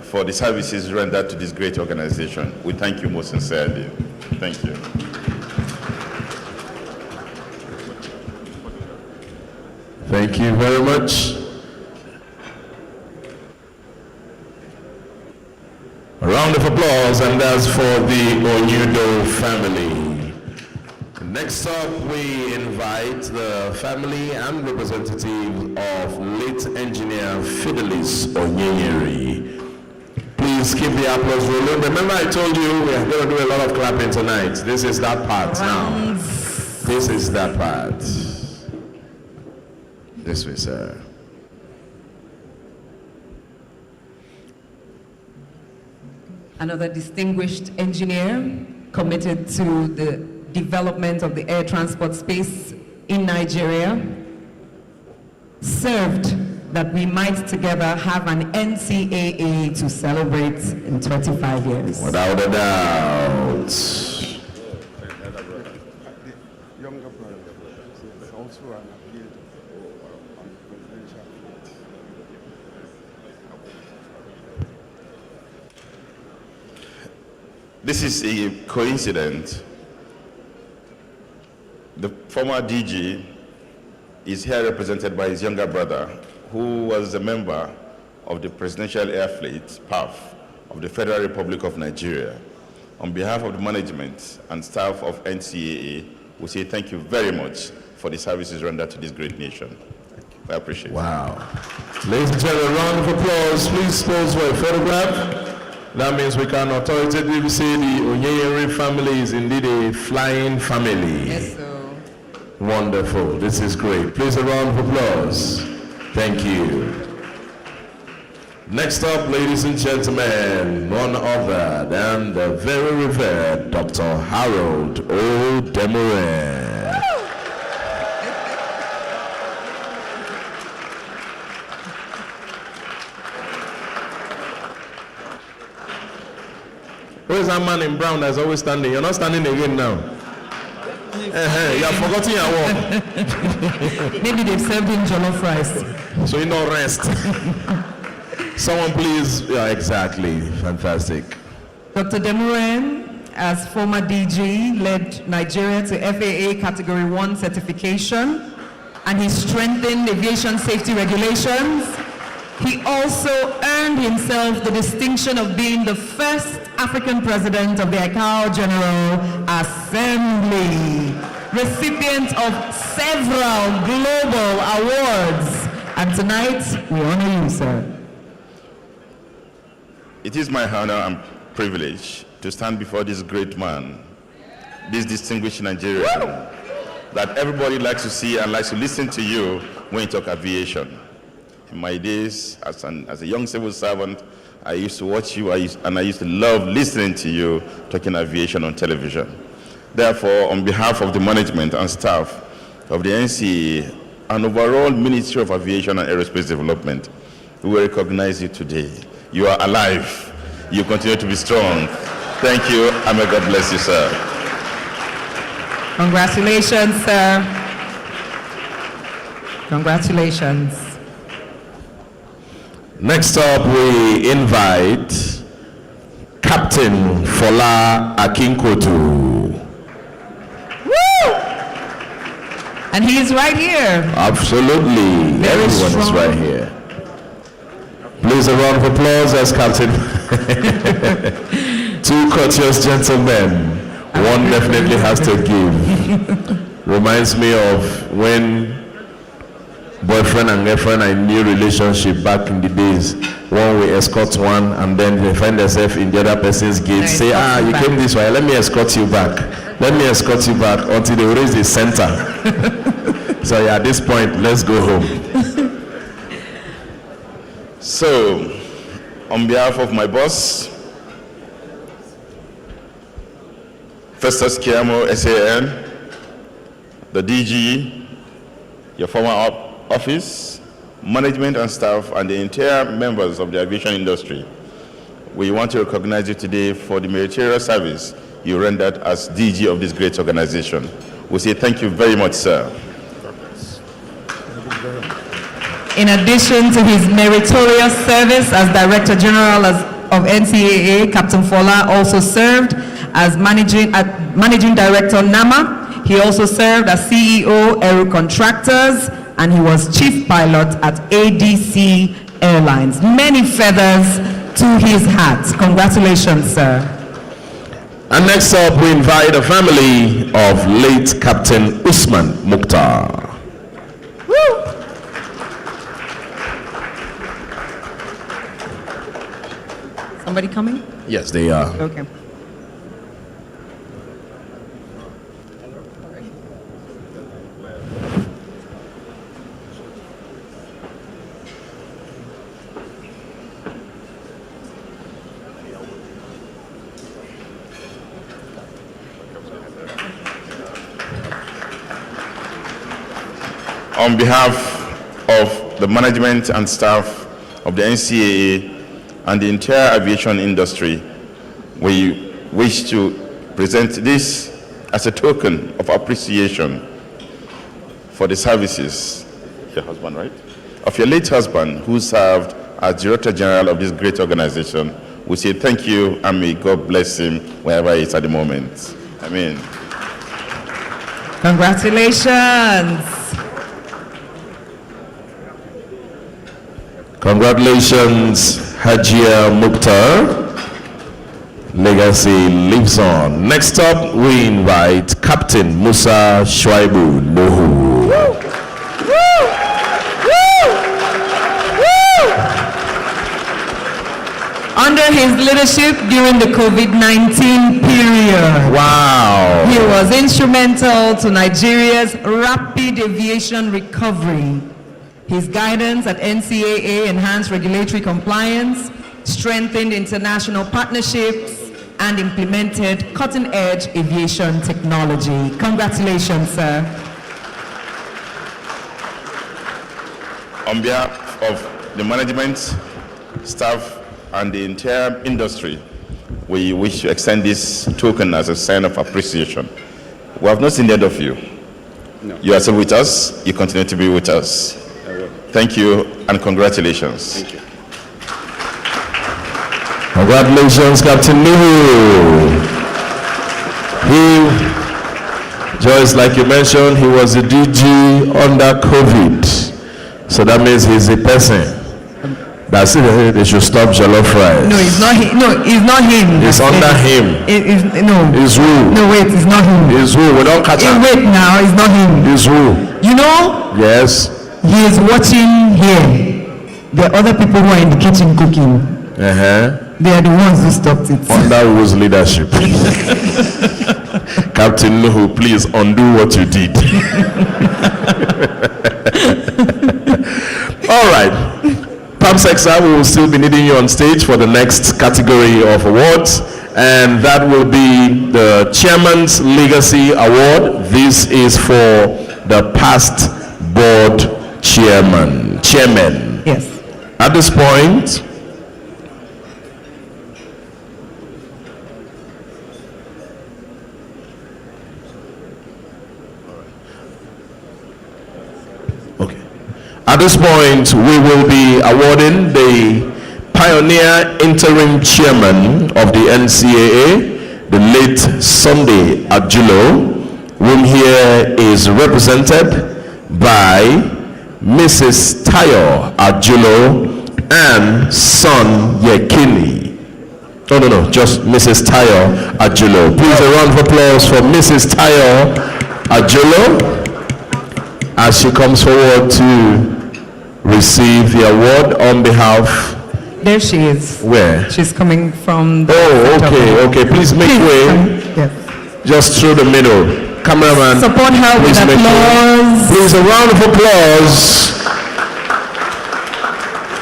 for the services rendered to this great organization. We thank you most sincerely. Thank you. Thank you very much. A round of applause, and that's for the Onyudo family. Next up, we invite the family and representative of late engineer Fidelis Onyeyeri. Please keep the applause rolling. Remember, I told you we are going to do a lot of clapping tonight. This is that part now. This is that part. This way, sir. Another distinguished engineer committed to the development of the air transport space in Nigeria, served that we might together have an NCAA to celebrate in 25 years. Without a doubt. This is a coincidence. The former DG is here represented by his younger brother, who was a member of the Presidential Air Fleet, PAF, of the Federal Republic of Nigeria. On behalf of the management and staff of NCAA, we say thank you very much for the services rendered to this great nation. I appreciate it. Wow. Ladies and gentlemen, a round of applause. Please pose for a photograph. That means we can authoritatively say the Onyeyeri family is indeed a flying family. Yes, sir. Wonderful. This is great. Please, a round of applause. Thank you. Next up, ladies and gentlemen, none other than the very revered Dr. Harold O. Demorin. Where's that man in brown that's always standing? You're not standing again now. You have forgotten your work. Maybe they've served him jollof rice. So you know rest. Someone please. Yeah, exactly. Fantastic. Dr. Demorin, as former DG, led Nigeria to FAA Category 1 certification, and he strengthened aviation safety regulations. He also earned himself the distinction of being the first African president of the ICAO General Assembly, recipient of several global awards. And tonight, we honor you, sir. It is my honor and privilege to stand before this great man, this distinguished Nigerian, that everybody likes to see and likes to listen to you when you talk aviation. In my days as a young civil servant, I used to watch you, and I used to love listening to you talking aviation on television. Therefore, on behalf of the management and staff of the NCAA and overall Ministry of Aviation and Aerospace Development, we will recognize you today. You are alive. You continue to be strong. Thank you, and may God bless you, sir. Congratulations, sir. Congratulations. Next up, we invite Captain Fola Akinkotu. Woo! And he's right here. Absolutely. Very Everyone strong. is right here. Please, a round of applause as Captain. Two courteous gentlemen. One definitely has to give. Reminds me of when boyfriend and girlfriend are in new relationship back in the days. One will escort one and then they find themselves in the other person's gate. Say, you came this way, let me escort you back. Let me escort you back until they raise the center. So yeah, at this point, let's go home. So, on behalf of my boss, Festus Kiamo, SAN, the DG, your former office, management and staff, and the entire members of the aviation industry, we want to recognize you today for the meritorious service you rendered as DG of this great organization. We say thank you very much, sir. In addition to his meritorious service as Director General of NCAA, Captain Fola also served as Managing Director NAMA. He also served as CEO Aero Contractors, and he was Chief Pilot at ADC Airlines. Many feathers to his hat. Congratulations, sir. And next up, we invite the family of late Captain Usman Mukhtar. Somebody coming? Yes, they are. Okay. On behalf of the management and staff of the NCAA and the entire aviation industry, we wish to present this as a token of appreciation for the services, your husband, right? Of your late husband who served as Director General of this great organization. We say thank you and may God bless him wherever he is at the moment. Amen. Congratulations. Congratulations, Hajia Mukhtar. Legacy lives on. Next up, we invite Captain Musa Shuaibu Nuhu. Under his leadership during the COVID-19 period. Wow. He was instrumental to Nigeria's rapid aviation recovery. His guidance at NCAA enhanced regulatory compliance, strengthened international partnerships, and implemented cutting-edge aviation technology. Congratulations, sir. On behalf of the management, staff, and the entire industry, we wish to extend this token as a sign of appreciation. We have not seen the end of you. No. You are still with us. You continue to be with us. Thank you and congratulations. Thank you. Congratulations, Captain Nuhu. Just like you mentioned, he was a DG under COVID. So that means he's a person. That's it. They should stop jollof rice. No, it's not him. No, it's not him. It's under him. No. It's who? No, wait, it's not him. It's who? We don't catch him. Wait now, it's not him. It's who? You know? Yes. He is watching here. The other people who are in the kitchen cooking. They are the ones who stopped it. Under whose leadership? Captain Nuhu, please undo what you did. All right. PAMSEXA, we will still be needing you on stage for the next category of awards, and that will be the Chairman's Legacy Award. This is for the past board chairman. Yes. At this point, we will be awarding the Pioneer Interim Chairman of the NCAA, the late Sunday Ajulo, whom here is represented by Mrs. Tayo Ajulo and son Yekini. No, just Mrs. Tayo Ajulo. Please a round of applause for Mrs. Tayo Ajulo as she comes forward to receive the award on behalf. There she is. Where? She's coming from the okay. Please make way. Yes. Just through the middle. Cameraman. Support her with applause. Please a round of applause.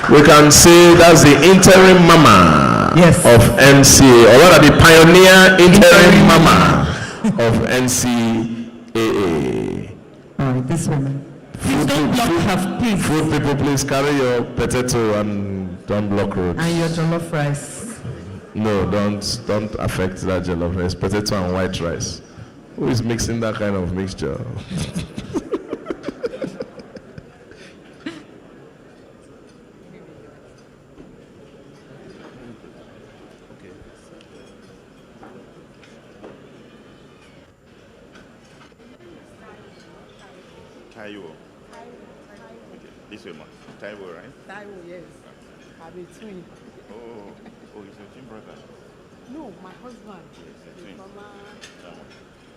We can see that's the interim mama of NCAA, or rather the pioneer interim mama of NCAA. All right, this woman. Please don't block her, please. Food people, please carry your potato and don't block roads. And your jollof rice. No, don't affect that jollof rice. Potato and white rice. Who is mixing that kind of mixture? Taiwo. Okay, this way, ma. Taiwo, right? Taiwo, yes. I'm a twin. Oh, he's your twin brother. No, my husband. Yes, a The twin. former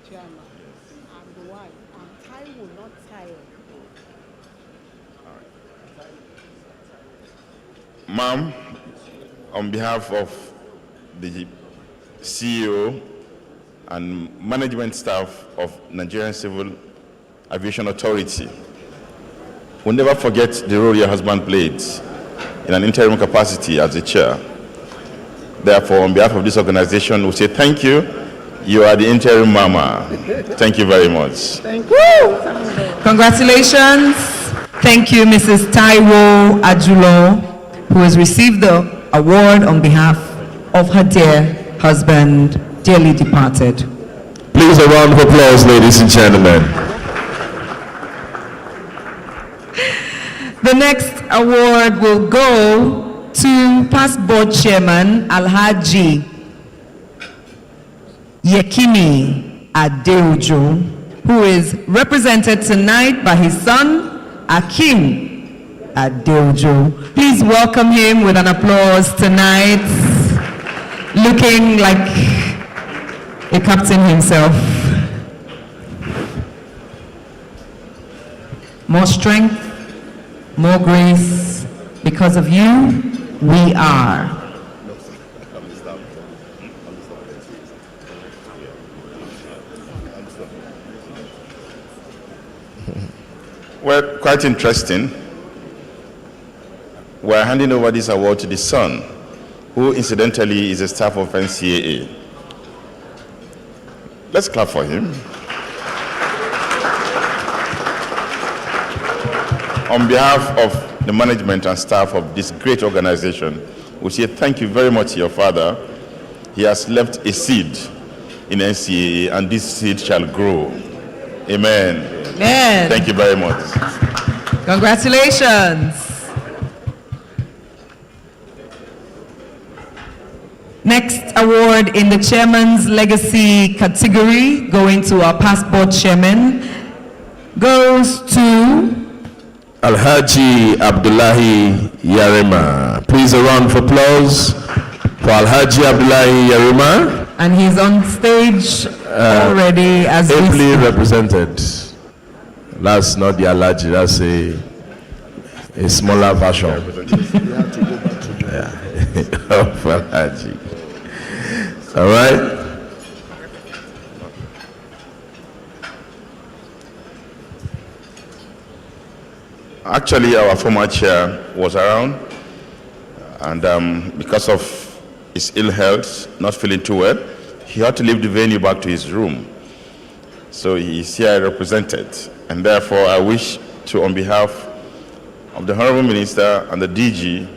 chairman. Yes. I'm the wife. I'm Taiwo, not Taiwo. All right. Ma'am, on behalf of the CEO and management staff of Nigerian Civil Aviation Authority, we'll never forget the role your husband played in an interim capacity as the chair. Therefore, on behalf of this organization, we say thank you. You are the interim mama. Thank you very much. Thank you. Congratulations. Thank you, Mrs. Taiwo Ajulo, who has received the award on behalf of her dear husband, dearly departed. Please, a round of applause, ladies and gentlemen. The next award will go to past board chairman Alhaji Yekini Adeojo, who is represented tonight by his son Akim Adeojo. Please welcome him with an applause tonight, looking like a captain himself. More strength, more grace. Because of you, we are. Well, quite interesting. We're handing over this award to the son, who incidentally is a staff of NCAA. Let's clap for him. On behalf of the management and staff of this great organization, we say thank you very much to your father. He has left a seed in NCAA, and this seed shall grow. Amen. Amen. Thank you very much. Congratulations. Next award in the Chairman's Legacy category, going to our past board chairman, goes to Alhaji Abdullahi Yarima. Please, a round of applause for Alhaji Abdullahi Yarima. And he's on stage already as ably represented. That's not the Alhaji, that's a smaller version. Of Alhaji. All right. Actually, our former chair was around, and because of his ill health, not feeling too well, he had to leave the venue back to his room. So he is here represented, and therefore I wish to, on behalf of the Honorable Minister and the DG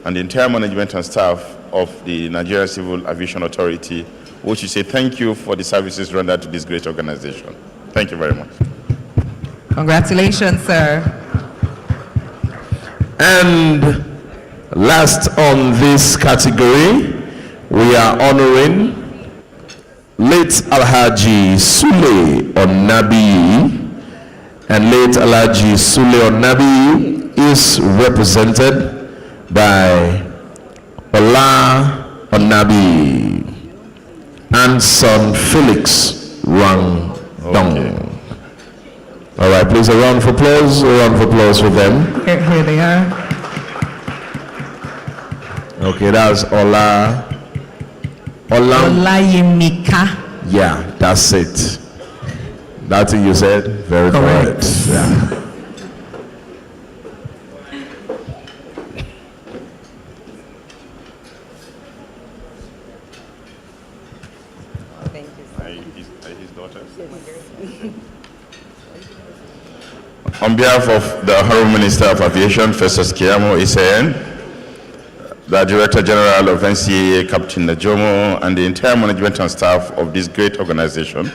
and the entire management and staff of the Nigerian Civil Aviation Authority, we should say thank you for the services rendered to this great organization. Thank you very much. Congratulations, sir. And last on this category, we are honoring late Alhaji Sule Onabi. And late Alhaji Sule Onabi is represented by Ola Onabi and son Felix Rang Dong. All right, please, a round of applause for them. Here they are. Okay, that's Olayimika. Yeah, that's it. That's what you said. Very correct. Yeah. His daughters. On behalf of the Honorable Minister of Aviation, Festus Keyamo, SAN, the Director General of NCAA, Captain Najomo, and the entire management and staff of this great organization,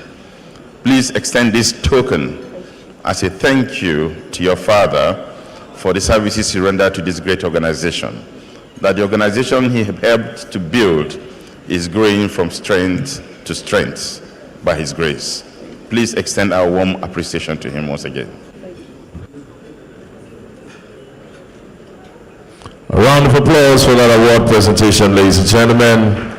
please extend this token as a thank you to your father for the services he rendered to this great organization. That the organization he helped to build is growing from strength to strength by his grace. Please extend our warm appreciation to him once again. A round of applause for that award presentation, ladies and gentlemen.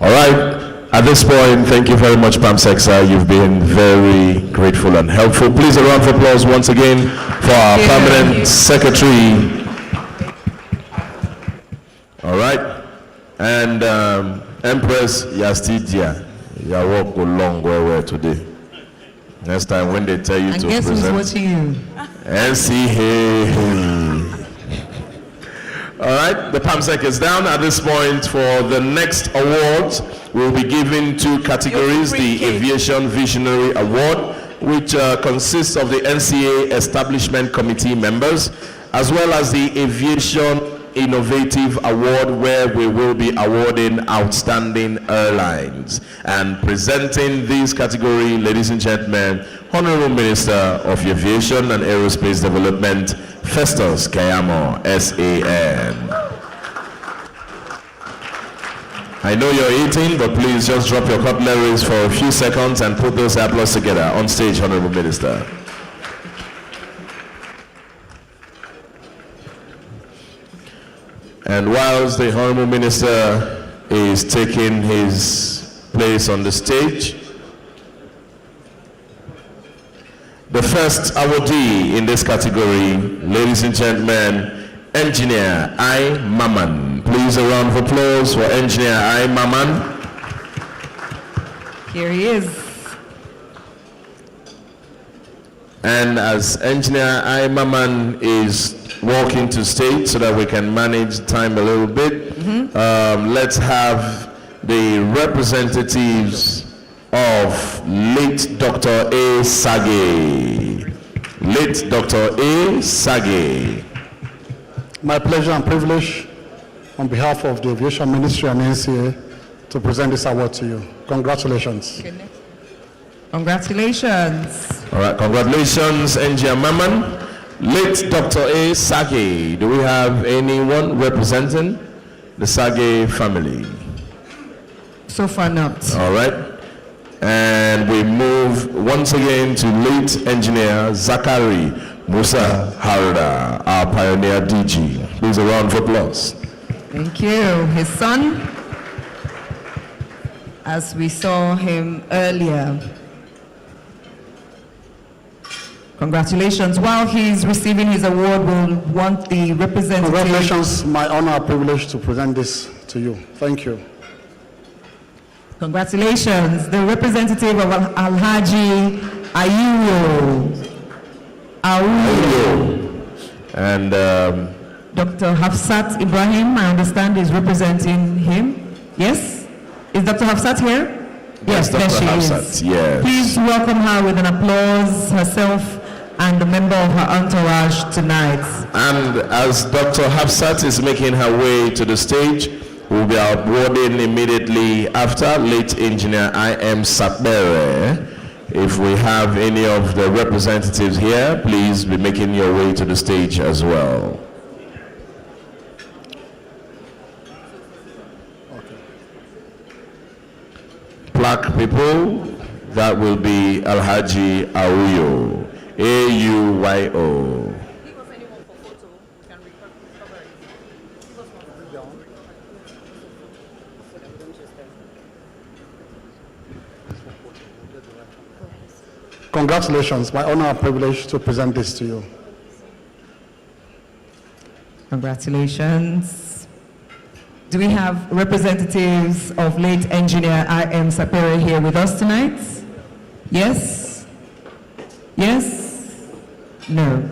All right. At this point, thank you very much, PAMSECSA. You've been very grateful and helpful. Please, a round of applause once again for our permanent secretary. All right. And Empress Yastidia, your work will long way today. Next time when they tell you and to guess present. who's watching you? NCAA. All right, the PAMSEC is down at this point. For the next awards, we'll be giving two categories: the Aviation Visionary Award, which consists of the NCAA Establishment Committee members, as well as the Aviation Innovative Award, where we will be awarding outstanding airlines. And presenting this category, ladies and gentlemen, Honorable Minister of Aviation and Aerospace Development, Festus Keyamo, SAN. I know you're eating, but please just drop your cutleries for a few seconds and put those applause together. On stage, Honorable Minister. And whilst the Honorable Minister is taking his place on the stage, the first awardee in this category, ladies and gentlemen, Engineer I. Maman. Please, a round of applause for Engineer I. Maman. Here he is. And as Engineer I. Maman is walking to stage so that we can manage time a little bit, let's have the representatives of late Dr. A. Sage. Late Dr. A. Sage. My pleasure and privilege on behalf of the Aviation Ministry and NCAA to present this award to you. Congratulations. Congratulations. All right, congratulations, Engineer Maman. Late Dr. A. Sage. Do we have anyone representing the Sage family? So far not. All right. And we move once again to late Engineer Zachary Musa Harda, our pioneer DG. Please, a round of applause. Thank you. His son, as we saw him earlier. Congratulations. While he's receiving his award, we'll want the representative. Congratulations. My honor and privilege to present this to you. Thank you. Congratulations. The representative of Alhaji Ayuyo. And Dr. Hafsat Ibrahim, I understand, is representing him. Yes? Is Dr. Hafsat here? Yes, there Dr. she Hafsat, is. yes. Please welcome her with an applause, herself and a member of her entourage tonight. And as Dr. Hafsat is making her way to the stage, we'll be awarding immediately after late Engineer I.M. Sapere. If we have any of the representatives here, please be making your way to the stage as well. Plaque people, that will be Alhaji Auyo, A-U-Y-O. Congratulations. My honor and privilege to present this to you. Congratulations. Do we have representatives of late Engineer I.M. Sapere here with us tonight? Yes? Yes? No?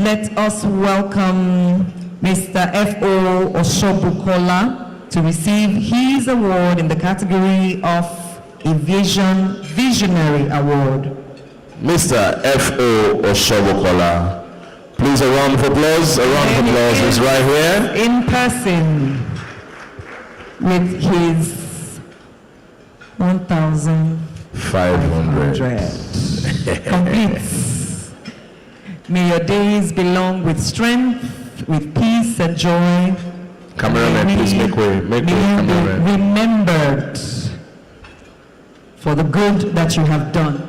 Let us welcome Mr. F.O. Oshobukola to receive his award in the category of Aviation Visionary Award. Mr. F.O. Oshobukola. Please, a round of applause. A round of applause is right here. In person with his 1,500 completes. May your days belong with strength, with peace and joy. Cameraman, please make way. Make way, cameraman. Remembered for the good that you have done.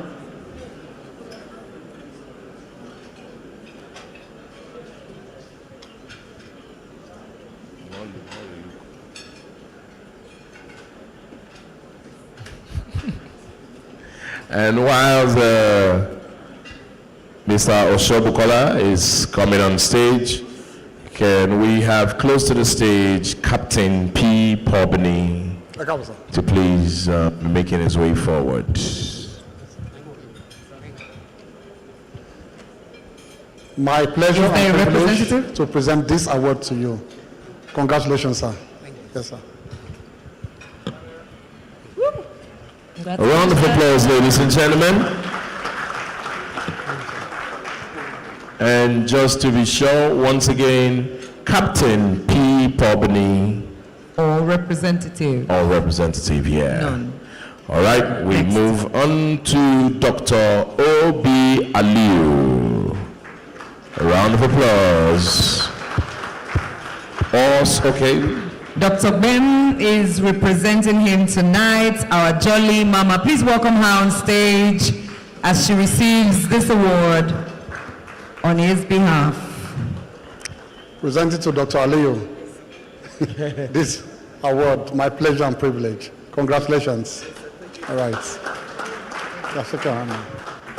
And while Mr. Oshobukola is coming on stage, can we have close to the stage Captain P. Pobney to please making his way forward. My pleasure and privilege to present this award to you. Congratulations, sir. Yes, sir. A round of applause, ladies and gentlemen. And just to be sure, once again, Captain P. Pobney. Or representative. Or representative, yeah. None. All right, we move on to Dr. O.B. Aliu. A round of applause. Okay. Dr. Ben is representing him tonight, our jolly mama. Please welcome her on stage as she receives this award on his behalf. Presented to Dr. Aliyu. This award, my pleasure and privilege. Congratulations. All right.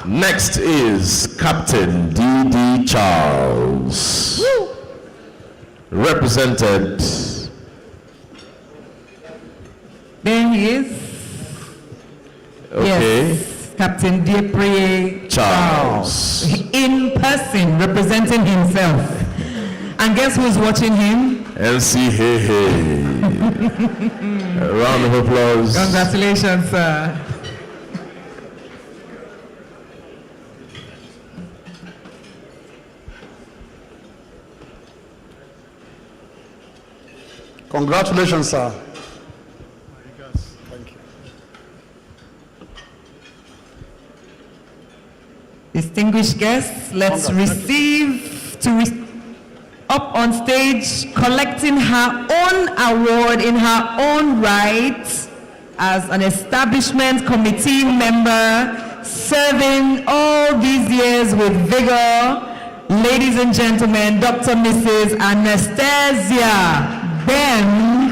Next is Captain D.D. Charles. Woo! Represented. There he is. Okay. Yes, Captain Dieprie Charles. In person, representing himself. And guess who's watching him? NCAA. A round of applause. Congratulations, sir. Congratulations, sir. Thank you. Distinguished guests, let's receive up on stage, collecting her own award in her own right as an establishment committee member, serving all these years with vigor. Ladies and gentlemen, Dr. Mrs. Anastasia Ben,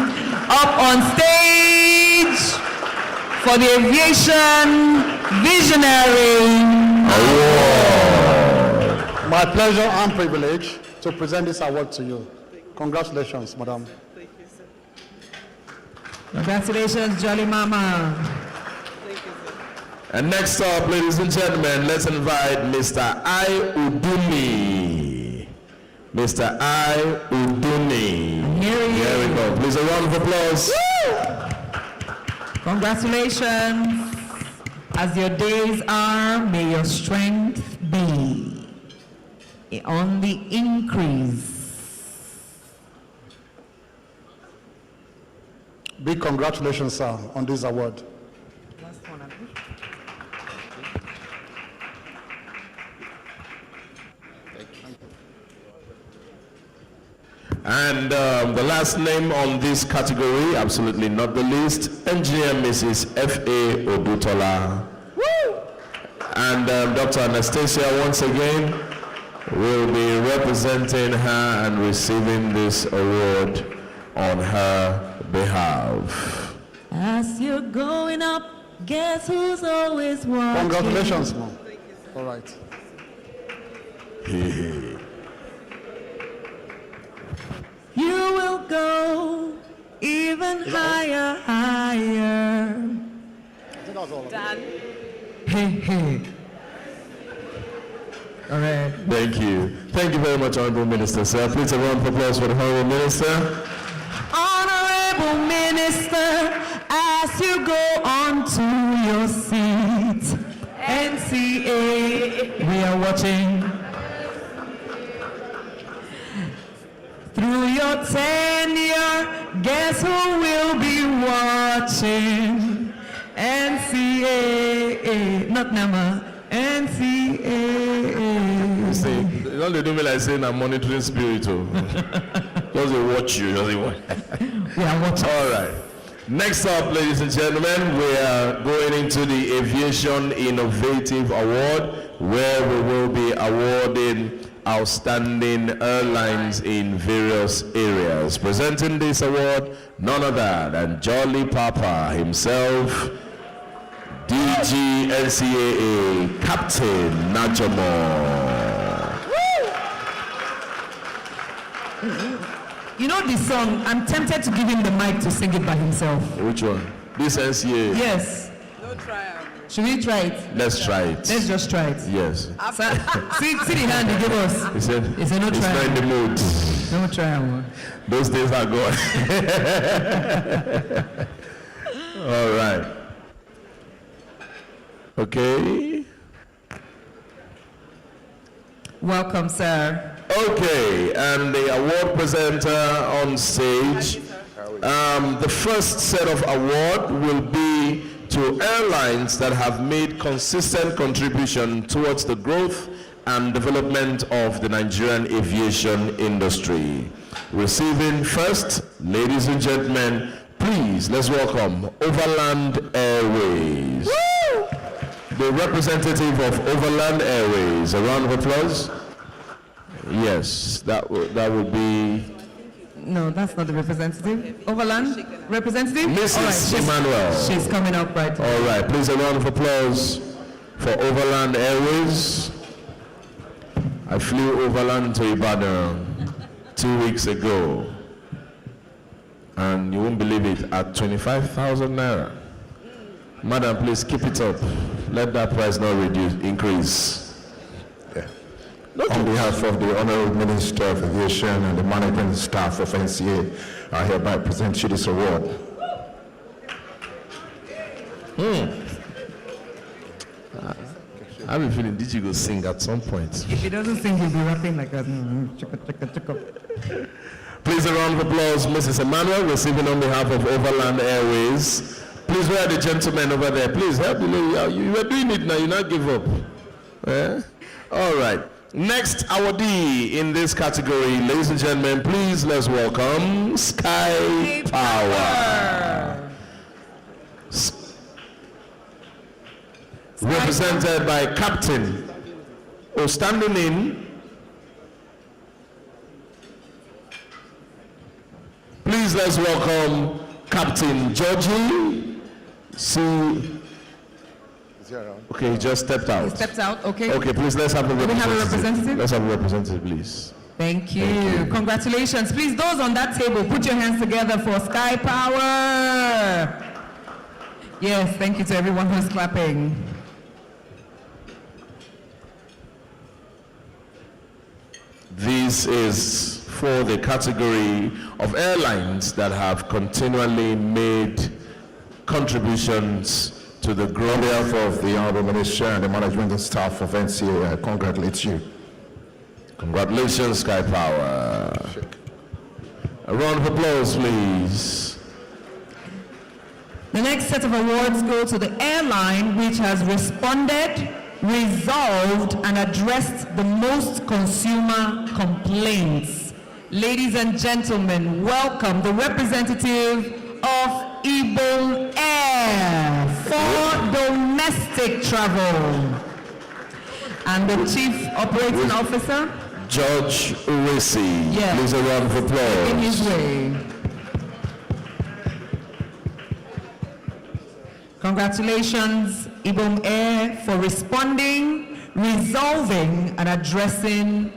up on stage for the Aviation Visionary Award. My pleasure and privilege to present this award to you. Congratulations, madam. Thank you, sir. Congratulations, Jolly Mama. And next up, ladies and gentlemen, let's invite Mr. I. Uduni. Mr. I. Uduni. Here we go. Please, a round of applause. Woo! Congratulations. As your days are, may your strength be on the increase. Big congratulations, sir, on this award. And the last name on this category, absolutely not the least, Engineer Mrs. F.A. Odutola. Woo! And Dr. Anastasia, once again, will be representing her and receiving this award on her behalf. As you're going up, guess who's always watching? Congratulations, ma'am. All right. You will go even higher, higher. Done. Hey, hey. All right. Thank you. Thank you very much, Honorable Minister. Sir, please a round of applause for the Honorable Minister. Honorable Minister, as you go on to your seat, NCAA, we are watching. Through your tenure, guess who will be watching? NCAA, not Nama, NCAA. You see, don't they do me like saying I'm monitoring spirit. Just they watch you, just they watch. We are watching. All right. Next up, ladies and gentlemen, we are going into the Aviation Innovative Award, where we will be awarding outstanding airlines in various areas. Presenting this award, none other than Jolly Papa himself, DG NCAA Captain Najomo. You know this song, I'm tempted to give him the mic to sing it by himself. Which one? This NCAA? Yes. No trial. Should we try it? Let's try it. Let's just try it. Yes. See the hand he gave us. He said, no trial. It's not in the mood. No trial. Those days are gone. All right. Okay. Welcome, sir. Okay, and the award presenter on stage. The first set of award will be to airlines that have made consistent contribution towards the growth and development of the Nigerian aviation industry. Receiving first, ladies and gentlemen, please let's welcome Overland Airways. Woo! The representative of Overland Airways. A round of applause. Yes, that would be. No, that's not the representative. Overland representative. Mrs. Emmanuel. She's coming up right now. All right, please a round of applause for Overland Airways. I flew overland to Ibadan 2 weeks ago, and you won't believe it, at 25,000 naira. Madam, please keep it up. Let that price not increase. On behalf of the Honorable Minister of Aviation and the management staff of NCA, I hereby present you this award. I have a feeling did you go sing at some point? If he doesn't sing, he'll be rapping like that. Please a round of applause, Mrs. Emmanuel, receiving on behalf of Overland Airways. Please, where are the gentlemen over there? Please help the lady. You were doing it now, you not give up. All right. Next awardee in this category, ladies and gentlemen, please let's welcome Sky Power. Represented by Captain, or standing in, please let's welcome Captain Georgie C. Okay, he just stepped out. He stepped out, okay. Okay, please let's have a representative. Do we have a representative? Let's have a representative, please. Thank you. Congratulations. Please, those on that table, put your hands together for Sky Power. Yes, thank you to everyone who's clapping. This is for the category of airlines that have continually made contributions to the growth. On behalf of the Honorable Minister and the management and staff of NCA, I congratulate you. Congratulations, Sky Power. A round of applause, please. The next set of awards go to the airline which has responded, resolved, and addressed the most consumer complaints. Ladies and gentlemen, welcome the representative of Ibom Air for domestic travel. And the Chief Operating Officer, George Uresi. Yeah. Please a round of applause. In his way. Congratulations, Ibom Air, for responding, resolving, and addressing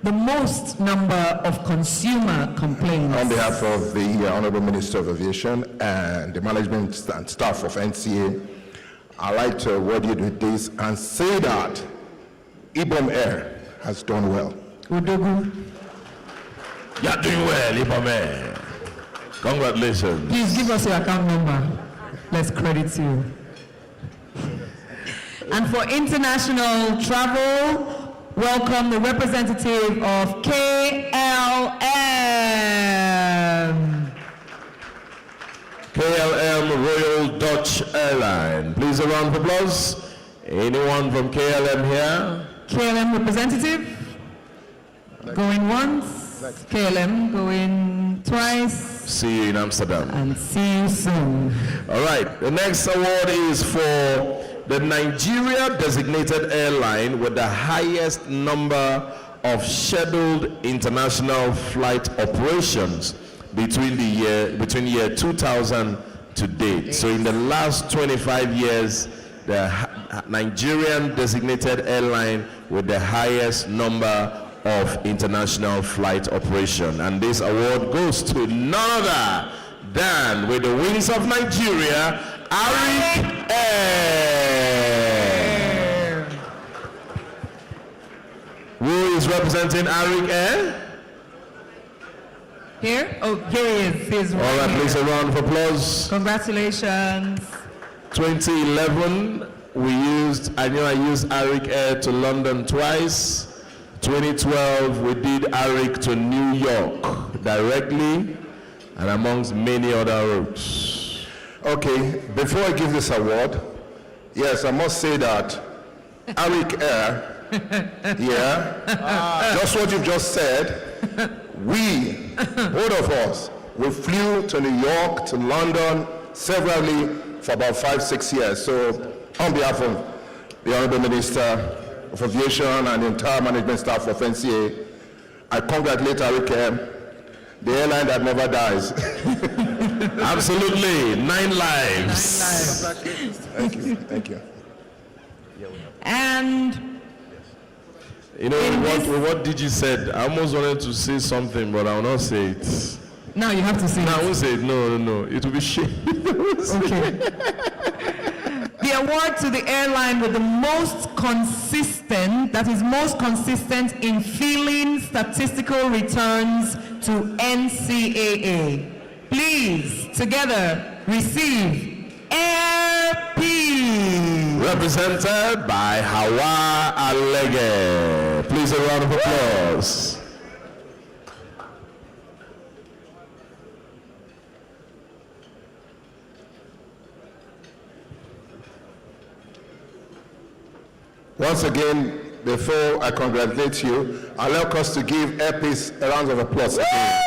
the most number of consumer complaints. On behalf of the Honorable Minister of Aviation and the management and staff of NCA, I'd like to award you with this and say that Ibom Air has done well. Udogu. You're doing well, Ibom Air. Congratulations. Please give us your account number. Let's credit you. And for international travel, welcome the representative of KLM. KLM Royal Dutch Airline. Please a round of applause. Anyone from KLM here? KLM representative? Going once. KLM going twice. See you in Amsterdam. And see you soon. All right, the next award is for the Nigeria designated airline with the highest number of scheduled international flight operations between year 2000 to date. So in the last 25 years, the Nigerian designated airline with the highest number of international flight operation. And this award goes to none other than, with the wings of Nigeria, Arik Air. Who is representing Arik Air? Here? Oh, here he is. He's right. All right, please a round of applause. Congratulations. 2011, I used Arik Air to London twice. 2012, we did Arik to New York directly, and amongst many other routes. Okay, before I give this award, yes, I must say that Arik Air, just what you've just said, we, both of us, we flew to New York, to London, severally for about 5-6 years. So on behalf of the Honorable Minister of Aviation and the entire management staff of NCAA, I congratulate Arik Air, the airline that never dies. Absolutely, 9 lives. Thank you, thank you. And you know what Digi said, I almost wanted to say something, but I will not say it. now you have to say No, I it. won't say it. No. It will be shame. Okay. The award to the airline with the most consistent, that is most consistent in filling statistical returns to NCAA. Please, together, receive Air Peace. Represented by Hawa Alege. Please a round of applause. Once again, before I congratulate you, allow us to give Air Peace a round of applause again.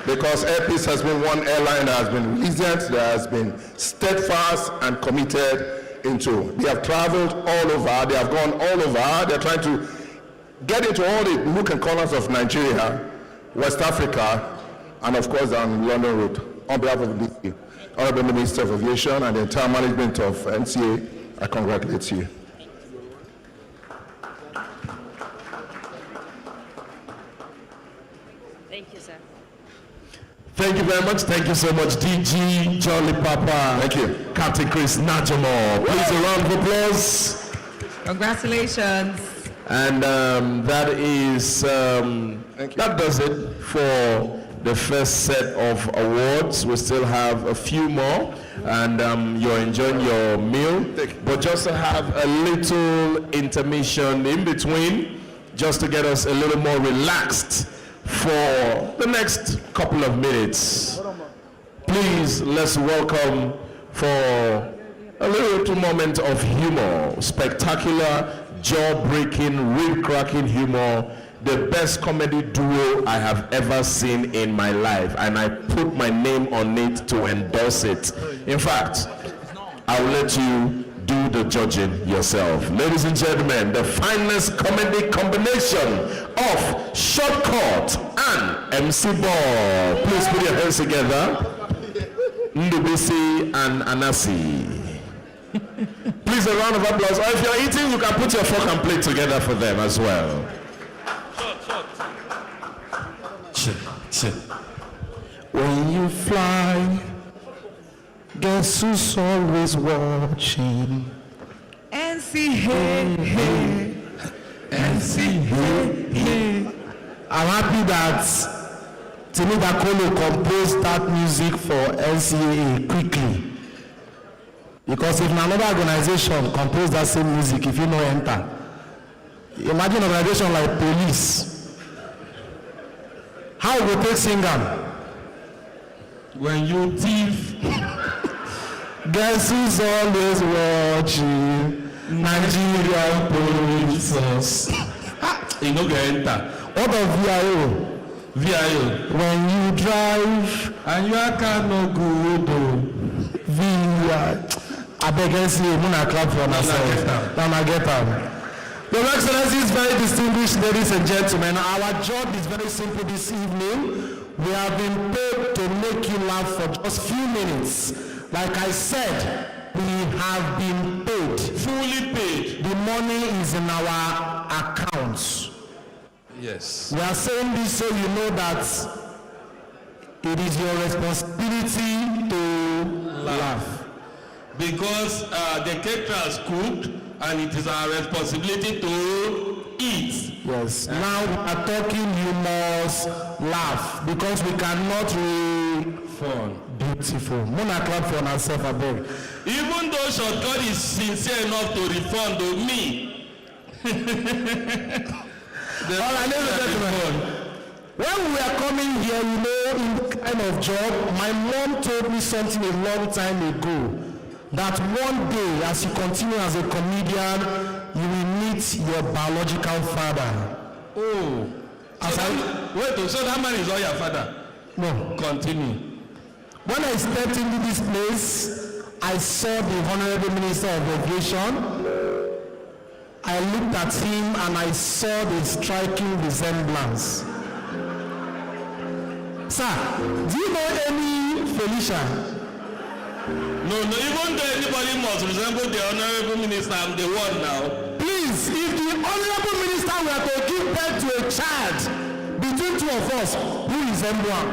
Because Air Peace has been one airline that has been resilient, that has been steadfast and committed into. They have traveled all over, they have gone all over, they're trying to get into all the nook and corners of Nigeria, West Africa, and of course on London route. On behalf of the Honorable Minister of Aviation and the entire management of NCAA, I congratulate you. Thank you, sir. Thank you very much. Thank you so much, DG Jolly Papa. Thank you. Captain Chris Najamo. Please a round of applause. Congratulations. And that does it for the first set of awards. We still have a few more, and you're enjoying your meal. But just to have a little intermission in between, just to get us a little more relaxed for the next couple of minutes. Please, let's welcome for a little moment of humor, spectacular, jaw-breaking, rib-cracking humor, the best comedy duo I have ever seen in my life, and I put my name on it to endorse it. In fact, I'll let you do the judging yourself. Ladies and gentlemen, the finest comedy combination of Shortcut and MC Ball. Please put your hands together. Ndubisi and Anasi. Please a round of applause. Or if you're eating, you can put your fork and plate together for them as well. When you fly, guess who's always watching? NC, hey, hey. NCAA. I'm happy that Tinida Kolo composed that music for NCAA quickly. Because if another organization composed that same music, if you know enter, imagine an organization like police. How will they sing them? When you thief, guess who's always watching? Nigerian police force. You know get enter. What of VIO? VIO. When you drive and your car no good. VIO. I beg you, Muna clap for myself. Now get them. Your Excellencies, very distinguished ladies and gentlemen, our job is very simple this evening. We have been paid to make you laugh for just a few minutes. Like I said, we have been paid. Fully paid. The money is in our accounts. Yes. We are saying this so you know that it is your responsibility to laugh. Because the caterers cooked, and it is our responsibility to eat. Yes. Now we are talking, you must laugh because we cannot refund. Beautiful. Mona clap for herself a bit. Even though Shortcut is sincere enough to refund to me. All right, ladies and gentlemen. When we were coming here, you know, in the kind of job, my mom told me something a long time ago. That one day, as you continue as a comedian, you will meet your biological father. Oh. So that man is not your father? No. Continue. When I stepped into this place, I saw the Honorable Minister of Aviation. I looked at him and I saw the striking resemblance. Sir, do you know any Felicia? No, even though anybody must resemble the Honorable Minister, I'm the one now. Please, if the Honorable Minister were to give birth to a child between two of us, who resemble him?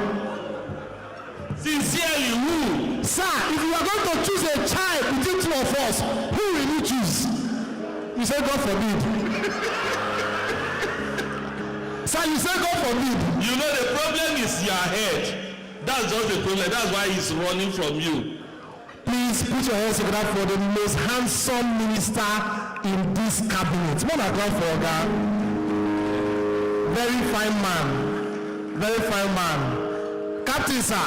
Sincerely, who? Sir, if you are going to choose a child between two of us, who will you choose? You say God forbid. Sir, you say God forbid. You know the problem is your head. That's just the problem. That's why he's running from you. Please put your hands together for the most handsome minister in this cabinet. More than clap for God. Very fine man. Very fine man. Captain, sir,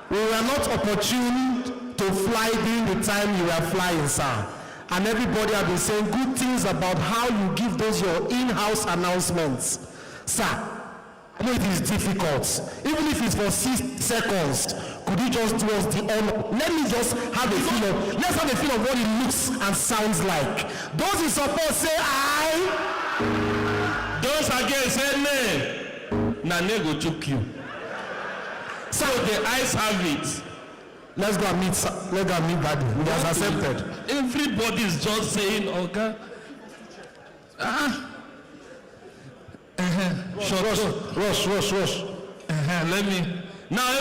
we were not opportune to fly during the time you were flying, sir. And everybody have been saying good things about how you give those your in-house announcements. Sir, I know it is difficult. Even if it's for 6 seconds, could you just do us the honor? Let me just have a feel of, let's have a feel of what it looks and sounds like. Those in support say aye. Those against say nay. Nane go choke you. So the eyes have it. Let's go and meet Daddy. He has accepted. Everybody is just saying, okay. Rush. Let me. Now,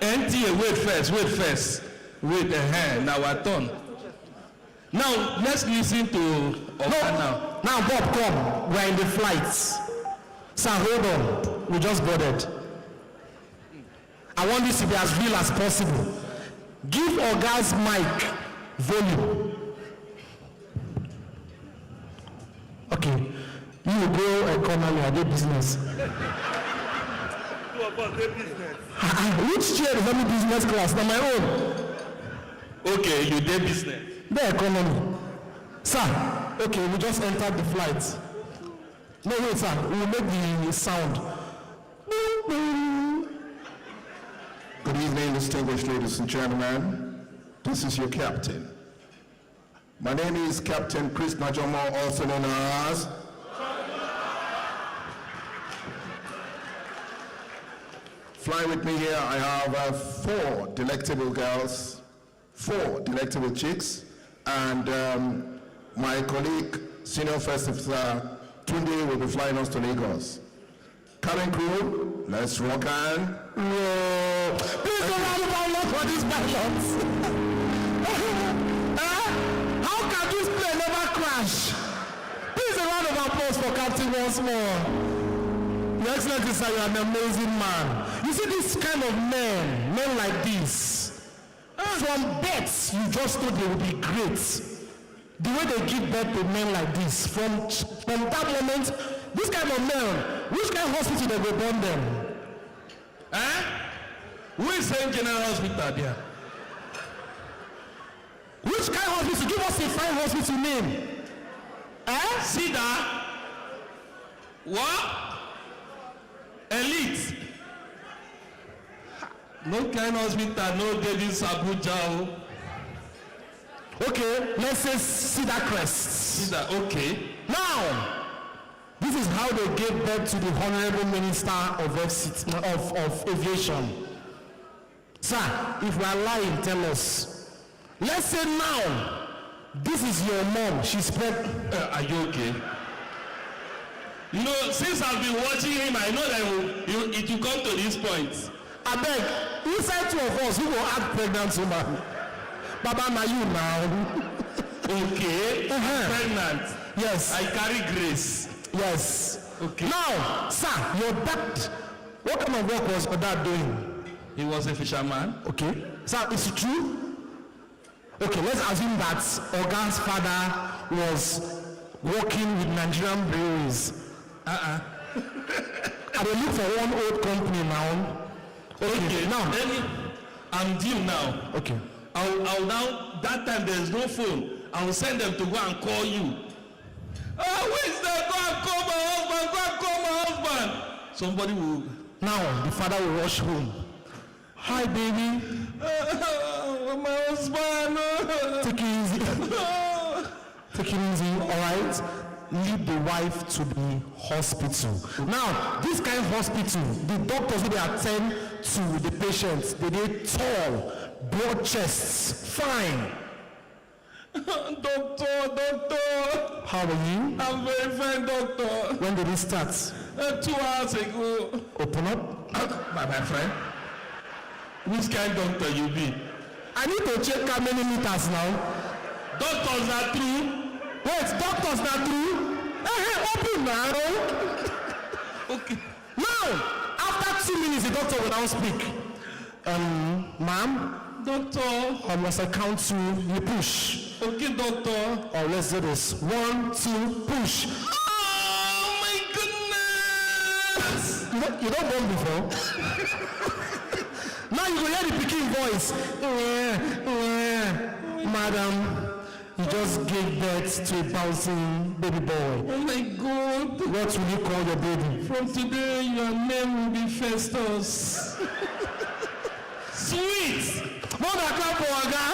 NTA, wait first. Wait, now our turn. Now, let's listen to Oka now. Now, Bob, come. We're in the flights. Sir, hold on. We just boarded. I want this to be as real as possible. Give Oga's mic volume. Okay. You go economy, I do business. Which chair is only business class? Not my own. Okay, you did business. The economy. Sir, okay, we just entered the flight. No, wait, sir. We will make the sound. Good evening, distinguished ladies and gentlemen. This is your captain. My name is Captain Chris Najomo, also known as. Fly with me here, I have 4 delectable girls, 4 delectable chicks, and my colleague, Senior First Officer Tunde, will be flying us to Lagos. Cabin crew, let's rock and roll. Please don't round of applause for these pilots. How can this plane never crash? Please Please a round of applause for Captain once more. Your Excellency, sir, you're an amazing man. You see this kind of men like this, from birth, you just know they will be great. The way they give birth to men like this, from that moment, this kind of men, which kind of hospital they will born them? Who is saying General Hospital there? Which kind of hospital? Give us a fine hospital name. See that? What? Elite. No kind of hospital, no Davis Abuja. Okay, let's say Cedar Crest. Cedar, okay. Now, this is how they gave birth to the Honorable Minister of Aviation. Sir, if we are lying, tell us. Let's say now, this is your mom. She's pregnant. Are you okay? You know, since I've been watching him, I know that it will come to this point. I beg, inside two of us, who will act pregnant woman? Baba, now you now. Okay, pregnant. Yes. I carry grace. Yes. Okay. Now, sir, your dad, what kind of work was your dad doing? He was a fisherman. Okay. Sir, is it true? Okay, let's assume that Oga's father was working with Nigerian breweries. I will look for one old company now. Okay, now. I'm due now. Okay. I'll now, that time there's no phone. I will send them to go and call you. Who is that? Go and call my husband. Go and call my husband. Somebody will. Now, the father will rush home. Hi, baby. My husband. Take it easy. Take it easy, all right? Lead the wife to the hospital. Now, this kind of hospital, the doctors who they attend to the patients, they tall, broad chests, fine. Doctor. How are you? I'm very fine, doctor. When did it start? 2 hours ago. Open up. My friend. Which kind of doctor you be? I need to check how many meters now. Doctors are true. Wait, doctors are true? Open now. Okay. Now, after 2 minutes, the doctor will now speak. Ma'am? Doctor. I must count to you push. Okay, doctor. Oh, let's do this. 1, 2, push. Oh my goodness! You don't born before? Now you go hear the picking voice. Madam, you just gave birth to a bouncing baby boy. Oh my God. What will you call your baby? From today, your name will be Festus. Sweet! Mother clap for Oga.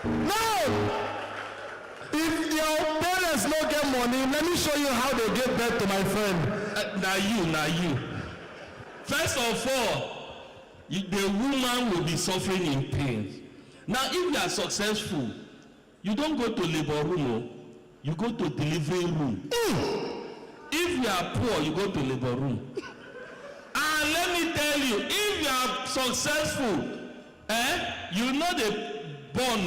No! If your parents don't get money, let me show you how they give birth to my friend. Now you. First of all, the woman will be suffering in pain. Now, if you are successful, you don't go to labor room, you go to delivery room. If you are poor, you go to labor room. And let me tell you, if you are successful, you know the born,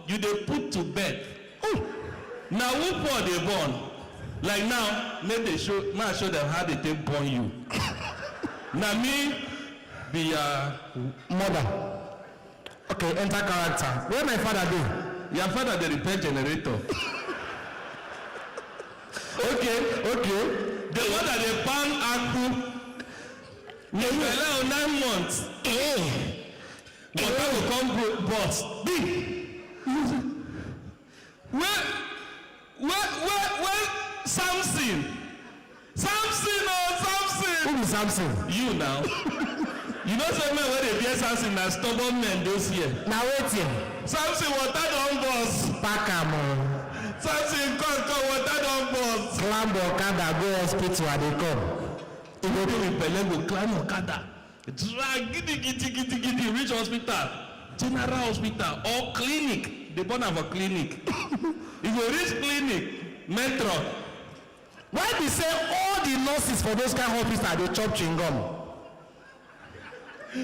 you they put to bed. Now who poor they born? Like now, may show them how they take born you. Now me be mother. Okay, enter character. Where my father do? Your father the repair generator. Okay. The one that they pound apple. You allow 9 months. Water will come bust. Where Samson? Samson. Who is Samson? You now. You know some men when they bear Samson na stubborn men those here. Now waiting. Samson water don burst. Pack am on. Samson come water don burst. Climb Okada go hospital and they come. You go do with belle go climb Okada. Drag gidi reach hospital. General hospital or clinic. They born am for clinic. If you reach clinic, metro. Why be say all the nurses for those kind of hospital they chop chewing gum?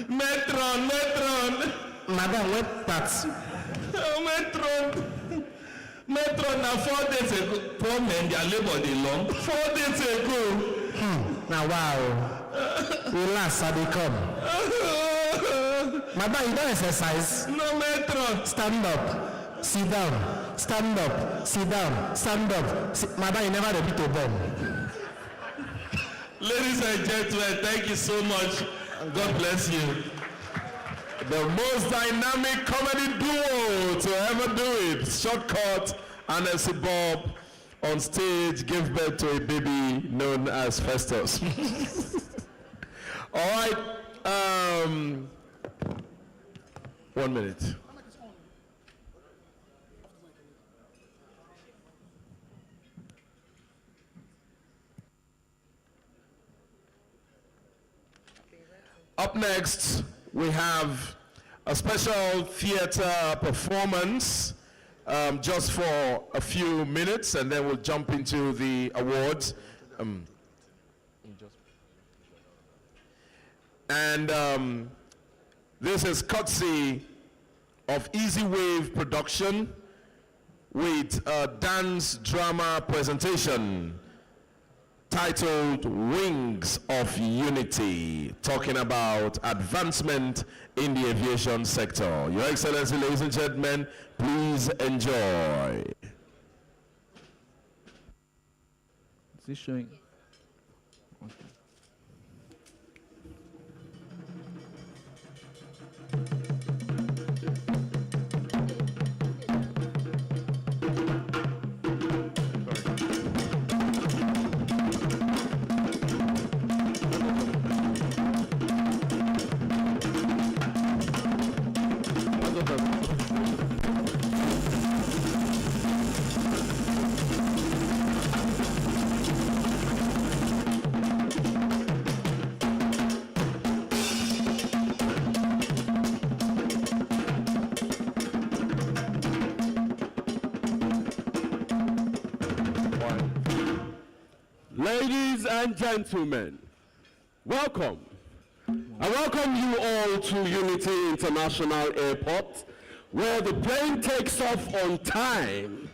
Metron. Madam, what part? Oh, Metron. Metro na 4 days ago. Poor men, their labor dey long. 4 days ago. Now wow. Relax, I dey come. Madam, you don't exercise. No Metro. Stand up. Sit down. Stand up. Sit down. Stand up. Madam, you never repeat to bomb. Ladies and gentlemen, thank you so much. God bless you. The most dynamic comedy duo to ever do it. Shortcut and MC Bob on stage gave birth to a baby known as Festus. All right. 1 minute. Up next, we have a special theater performance just for a few minutes, and then we'll jump into the awards. This is courtesy of Easy Wave Production with a dance drama presentation titled Wings of Unity, talking about advancement in the aviation sector. Your Excellency, ladies and gentlemen, please enjoy. Is this showing? Okay. Ladies and gentlemen, welcome. I welcome you all to Unity International Airport, where the plane takes off on time.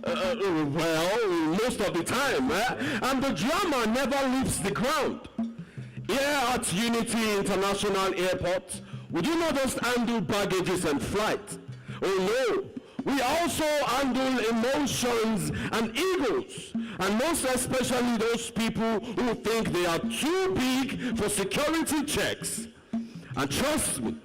Well, most of the time, and the drama never leaves the ground. Here at Unity International Airport, we do not just handle baggages and flight. Oh no, we also handle emotions and egos, and most especially those people who think they are too big for security checks. And trust me,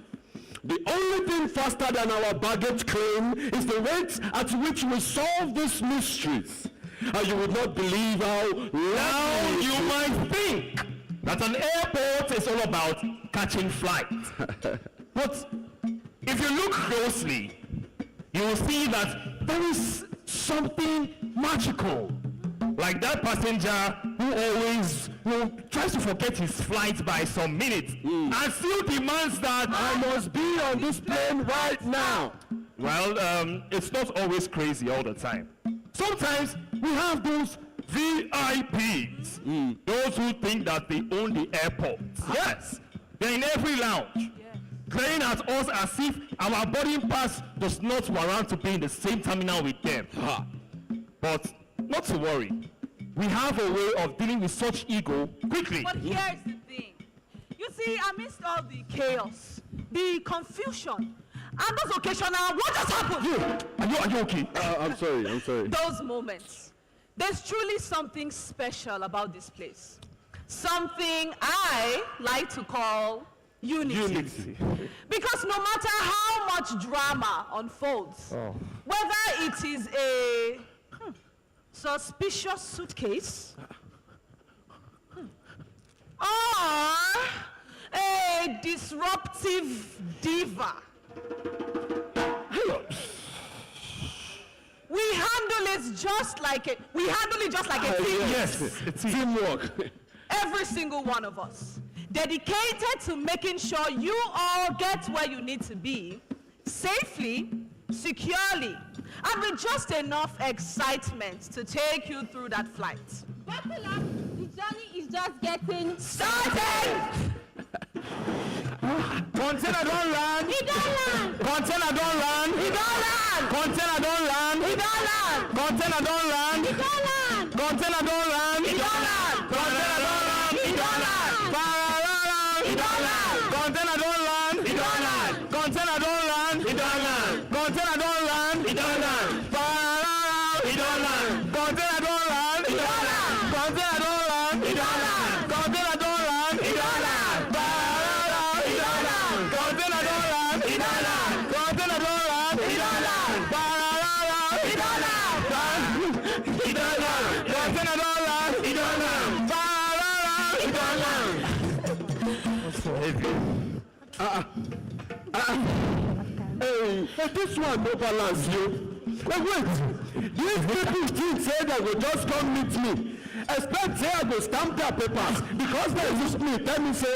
the only thing faster than our baggage claim is the rate at which we solve these mysteries. And you would not believe how Now you might think that an airport is all about catching flight. But if you look closely, you will see that there is something magical. Like that passenger who tries to forget his flight by some minutes and still demands that I must be on this plane right now. Well, it's not always crazy all the time. Sometimes we have those VIPs, those who think that they own the airport. Yes, they're in every lounge, glaring at us as if our boarding pass does not warrant to be in the same terminal with them. But not to worry, we have a way of dealing with such ego quickly. But here's the thing. You see, amidst all the chaos, the confusion, and those occasional, what just happened? Are you okay? I'm sorry. Those moments. There's truly something special about this place. Something I like to call unity. Because no matter how much drama unfolds, whether it is a suspicious suitcase or a disruptive diva, we handle it just like a team. Yes, it's teamwork. Every single one of us dedicated to making sure you all get where you need to be safely, securely, and with just enough excitement to take you through that flight. Buckle up, the journey is just getting started! Container don't land. He don't land. Container don't land. He don't land. Container don't land. He don't land. Container don't land. He don't land. Container don't land. He don't land. Container don't land. He don't land. He don't land. Container don't land. He don't land. Container don't land. He don't land. Container don't land. He don't land. He don't land. Container don't land. He don't land. Container don't land. He don't land. Container don't land. He don't land. He don't land. Container don't land. He don't land. Container don't land. He don't land. He don't land. He don't land. Container don't land. He don't land. He don't land. Hey, this one no balance you. Wait, these people think say they will just come meet me. Expect say I go stamp their papers because they use me. Tell me say,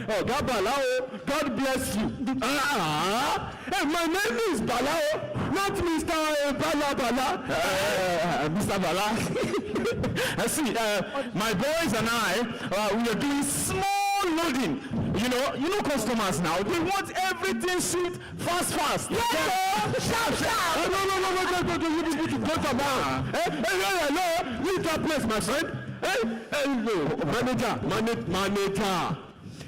Oga Balao, God bless you. Hey, my name is Balao, not Mr. Bala. Mr. Bala. See, my boys and I, we are doing small loading. You know customers now, they want everything sweet, fast. Yes, sharp. No, you need to go to down. Hey, leave that place, my friend. Manager.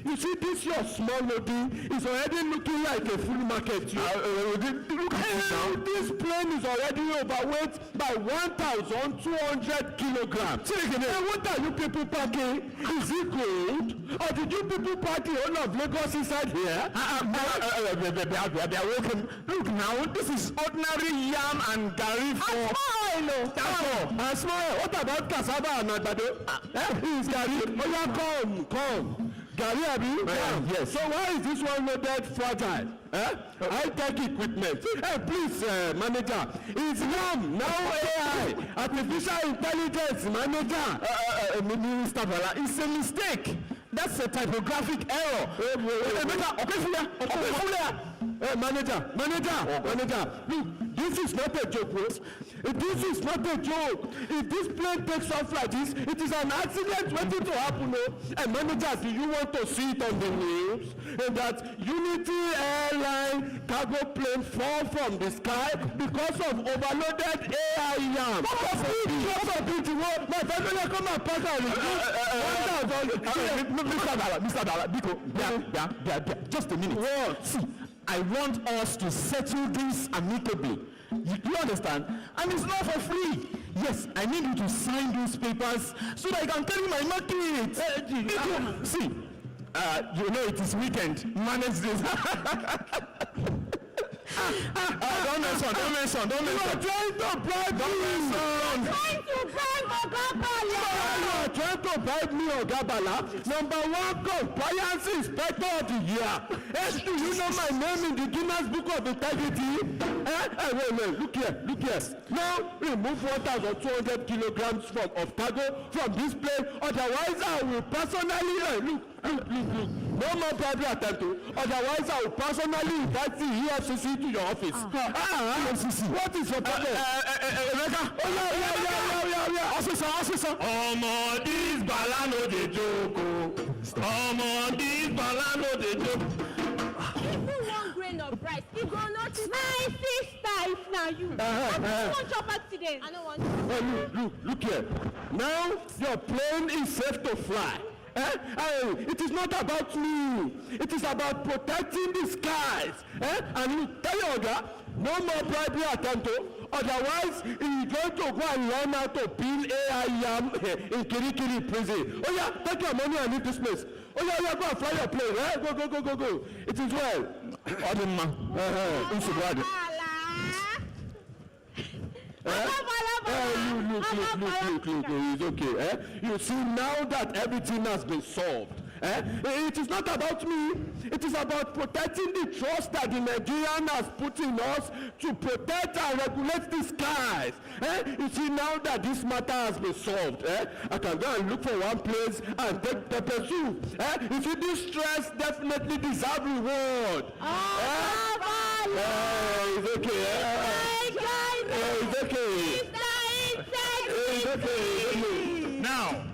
You see, this your small loading is already looking like a full market. Look at it now. This plane is already overweight by 1,200 kilograms. Hey, what are you people packing? Is it gold? Or did you people park the whole of Lagos inside here? They are working. Look now, this is ordinary yam and gari for... Small oil. What about cassava and agbado? Is gari? Oh yeah, come. Gary, yes. So why is this one loaded fragile? High-tech equipment. Hey, please, manager. It's RAM, now AI, artificial intelligence, manager. Mr. Bala, it's a mistake. That's a typographic error. Manager, look, this is not a joke, bro. This is not a joke. If this plane takes off like this, it is an accident waiting to happen. And manager, do you want to see it on the news? And that Unity Airline cargo plane fall from the sky because of overloaded AI yam. My family come and pack Mr. Dala, just a minute. What? See, I want us to settle this amicably. You understand? And it's not for free. Yes, I need you to sign those papers so that I can carry my market. See, you know it is weekend. Manage this. Don't mention. You are trying to bribe me. You are trying to bribe me, Oga Bala. Number one compliance inspector of the year. Do you know my name in the Guinness Book of Integrity? Wait, look here. Now remove 1,200 kilograms of cargo from this plane. Otherwise, I will personally look. No more bribery attempt. Otherwise, I will personally invite the EFCC to your office. EFCC. What is your problem? Emeka. Yeah. Officer. This Bala no dey joke. This Bala no dey joke. Even one grain of rice, you go notice. My sister, if now you. I don't want chop accident. I don't want to. Look here. Now your plane is safe to fly. It is not about me. It is about protecting the skies. And you tell your Oga, no more bribery attempt. Otherwise, he is going to go and learn how to peel AI yam in Kirikiri prison. Oh yeah, take your money and leave this place. Oh yeah, go and fly your plane. Go. It is well. Look, it's okay. You see, now that everything has been solved, it is not about me. It is about protecting the trust that the Nigerian has put in us to protect and regulate the skies. You see, now that this matter has been solved, I can go and look for one place and take pepper soup. You see, this stress definitely deserves reward. It's okay. Now,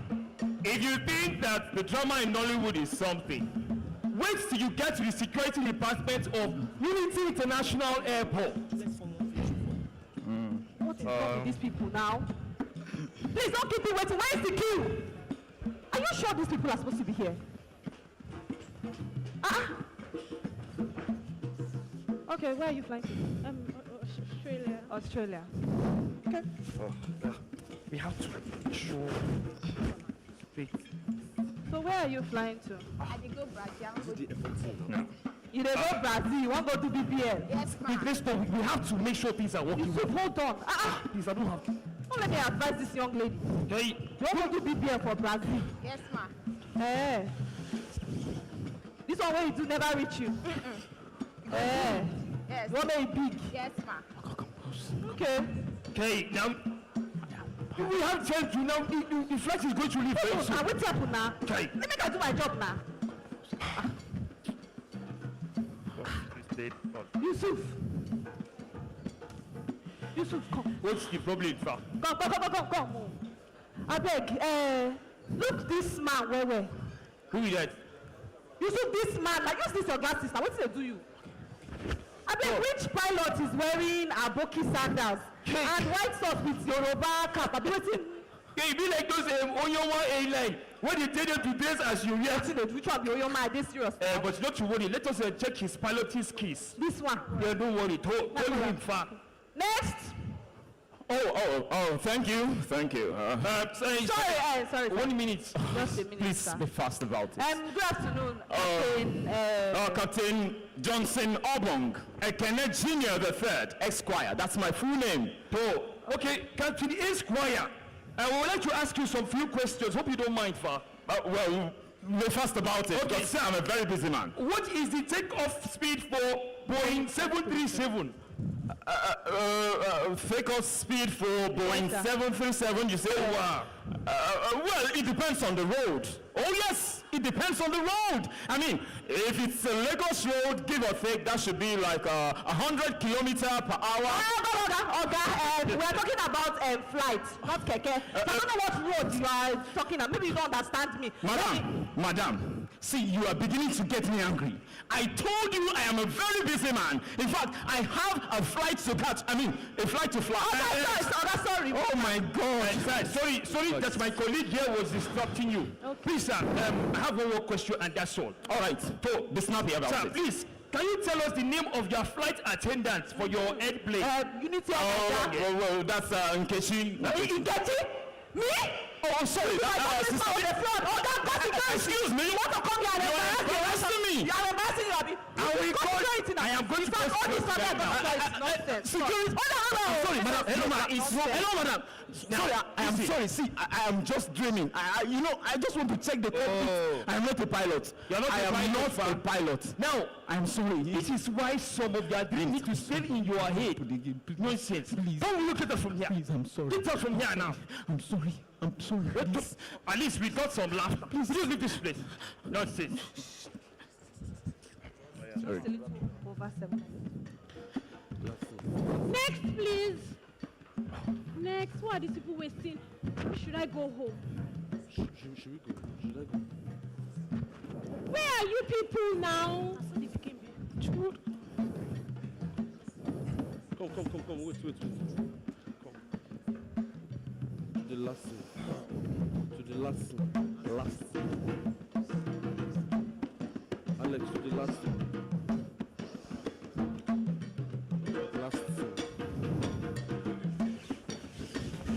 if you think that the drama in Nollywood is something, wait till you get to the security department of Unity International Airport. What is wrong with these people now? Please don't keep me waiting. Where is the queue? Are you sure these people are supposed to be here? Okay, where are you flying to? Australia. Australia. Okay. We have to make sure. Wait. So where are you flying to? I dey go Brazil. No. You dey go Brazil, you want to go to BPL? Yes, ma'am. Let's stop. We have to make sure things are working well. Hold on. Please, I don't have to. Don't let me advise this young lady. Hey. You want to do BPL for Brazil? Yes, ma'am. Eh. This one where you do never reach you. Eh. Yes. You want to make it big? Yes, ma'am. Okay. Okay, now we have time to now. The flight is going to leave very soon. What's up now? Okay. Let me go do my job now. Yusuf, come. What's the problem, sir? Come. I beg, look this man where? Who is that? Yusuf, this man, like use this your glasses now. What did they do you? I beg, which pilot is wearing aboki sandals and white socks with Yoruba cap? I be waiting. Hey, be like those Oyoma airline. When they tell them to dress as you wear. Which one be Oyoma? Are they serious? But not to worry. Let us check his piloting skills. This one. Yeah, don't worry. Tell him far. Next. Oh, thank you. Sorry. 1 minute. Just a minute, Please sir. be fast about it. Good afternoon, Captain Johnson Obong, Ekene Jr. the Third, Esquire. That's my full name. Okay, Captain Esquire. I would like to ask you some few questions. Hope you don't mind, Fa. We're fast about it. Okay, sir, I'm a very busy man. What is the takeoff speed for Boeing 737? Takeoff speed for Boeing 737, you say? Wow. Well, it depends on the road. Oh yes, it depends on the road. I mean, if it's a Lagos road, give or take, that should be like 100 kilometers per hour. We are talking about flight, not keke. I don't know what road you are talking about. Maybe you don't understand me. Madam, see, you are beginning to get me angry. I told you I am a very busy man. In fact, I have a flight to catch. I mean, a flight to fly. Sorry. Oh my God. Sorry that my colleague here was disrupting you. Okay. Please, sir, I have one more question and that's all. All right, so be snappy about it. Sir, please, can you tell us the name of your flight attendant for your airplane? Unity. Well, that's Nkechi. Nkechi? Me? Oh, sorry. Excuse me. You want to come here and embarrass me? You are embarrassing me. I am going to press security. Sorry, madam. Hello, madam. Sorry, I am sorry. See, I am just dreaming. I just want to check the cockpit. I am not a pilot. I am not a pilot. Now, I am sorry. This is why some of your dreams need to stay in your head. Nonsense. Please. Don't look at us from here. Please, I'm sorry. Get us from here now. I'm sorry. Please. At least we got some laughter. Please leave this place. Nonsense. Sorry. Next, please. Next. Why are these people wasting? Should I go home? Should we go? Should I go? Where are you people now? Come. Wait. Come. To the last thing. Alex, to the last thing.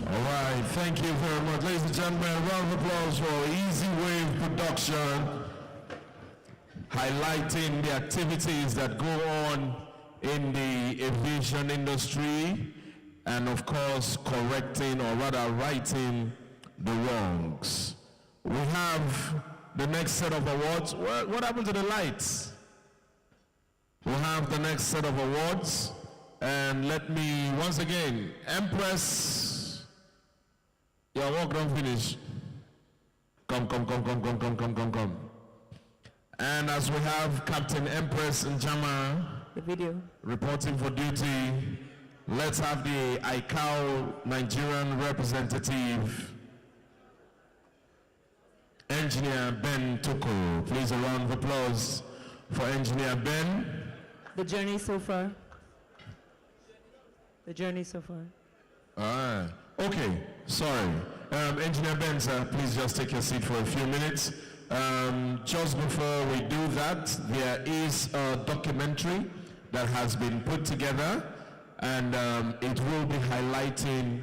All right, thank you very much. Ladies and gentlemen, a round of applause for Easy Wave Production, highlighting the activities that go on in the aviation industry, and of course, correcting or rather righting the wrongs. We have the next set of awards. What happened to the lights? We'll have the next set of awards. And let me, once again, Empress, your work don't finish. Come. And as we have Captain Empress Njama, the video, reporting for duty, let's have the ICAO Nigerian representative, Engineer Ben Toko. Please, a round of applause For Engineer Ben. The journey so far. The journey so far. Okay, sorry. Engineer Ben, sir, please just take your seat for a few minutes. Just before we do that, there is a documentary that has been put together, and it will be highlighting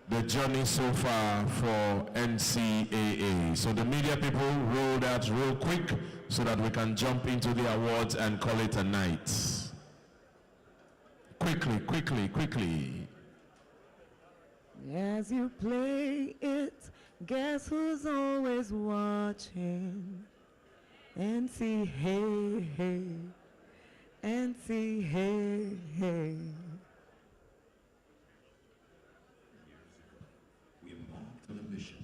the journey so far for NCAA. So the media people, roll that real quick so that we can jump into the awards and call it a night. Quickly, quickly, quickly. As you play it, guess who's always watching? NC, hey, hey. NC, hey, hey. We embarked on a mission.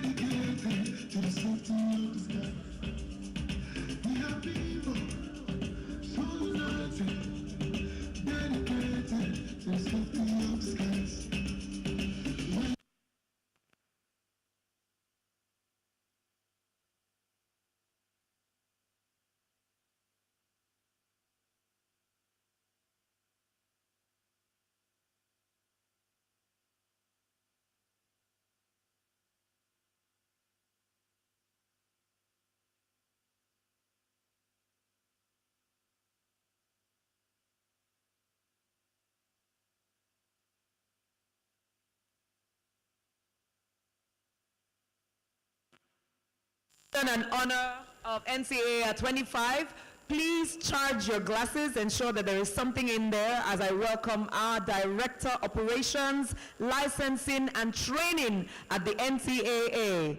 dedicated to the safety of the sky. We have people so united, dedicated to the safety of the skies. And honor of NCAA 25, please charge your glasses, ensure that there is something in there as I welcome our Director Operations, Licensing and Training at the NCAA,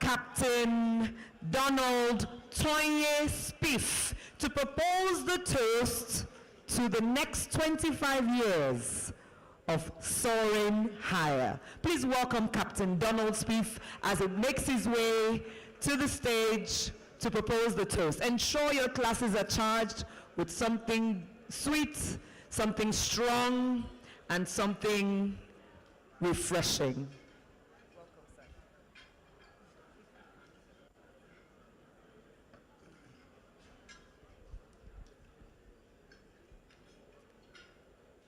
Captain Donald Toye Spiff, to propose the toast to the next 25 years of soaring higher. Please welcome Captain Donald Spiff as he makes his way to the stage to propose the toast. Ensure your glasses are charged with something sweet, something strong, and something refreshing.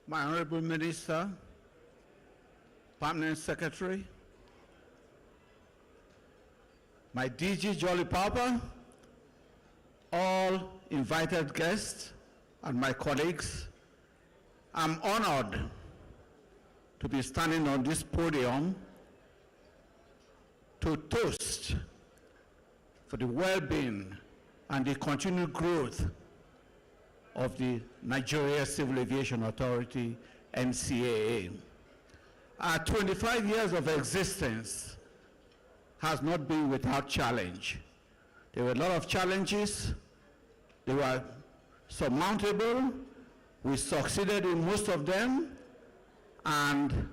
My Honorable Minister, Permanent Secretary, my DG Jolly Papa, all invited guests, and my colleagues, I'm honored to be standing on this podium to toast for the well-being and the continued growth of the Nigeria Civil Aviation Authority, NCAA. Our 25 years of existence has not been without challenge. There were a lot of challenges. They were surmountable. We succeeded in most of them, and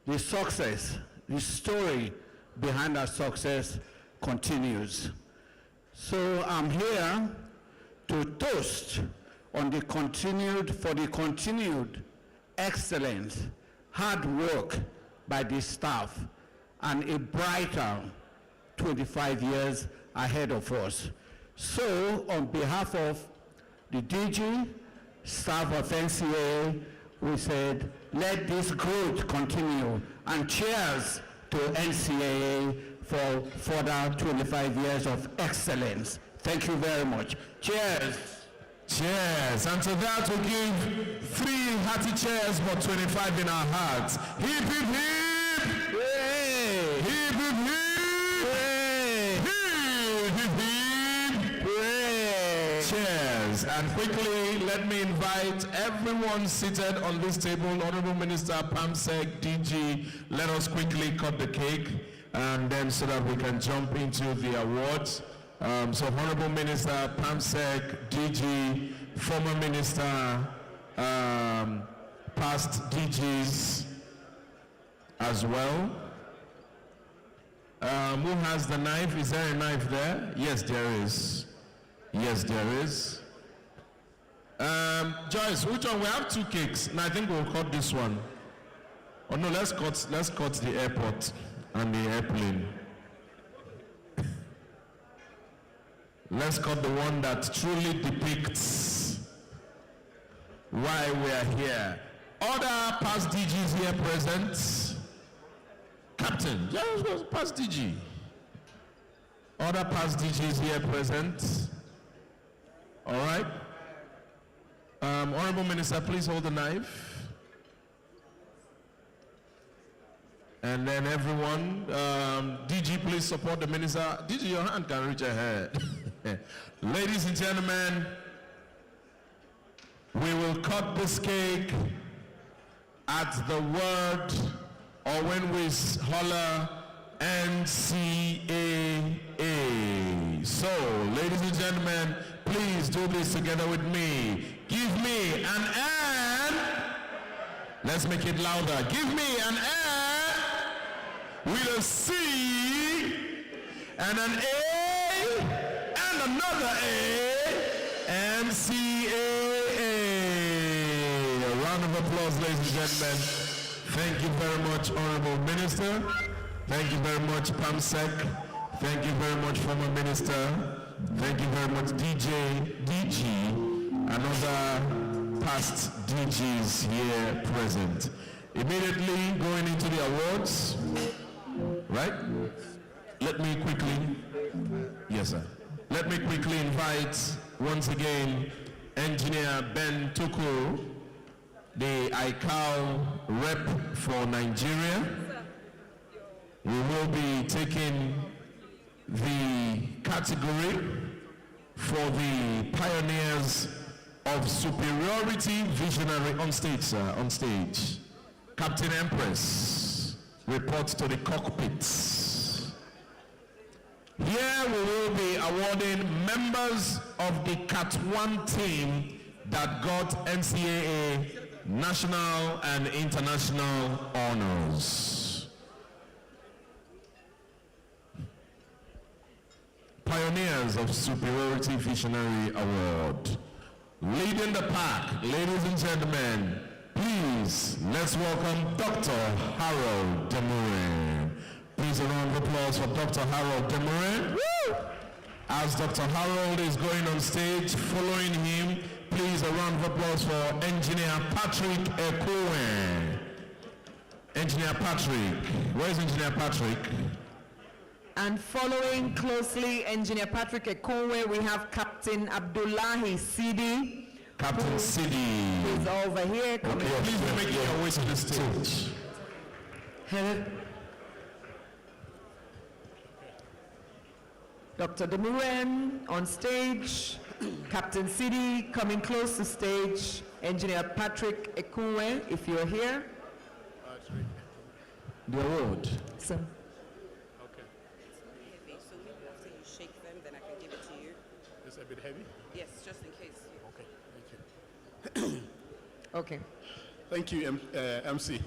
the success, the story behind our success continues. So I'm here to toast on the continued excellent hard work by the staff and a brighter 25 years ahead of us. So on behalf of the DG, staff of NCAA, we said, let this growth continue, and cheers to NCAA for further 25 years of excellence. Thank you very much. Cheers. Cheers. And to that we give 3 hearty cheers for 25 in our hearts. Hip, hip, hip. Hooray. Hip, hip, hip. Hooray. Hip, hip, hip. Hooray. Cheers. And quickly, let me invite everyone seated on this table. Honorable Minister Pamsek, DG, let us quickly cut the cake, and then so that we can jump into the awards. So Honorable Minister Pamsek, DG, former Minister, past DGs as well. Who has the knife? Is there a knife there? Yes, there is. Yes, there is. Joyce, which one? We have 2 cakes, and I think we'll cut this one. Oh no, let's cut the airport and the airplane. Let's cut the one that truly depicts why we are here. Other past DGs here present. Captain, just past DG. Other past DGs here present. All right. Honorable Minister, please hold the knife. And then everyone, DG, please support the minister. DG, your hand can reach ahead. Ladies and gentlemen, we will cut this cake at the word, or when we holler, NCAA. So, ladies and gentlemen, please do this together with me. Give me an N. Let's make it louder. Give me an N. with a C and an A and another A, NCAA. A round of applause, ladies and gentlemen. Thank you very much, Honorable Minister. Thank you very much, PAMSEC. Thank you very much, former Minister. Thank you very much, DG, and other past DGs here present. Immediately going into the awards, right? Let me quickly, yes sir. Let me quickly invite once again Engineer Ben Tuku, the ICAO rep for Nigeria. We will be taking the category for the pioneers of superiority visionary on stage, sir, on stage. Captain Empress, report to the cockpits. Here we will be awarding members of the Cat 1 team that got NCAA national and international honors. Pioneers of Superiority Visionary Award. Leading the pack, ladies and gentlemen, please, let's welcome Dr. Harold Demurin. Please a round of applause for Dr. Harold Demurin. As Dr. Harold is going on stage, following him, please a round of applause for Engineer Patrick Ekowe. Engineer Patrick, where is Engineer Patrick? And following closely Engineer Patrick Ekowe, we have Captain Abdullahi Sidi. Captain Sidi. Who is over here. Okay, please be making your way to the stage. Dr. Demuren on stage. Captain Sidi coming close to stage. Engineer Patrick Ekowe, if you're here. The award. So. A bit heavy? Yes, just in case. Okay, thank you. Okay. Thank you, MC.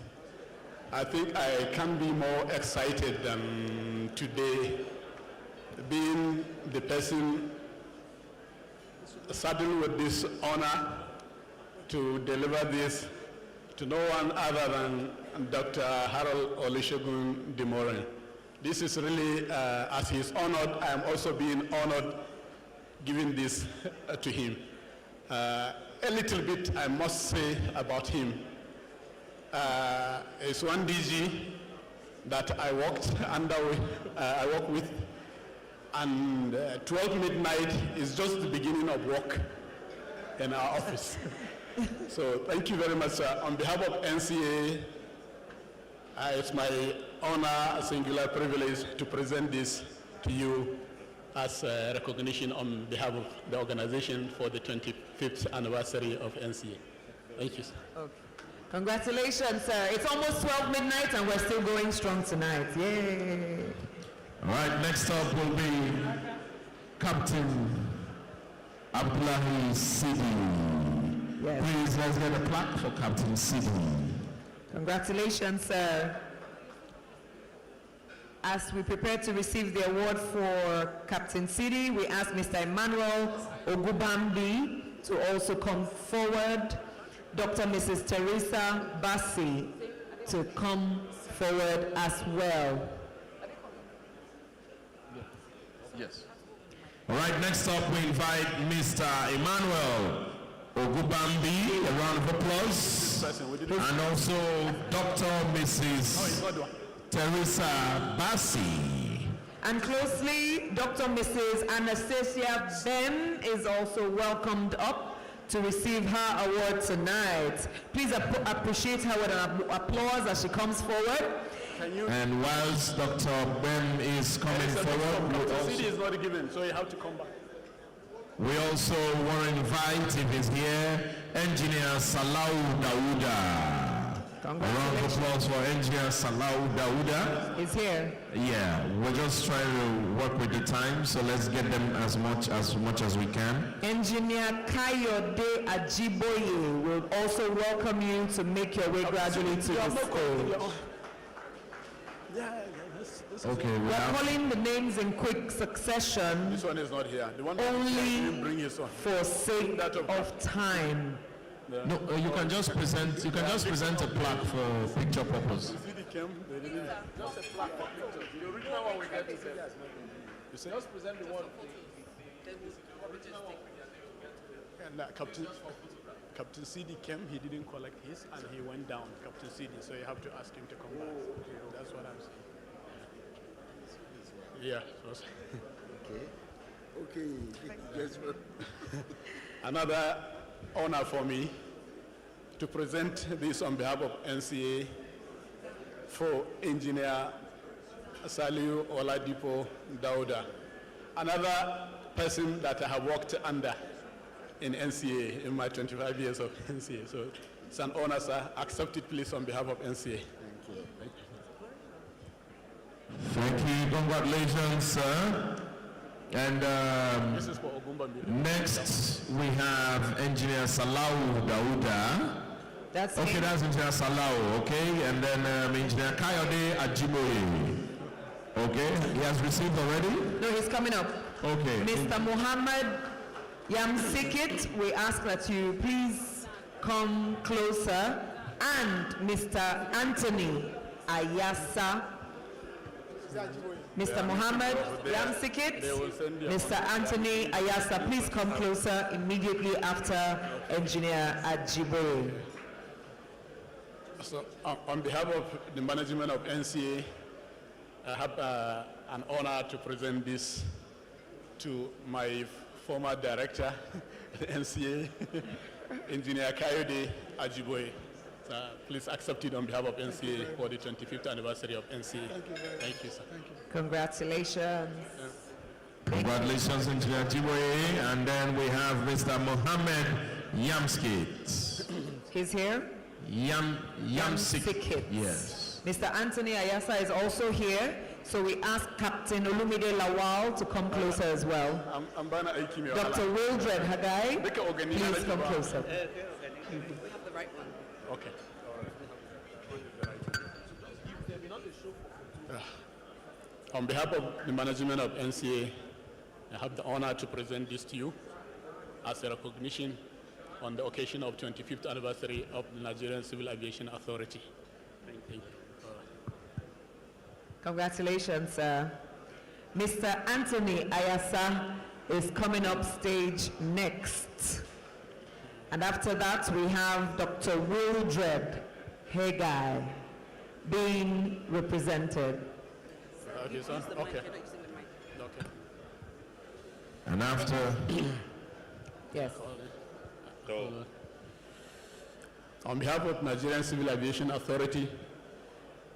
I think I can't be more excited than today, being the person saddled with this honor to deliver this to no one other than Dr. Harold Olusegun Demorin. This is really, as he's honored, I am also being honored giving this to him. A little bit I must say about him. It's one DG that I worked under, I work with, and 12 midnight is just the beginning of work in our office. So thank you very much, sir. On behalf of NCAA, it's my honor, a singular privilege to present this to you as a recognition on behalf of the organization for the 25th anniversary of NCAA. Thank you, sir. Okay. Congratulations, sir. It's almost 12 midnight and we're still going strong tonight. Yay! All right, next up will be Captain Abdullahi Sidi. Yes. Please, let's get a plaque for Captain Sidi. Congratulations, sir. As we prepare to receive the award for Captain Sidi, we ask Mr. Emmanuel Ogubambi to also come forward. Dr. Mrs. Teresa Bassi to come forward as well. Yes. All right, next up we invite Mr. Emmanuel Ogubambi, a round of applause. And also Dr. Mrs. Teresa Bassi. And closely, Dr. Mrs. Anastasia Ben is also welcomed up to receive her award tonight. Please appreciate her with an applause as she comes forward. And whilst Dr. Ben is coming forward, the CD is not given, so you have to come back. We also want to invite, if he's here, Engineer Salau Dauda. A round of applause for Engineer Salau Dauda. He's here. Yeah, we're just trying to work with the time, so let's get them as much as we can. Engineer Kayode Ajiboye will also welcome you to make your way gradually to the stage. Okay, we We're have... calling the names in quick succession. This one is not here. The one only didn't bring his one. for sake of time. No, you can just present a plaque for picture purpose. You see the cam? They didn't. Just a plaque for pictures. The original one we get is there. You see? Just present the one. And Captain CD came, he didn't collect his, and he went down, Captain CD, so you have to ask him to come back. That's what I'm saying. Yeah. Okay. Another honor for me to present this on behalf of NCA for Engineer Saliu Oladipo Dauda. Another person that I have worked under in NCA in my 25 years of NCA. So it's an honor, sir. Accept it, please, on behalf of NCA. Thank you. Thank you. Congratulations, sir. And This is for Ogumbambi. next we have Engineer Salau Dauda. That's That's Engineer Salau, okay? And then Engineer Kayode Ajimoye. Okay, he has received already? No, he's coming up. Okay. Mr. Muhammad Yamsikit, we ask that you please come closer. And Mr. Anthony Ayasa. Mr. Muhammad Yamsikit, Mr. Anthony Ayasa, please come closer immediately after Engineer Ajiboye. So, on behalf of the management of NCA, I have an honor to present this to my former director, the NCA, Engineer Kayode Ajiboye. Please accept it on behalf of NCA for the 25th anniversary of NCA. Thank you, sir. Thank you. Congratulations. Congratulations, Engineer Ajiboye. And then we have Mr. Mohammed Yamskit. He's here? Yamsikit. Yes. Mr. Anthony Ayasa is also here, so we ask Captain Olumide Lawal to come closer as well. Dr. Wildred Hagai, please come closer. Okay. On behalf of the management of NCA, I have the honor to present this to you as a recognition on the occasion of 25th anniversary of the Nigerian Civil Aviation Authority. Thank you. Congratulations, sir. Mr. Anthony Ayasa is coming up stage next. And after that, we have Dr. Wildred Hagai being represented. Okay, sir. Okay. And after... Yes. On behalf of Nigerian Civil Aviation Authority,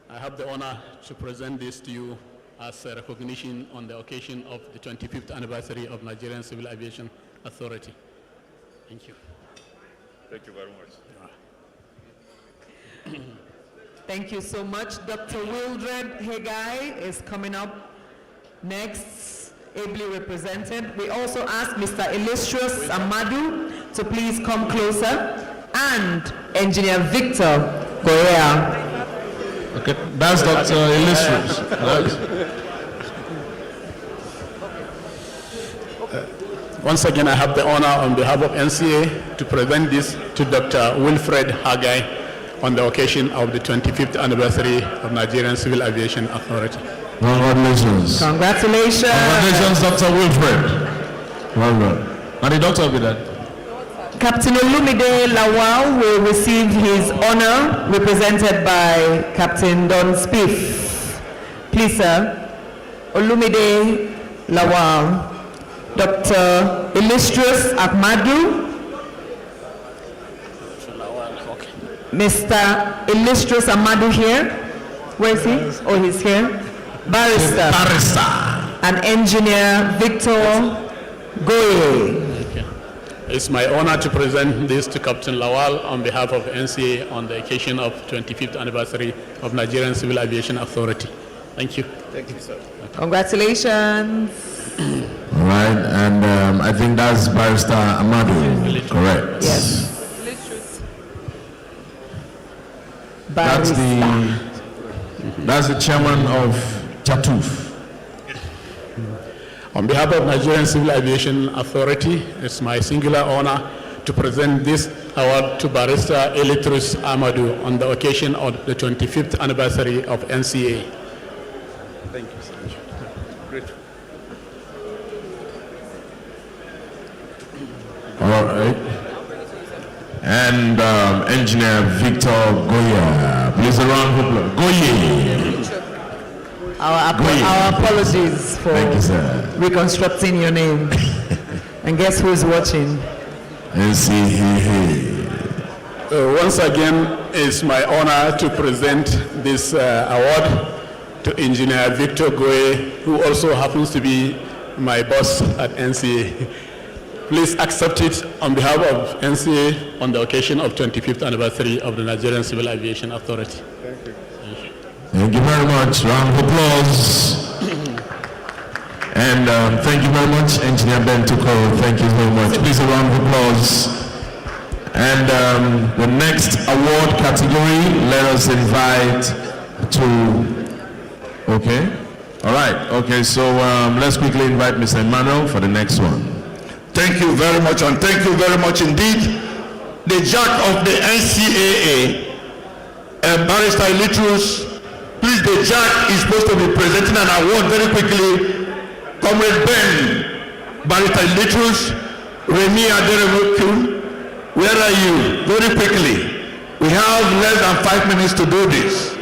I have the honor to present this to you as a recognition on the occasion of the 25th anniversary of Nigerian Civil Aviation Authority. Thank you. Thank you very much. Thank you so much. Dr. Wildred Hagai is coming up next, ably represented. We also ask Mr. Illustrious Amadu to please come closer, and Engineer Victor Gorea. Okay, that's Dr. Illustrious. Once again, I have the honor on behalf of NCA to present this to Dr. Wilfred Hagai on the occasion of the 25th anniversary of Nigerian Civil Aviation Authority. Congratulations. Congratulations. Congratulations, Dr. Wilfred. Well done. And the doctor will be there. Captain Olumide Lawal will receive his honor represented by Captain Don Spiff. Please, sir. Olumide Lawal. Dr. Illustrious Ahmadu. Mr. Illustrious Ahmadu here. Where is he? Oh, he's here. Barrister. And Engineer Victor Goye. It's my honor to present this to Captain Lawal on behalf of NCA on the occasion of 25th anniversary of Nigerian Civil Aviation Authority. Thank you. Thank you, sir. Congratulations. All right, and I think that's Barrister Amadu, correct? Yes. That's the chairman of Jatuf. On behalf of Nigerian Civil Aviation Authority, it's my singular honor to present this award to Barrister Elitrus Amadou on the occasion of the 25th anniversary of NCAA. Thank you so much. Great. All right. And Engineer Victor Goya. Please a round of applause. Goye. Our apologies for reconstructing your name. And guess who's watching? Once again, it's my honor to present this award to Engineer Victor Goye, who also happens to be my boss at NCA. Please accept it on behalf of NCA on the occasion of 25th anniversary of the Nigerian Civil Aviation Authority. Thank you. Thank you very much. Round of applause. And thank you very much, Engineer Ben Tuko. Thank you very much. Please a round of applause. And the next award category, let us invite to, okay? All right, okay, so let's quickly invite Mr. Emmanuel for the next one. Thank you very much, and thank you very much indeed. The judge of the NCAA, Barrister Elitrus, please, the judge is supposed to be presenting an award very quickly. Comrade Ben, Barrister Elitrus, Remy Aderemoku, where are you? Very quickly. We have less than 5 minutes to do this.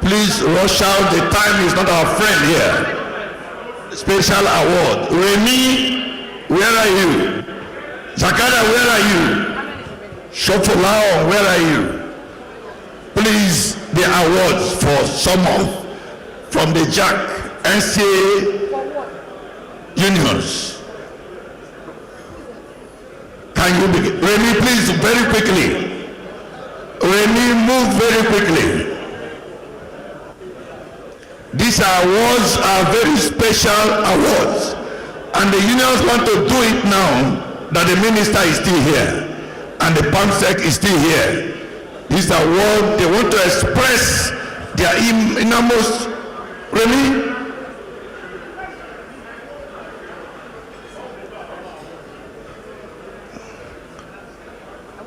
Please rush out. The time is not our friend here. Special award. Remy, where are you? Zakara, where are you? Shofulao, where are you? Please, the awards for someone from the JAC, NCAA unions. Can you begin? Remy, please, very quickly. Remy, move very quickly. These awards are very special awards, and the unions want to do it now that the minister is still here and the PAMSEC is still here. This award, they want to express their enormous. Remy?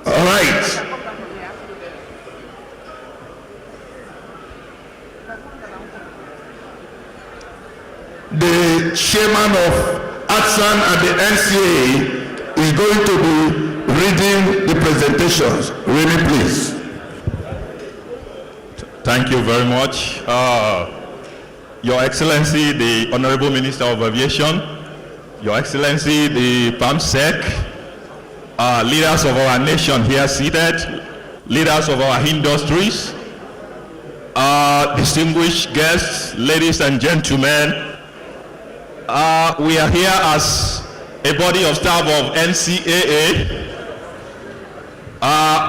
All right. The chairman of ATSAN at the NCAA is going to be reading the presentations. Remy, please. Thank you very much. Your Excellency, the Honorable Minister of Aviation, Your Excellency, the PAMSEC, leaders of our nation here seated, leaders of our industries, distinguished guests, ladies and gentlemen, we are here as a body of staff of NCAA.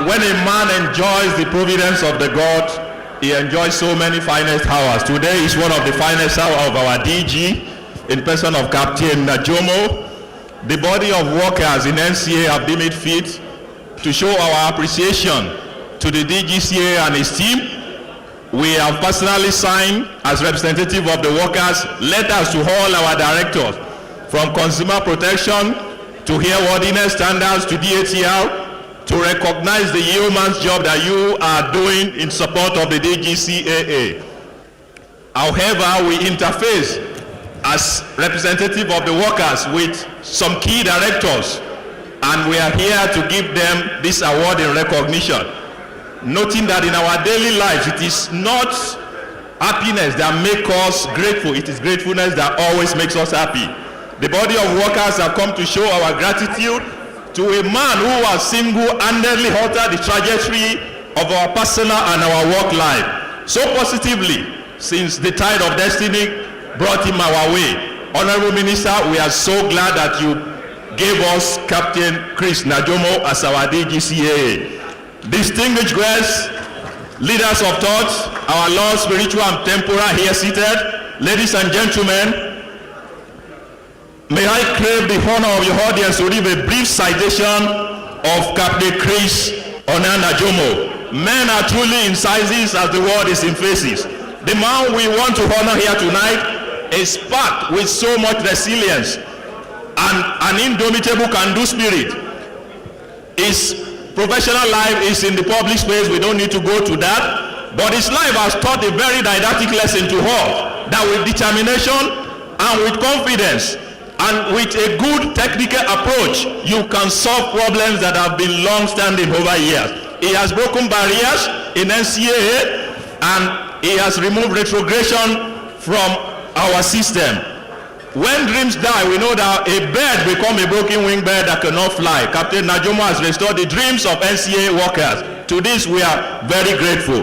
When a man enjoys the providence of the God, he enjoys so many finest hours. Today is one of the finest hours of our DG, in person of Captain Najomo. The body of workers in NCA have deemed it fit to show our appreciation to the DGCA and his team. We have personally signed, as representative of the workers, letters to all our directors, from consumer protection to airworthiness standards to DATR, to recognize the yeoman's job that you are doing in support of the DGCAA. However, we interface as representative of the workers with some key directors, and we are here to give them this award in recognition, noting that in our daily lives it is not happiness that makes us grateful, it is gratefulness that always makes us happy. The body of workers have come to show our gratitude to a man who has single-handedly altered the trajectory of our personal and our work life so positively since the tide of destiny brought him our way. Honorable Minister, we are so glad that you gave us Captain Chris Najomo as our DGCAA. Distinguished guests, leaders of thought, our Lord spiritual and temporal here seated, ladies and gentlemen, may I crave the honor of your audience to give a brief citation of Captain Chris Najomo. Men are truly in sizes as the world is in faces. The man we want to honor here tonight is packed with so much resilience and an indomitable can-do spirit. His professional life is in the public space. We don't need to go to that. But his life has taught a very didactic lesson to all, that with determination and with confidence and with a good technical approach, you can solve problems that have been long-standing over years. He has broken barriers in NCAA and he has removed retrogression from our system. When dreams die, we know that a bird becomes a broken winged bird that cannot fly. Captain Najomo has restored the dreams of NCAA workers. To this, we are very grateful.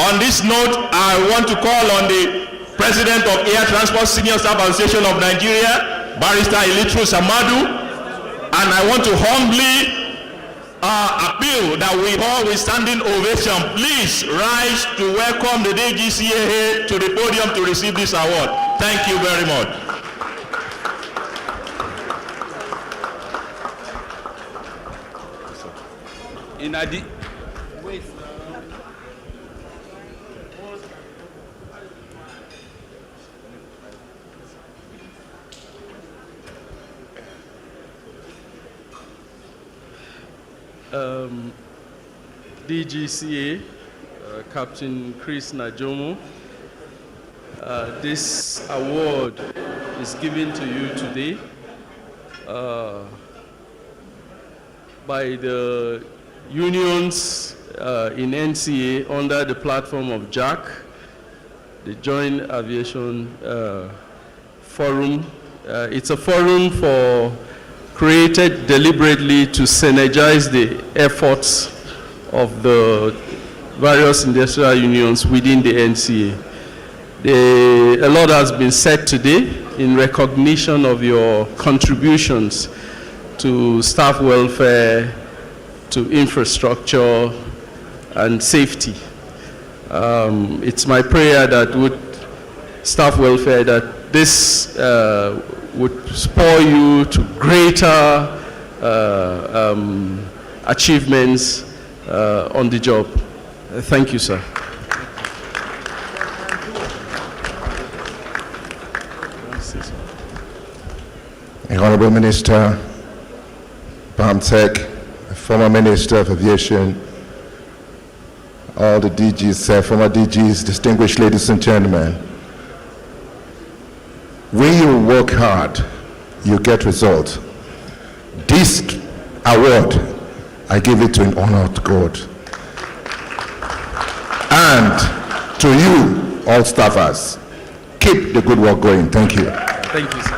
On this note, I want to call on the President of Air Transport Senior Staff Association of Nigeria, Barrister Elitrus Amadu, and I want to humbly appeal that we all with standing ovation please rise to welcome the DGCAA to the podium to receive this award. Thank you very much. In addition, DGCA, Captain Chris Najomo, this award is given to you today by the unions in NCA under the platform of JAC, the Joint Aviation Forum. It's a forum created deliberately to synergize the efforts of the various industrial unions within the NCA. A lot has been said today in recognition of your contributions to staff welfare, to infrastructure and safety. It's my prayer that with staff welfare that this would spur you to greater achievements on the job. Thank you, sir. Honorable Minister Bamtek, former Minister of Aviation, all the DGs, former DGs, distinguished ladies and gentlemen, when you work hard, you get results. This award, I give it to an honored God. And to you, all staffers, keep the good work going. Thank you. Thank you, sir.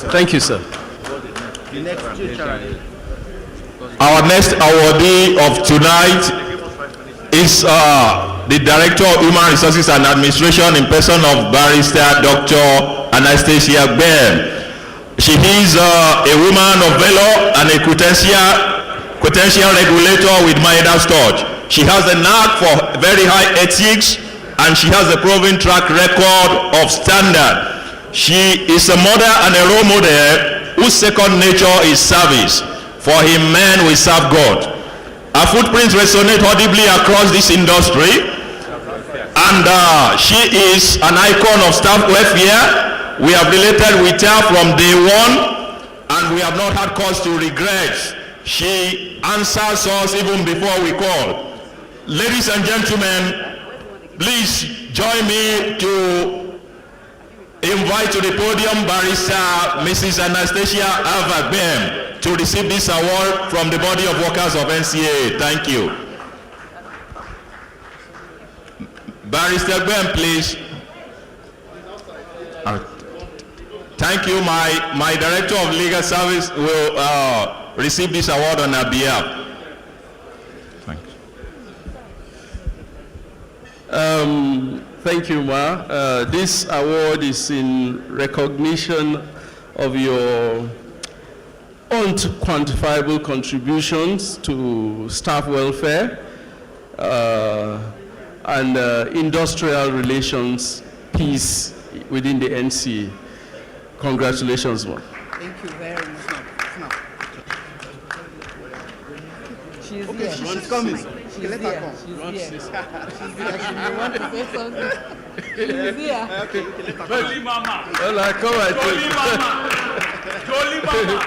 Thank you, sir. Our next awardee of tonight is the Director of Human Resources and Administration in person of Barrister Dr. Anastasia Ben. She is a woman of valor and a quotential regulator with Midas touch. She has a knack for very high ethics and she has a proven track record of standard. She is a mother and a role model whose second nature is service. For him, men will serve God. Her footprints resonate audibly across this industry, and she is an icon of staff welfare. We have related with her from day one, and we have not had cause to regret. She answers us even before we call. Ladies and gentlemen, please join me to invite to the podium Barrister Mrs. Anastasia Avagbem to receive this award from the body of workers of NCAA. Thank you. Barrister Gbem, please. Thank you. My Director of Legal Service will receive this award on her behalf. Thank you, Ma. This award is in recognition of your unquantifiable contributions to staff welfare and industrial relations peace within the NCA. Congratulations, Ma. Thank you very much. She's Okay, here. she's coming. She's Okay, let here. her come. She's here. She's here. She may want to say something. She's here. Okay, let her come. Jolly Mama. Well, I come and Jolly Mama. Jolly Mama.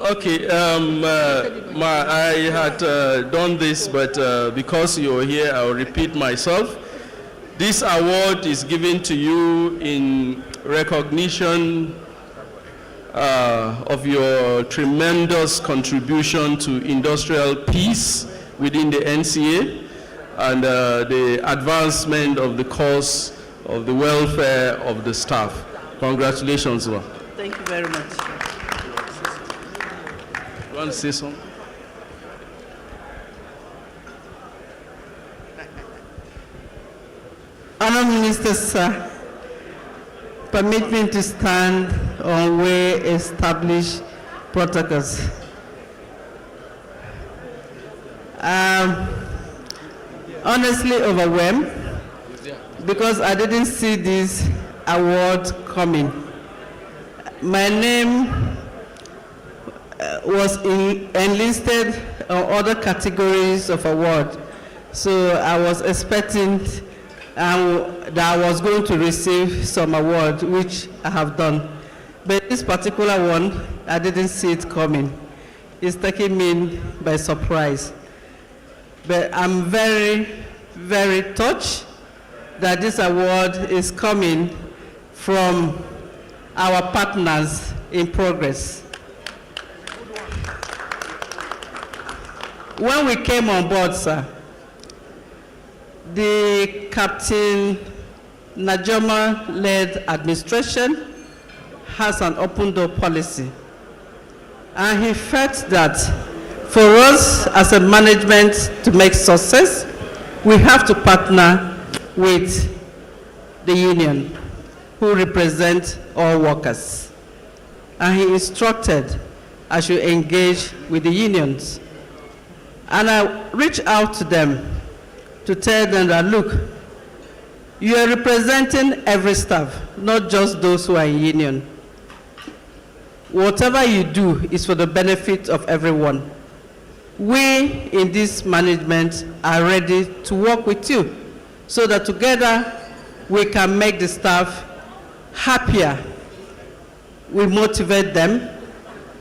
Okay, I had done this, but because you're here, I'll repeat myself. This award is given to you in recognition of your tremendous contribution to industrial peace within the NCA and the advancement of the cause of the welfare of the staff. Congratulations, sir. Thank you very much. You want to say something? Honourable Minister, sir, permit me to stand on well-established protocols. Honestly overwhelmed because I didn't see this award coming. My name was enlisted on other categories of award, so I was expecting that I was going to receive some award, which I have done. But this particular one, I didn't see it coming. It's taking me by surprise. But I'm very, very touched that this award is coming from our partners in progress. When we came on board, sir, the Captain Najoma-led administration has an open door policy. And he felt that for us as a management to make success, we have to partner with the union who represent all workers. And he instructed I should engage with the unions. And I reached out to them to tell them that, look, you are representing every staff, not just those who are in union. Whatever you do is for the benefit of everyone. We in this management are ready to work with you so that together we can make the staff happier. We motivate them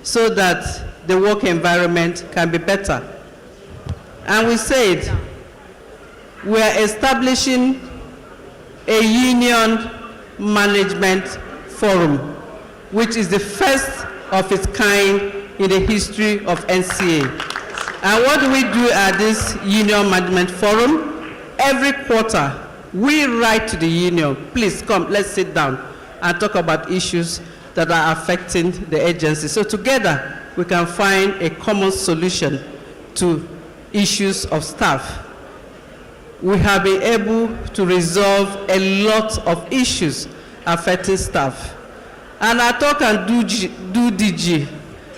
so that the work environment can be better. And we said, we are establishing a union management forum, which is the first of its kind in the history of NCA. And what do we do at this union management forum? Every quarter, we write to the union, please come, let's sit down and talk about issues that are affecting the agency. So together, we can find a common solution to issues of staff. We have been able to resolve a lot of issues affecting staff. And I talk and do DG.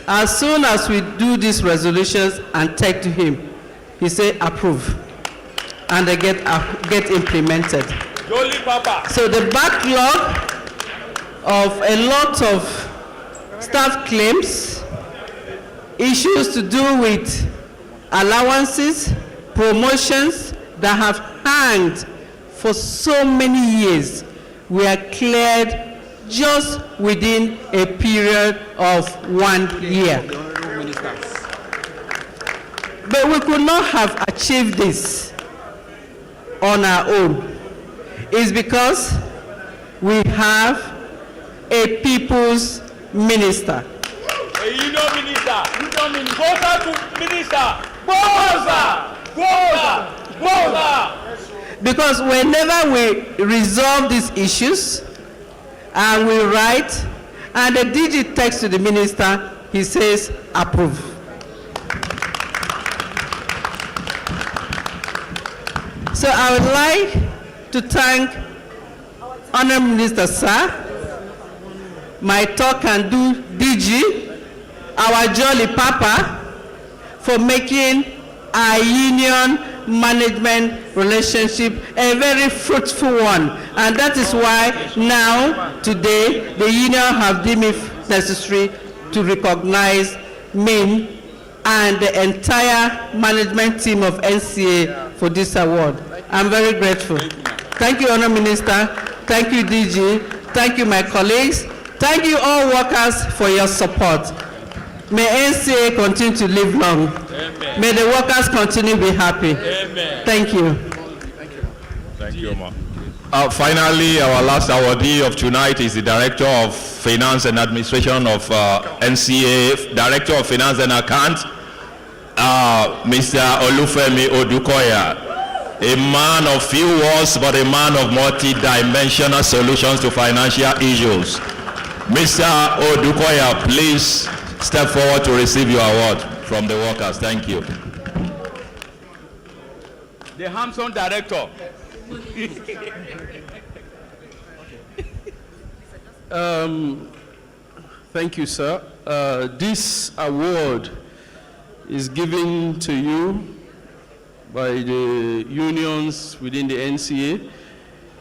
As soon as we do these resolutions and take to him, he say approve, and they get implemented. So the backlog of a lot of staff claims, issues to do with allowances, promotions that have hanged for so many years, were cleared just within a period of 1 year. But we could not have achieved this on our own. It's because we have a people's minister. A union minister. Closer to minister. Closer. Because whenever we resolve these issues and we write, and the DG takes to the minister, he says approve. So I would like to thank Honourable Minister Sir, my talk and do DG, our Jolly Papa, for making our union management relationship a very fruitful one. And that is why now, today, the union have deemed it necessary to recognize me and the entire management team of NCA for this award. I'm very grateful. Thank you, Honour Minister. Thank you, DG. Thank you, my colleagues. Thank you, all workers, for your support. May NCA continue to live long. Amen. May the workers continue to be happy. Amen. Thank you. Thank you, Omar. Finally, our last awardee of tonight is the Director of Finance and Administration of NCA, Director of Finance and Accounts, Mr. Olufemi Odukoya. A man of few words, but a man of multi-dimensional solutions to financial issues. Mr. Odukoya, please step forward to receive your award from the workers. Thank you. The handsome director. Thank you, sir. This award is given to you by the unions within the NCA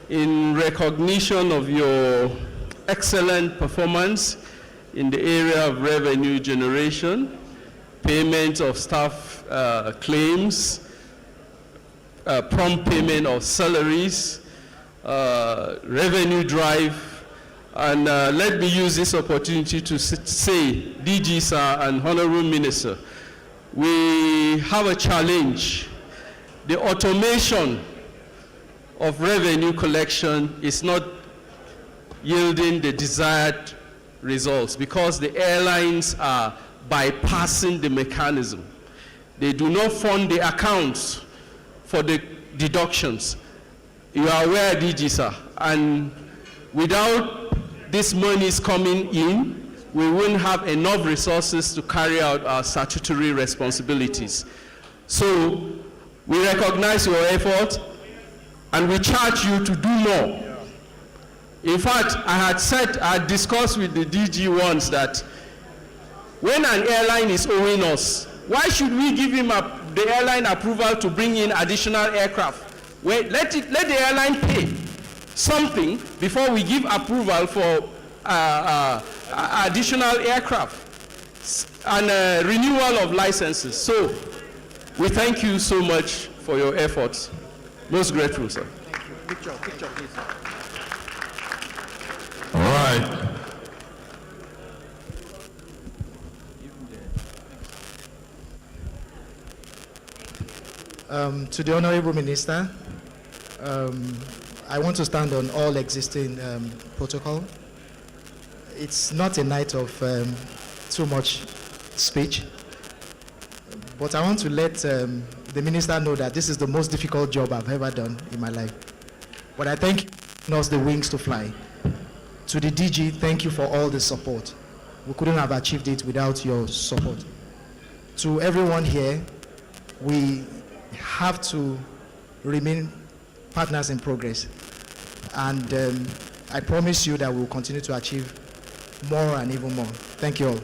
in recognition of your excellent performance in the area of revenue generation, payment of staff claims, prompt payment of salaries, revenue drive, and let me use this opportunity to say, DG sir and Honorable Minister, we have a challenge. The automation of revenue collection is not yielding the desired results because the airlines are bypassing the mechanism. They do not fund the accounts for the deductions. You are aware, DG sir, and without these monies coming in, we wouldn't have enough resources to carry out our statutory responsibilities. So we recognize your effort and we charge you to do more. In fact, I had discussed with the DG once that when an airline is owing us, why should we give him the airline approval to bring in additional aircraft? Wait, let the airline pay something before we give approval for additional aircraft and renewal of licenses. So we thank you so much for your efforts. Most grateful, sir. Thank you. Picture, please. All right. To the Honorable Minister, I want to stand on all existing protocol. It's not a night of too much speech, but I want to let the Minister know that this is the most difficult job I've ever done in my life. But I thank you for giving us the wings to fly. To the DG, thank you for all the support. We couldn't have achieved it without your support. To everyone here, we have to remain partners in progress. And I promise you that we'll continue to achieve more and even more. Thank you all.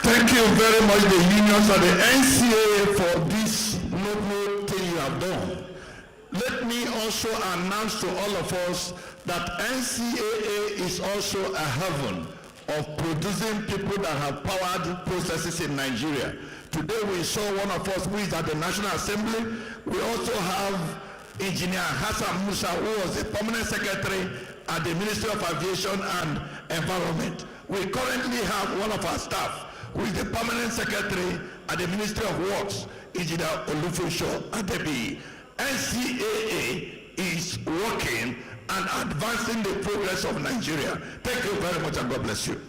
Thank you very much, the unions and the NCAA, for this noble thing you have done. Let me also announce to all of us that NCAA is also a heaven of producing people that have powered processes in Nigeria. Today we saw one of us who is at the National Assembly. We also have Engineer Hassan Musa, who was the permanent secretary at the Ministry of Aviation and Environment. We currently have one of our staff who is the permanent secretary at the Ministry of Works, Engineer Olufusho Adebi. NCAA is working and advancing the progress of Nigeria. Thank you very much and God bless you.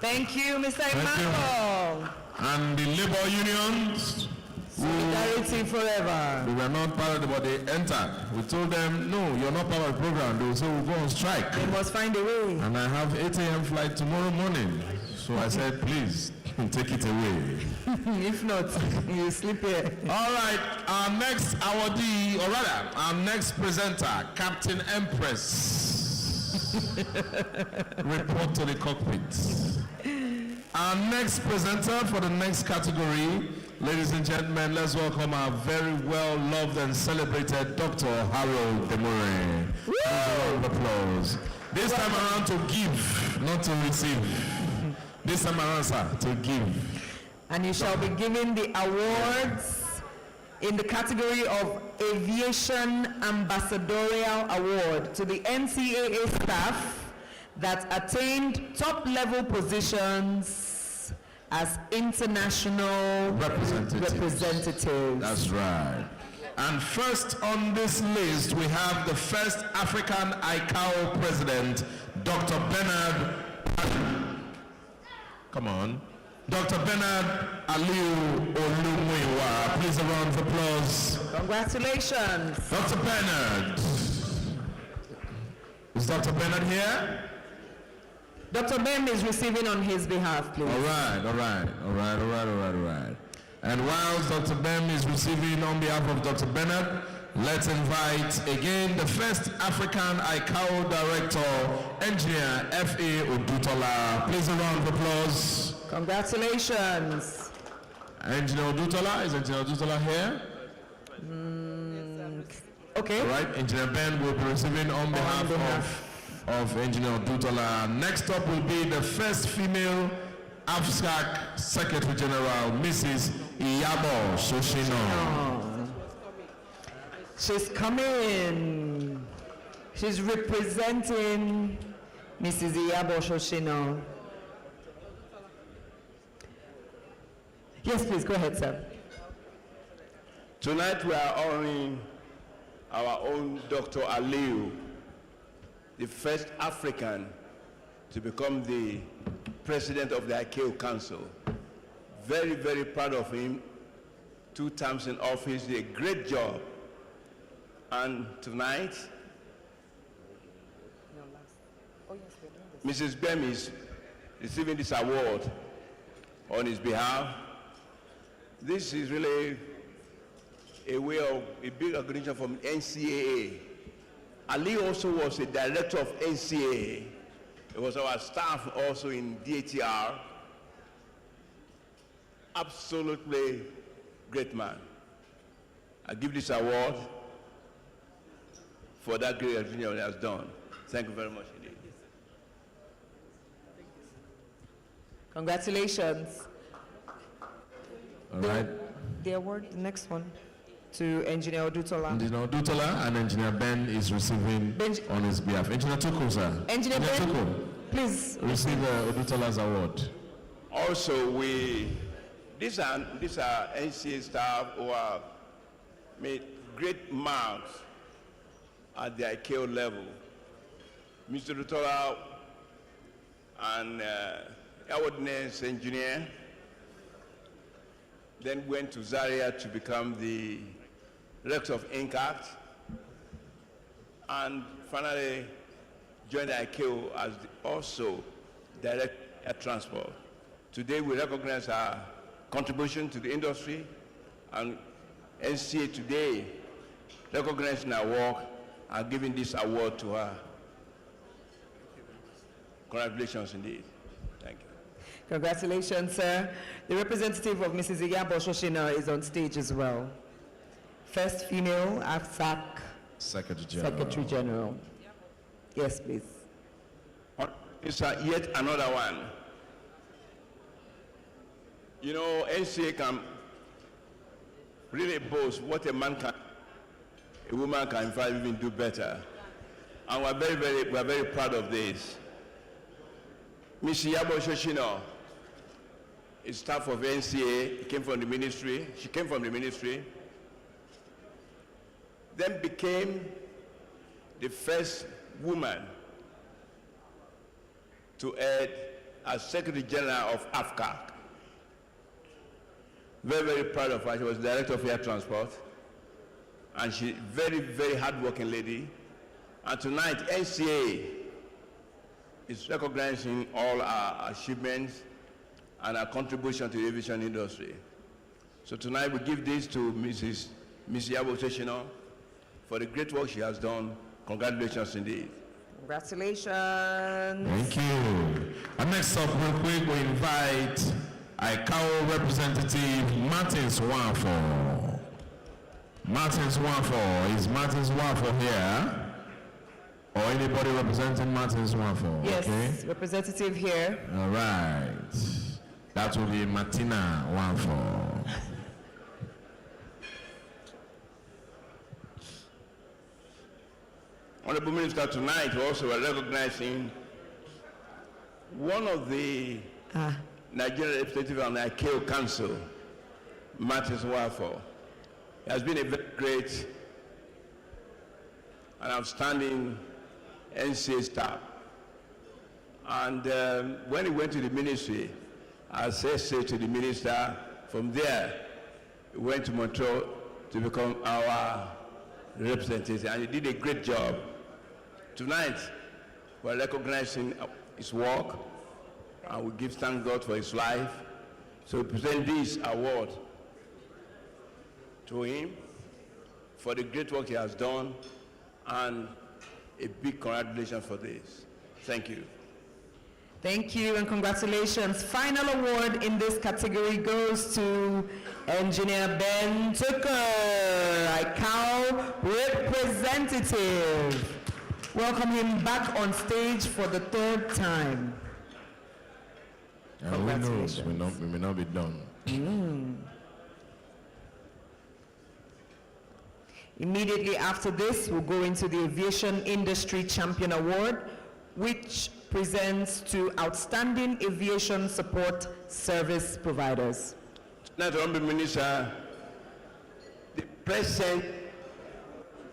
Thank you, Mr. Emmanuel. And the labor unions, Solidarity forever. we were not part of the, but they entered. We told them, no, you're not part of the program. They will say, we'll go on strike. They must find a way. And I have 8 a.m. flight tomorrow morning. So I said, please, take it away. If not, you sleep here. All right, our next awardee, or rather, our next presenter, Captain Empress. Report to the cockpit. Our next presenter for the next category, ladies and gentlemen, let's welcome our very well-loved and celebrated Dr. Harold Demure. Round of applause. This time around to give, not to receive. This time around, sir, to give. And you shall be given the awards in the category of Aviation Ambassadorial Award to the NCAA staff that attained top-level positions as international representatives. That's right. And first on this list, we have the first African ICAO president, Dr. Bernard. Come on. Dr. Bernard Aliu Olumuyiwa. Please a round of applause. Congratulations. Dr. Bernard. Is Dr. Bernard here? Dr. Ben is receiving on his behalf, please. All right. And whilst Dr. Ben is receiving on behalf of Dr. Bernard, let's invite again the first African ICAO director, Engineer F.A. Odutola. Please a round of applause. Congratulations. Engineer Odutola, is Engineer Odutola here? Okay. All right, Engineer Ben will be receiving on behalf of Engineer Odutola. Next up will be the first female AFSCAC Secretary General, Mrs. Iyabo Shoshino. She's coming. She's representing Mrs. Iyabo Shoshino. Yes, please, go ahead, sir. Tonight we are honoring our own Dr. Aliu, the first African to become the president of the ICAO Council. Very, very proud of him. 2 terms in office, did a great job. And tonight, Mrs. Bem is receiving this award on his behalf. This is really a way of a big recognition from NCAA. Ali also was a director of NCAA. He was our staff also in DATR. Absolutely great man. I give this award for that great recognition he has done. Thank you very much indeed. Congratulations. All right. The award, the next one, to Engineer Odutola. Engineer Odutola and Engineer Ben is receiving on his behalf. Engineer Tuku, sir. Engineer Ben, Tuku, please. receive Odutola's award. Also, these are NCA staff who have made great marks at the ICAO level. Mr. Odutola, an airworthiness engineer, then went to Zaria to become the rector of NCAT, and finally joined the ICAO as also director air transport. Today we recognize her contribution to the industry, and NCA today recognizing her work and giving this award to her. Congratulations indeed. Thank you. Congratulations, sir. The representative of Mrs. Iyabo Shoshino is on stage as well. First female AFSAC Secretary General. Yes, please. It's yet another one. You know, NCA can really boast what a man can, a woman can in fact even do better. And we're very proud of this. Ms. Iyabo Shoshino is staff of NCA. She came from the ministry, then became the first woman to head as Secretary General of AFCAC. Very, very proud of her. She was Director of Air Transport, and she's very, very hardworking lady. And tonight, NCA is recognizing all our achievements and our contribution to the aviation industry. So tonight we give this to Ms. Iyabo Shoshino for the great work she has done. Congratulations indeed. Congratulations. Thank you. And next up, real quick, we invite ICAO representative Martin Swafo. Martin Swafo. Is Martin Swafo here? Or anybody representing Martins Wafo? Yes, okay. representative here. All right. That will be Martina Wafo. Honorable Minister, tonight we also are recognizing one of the Nigerian representatives on the ICAO Council, Martins Wafo. He has been a very great and outstanding NCA staff. And when he went to the ministry, I said to the minister, from there, he went to Montreal to become our representative, and he did a great job. Tonight, we're recognizing his work, and we give thank God for his life. So we present this award to him for the great work he has done, and a big congratulations for this. Thank you. Thank you and congratulations. Final award in this category goes to Engineer Ben Tucker, ICAO representative. Welcome him back on stage for the third time. Who knows? We may not be done. Immediately after this, we'll go into the Aviation Industry Champion Award, which presents to outstanding aviation support service providers. Now, Honorable Minister, the present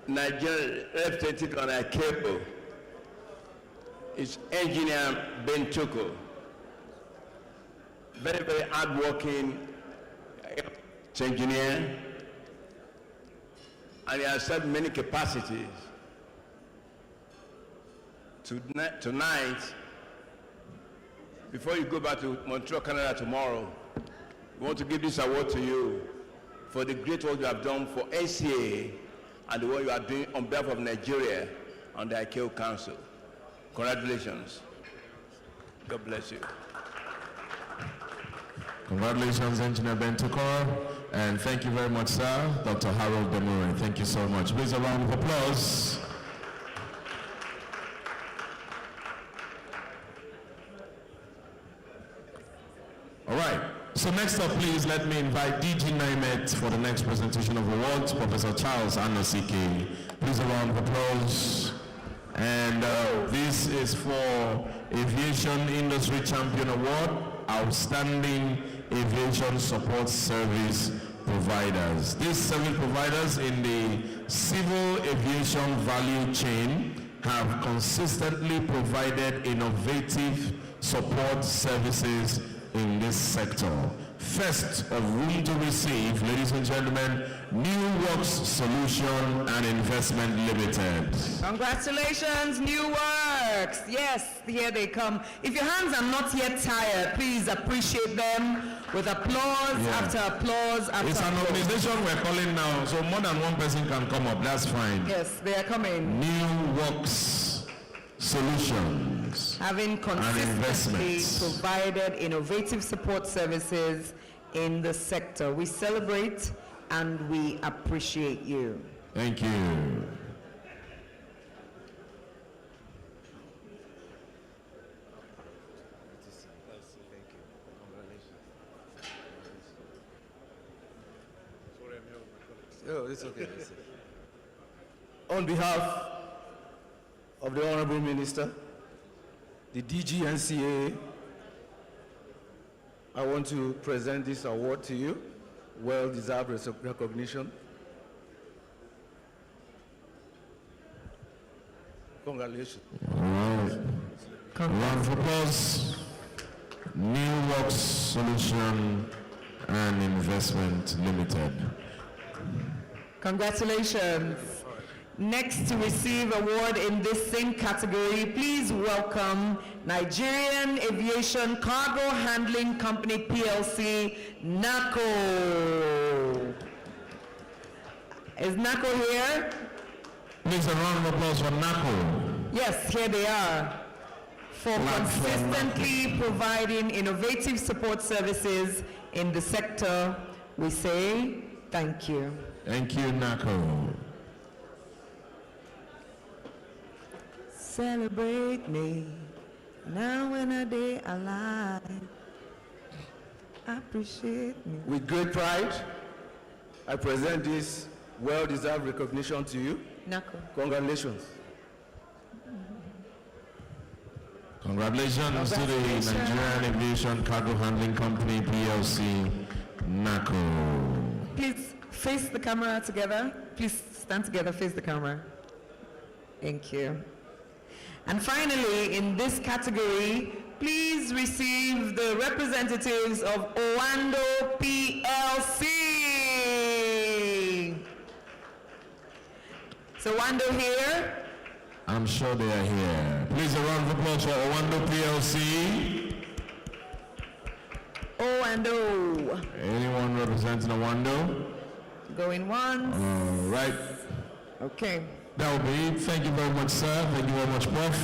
Nigerian representative on our cable is Engineer Ben Tuko. Very, very hardworking engineer, and he has served many capacities. Tonight, before you go back to Montreal, Canada tomorrow, we want to give this award to you for the great work you have done for NCAA and the work you are doing on behalf of Nigeria on the ICAO Council. Congratulations. God bless you. Congratulations, Engineer Ben Tucker, and thank you very much, sir, Dr. Harold Demore. Thank you so much. Please, a round of applause. All right, so next up, please let me invite DG Naimet for the next presentation of awards, Professor Charles Anosike. Please, a round of applause. And this is for Aviation Industry Champion Award, Outstanding Aviation Support Service Providers. These service providers in the civil aviation value chain have consistently provided innovative support services in this sector. First of whom to receive, ladies and gentlemen, New Works Solution and Investment Limited. Congratulations, New Works. Yes, here they come. If your hands are not yet tired, please appreciate them with applause after applause after It's an organization we're calling now, so more than one person can come up. That's fine. Yes, they are coming. New Works Solutions Having consistently provided innovative support services in the sector. We celebrate and we appreciate you. Thank you. Oh, it's okay. On behalf of the Honorable Minister, the DG NCAA, I want to present this award to you. Well-deserved recognition. Congratulations. All right. Round of applause. New Works Solution and Investment Limited. Congratulations. Next to receive award in this same category, please welcome Nigerian Aviation Cargo Handling Company PLC, NACO. Is NACO here? Please, a round of applause for NACO. Yes, here they are. For consistently providing innovative support services in the sector, we say thank you. Thank you, NACO. celebrate me. Now when a day alive, appreciate me. With great pride, I present this well-deserved recognition to you. Nako. Congratulations. Congratulations to the Nigerian Aviation Cargo Handling Company, PLC, NACO. Please face the camera together. Please stand together, face the camera. Thank you. And finally, in this category, please receive the representatives of Owando PLC. So Owando here. I'm sure they are here. Please a round of applause for Owando PLC. Owando. Anyone representing Owando? Going once. All right. Okay. That will be it. Thank you very much, sir. Thank you very much, Prof.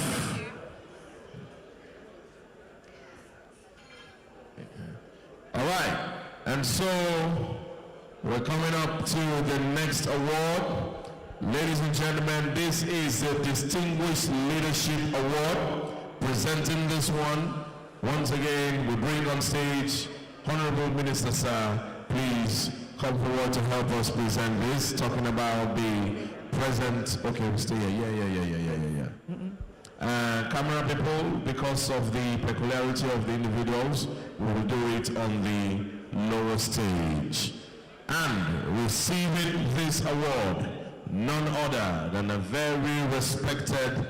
All right. And so we're coming up to the next award. Ladies and gentlemen, this is the Distinguished Leadership Award. Presenting this one, once again, we bring on stage Honorable Minister, sir. Please come forward to help us present this, talking about the present. Okay, we stay here. Yeah. Camera people, because of the peculiarity of the individuals, we will do it on the lower stage. And receiving this award, none other than a very respected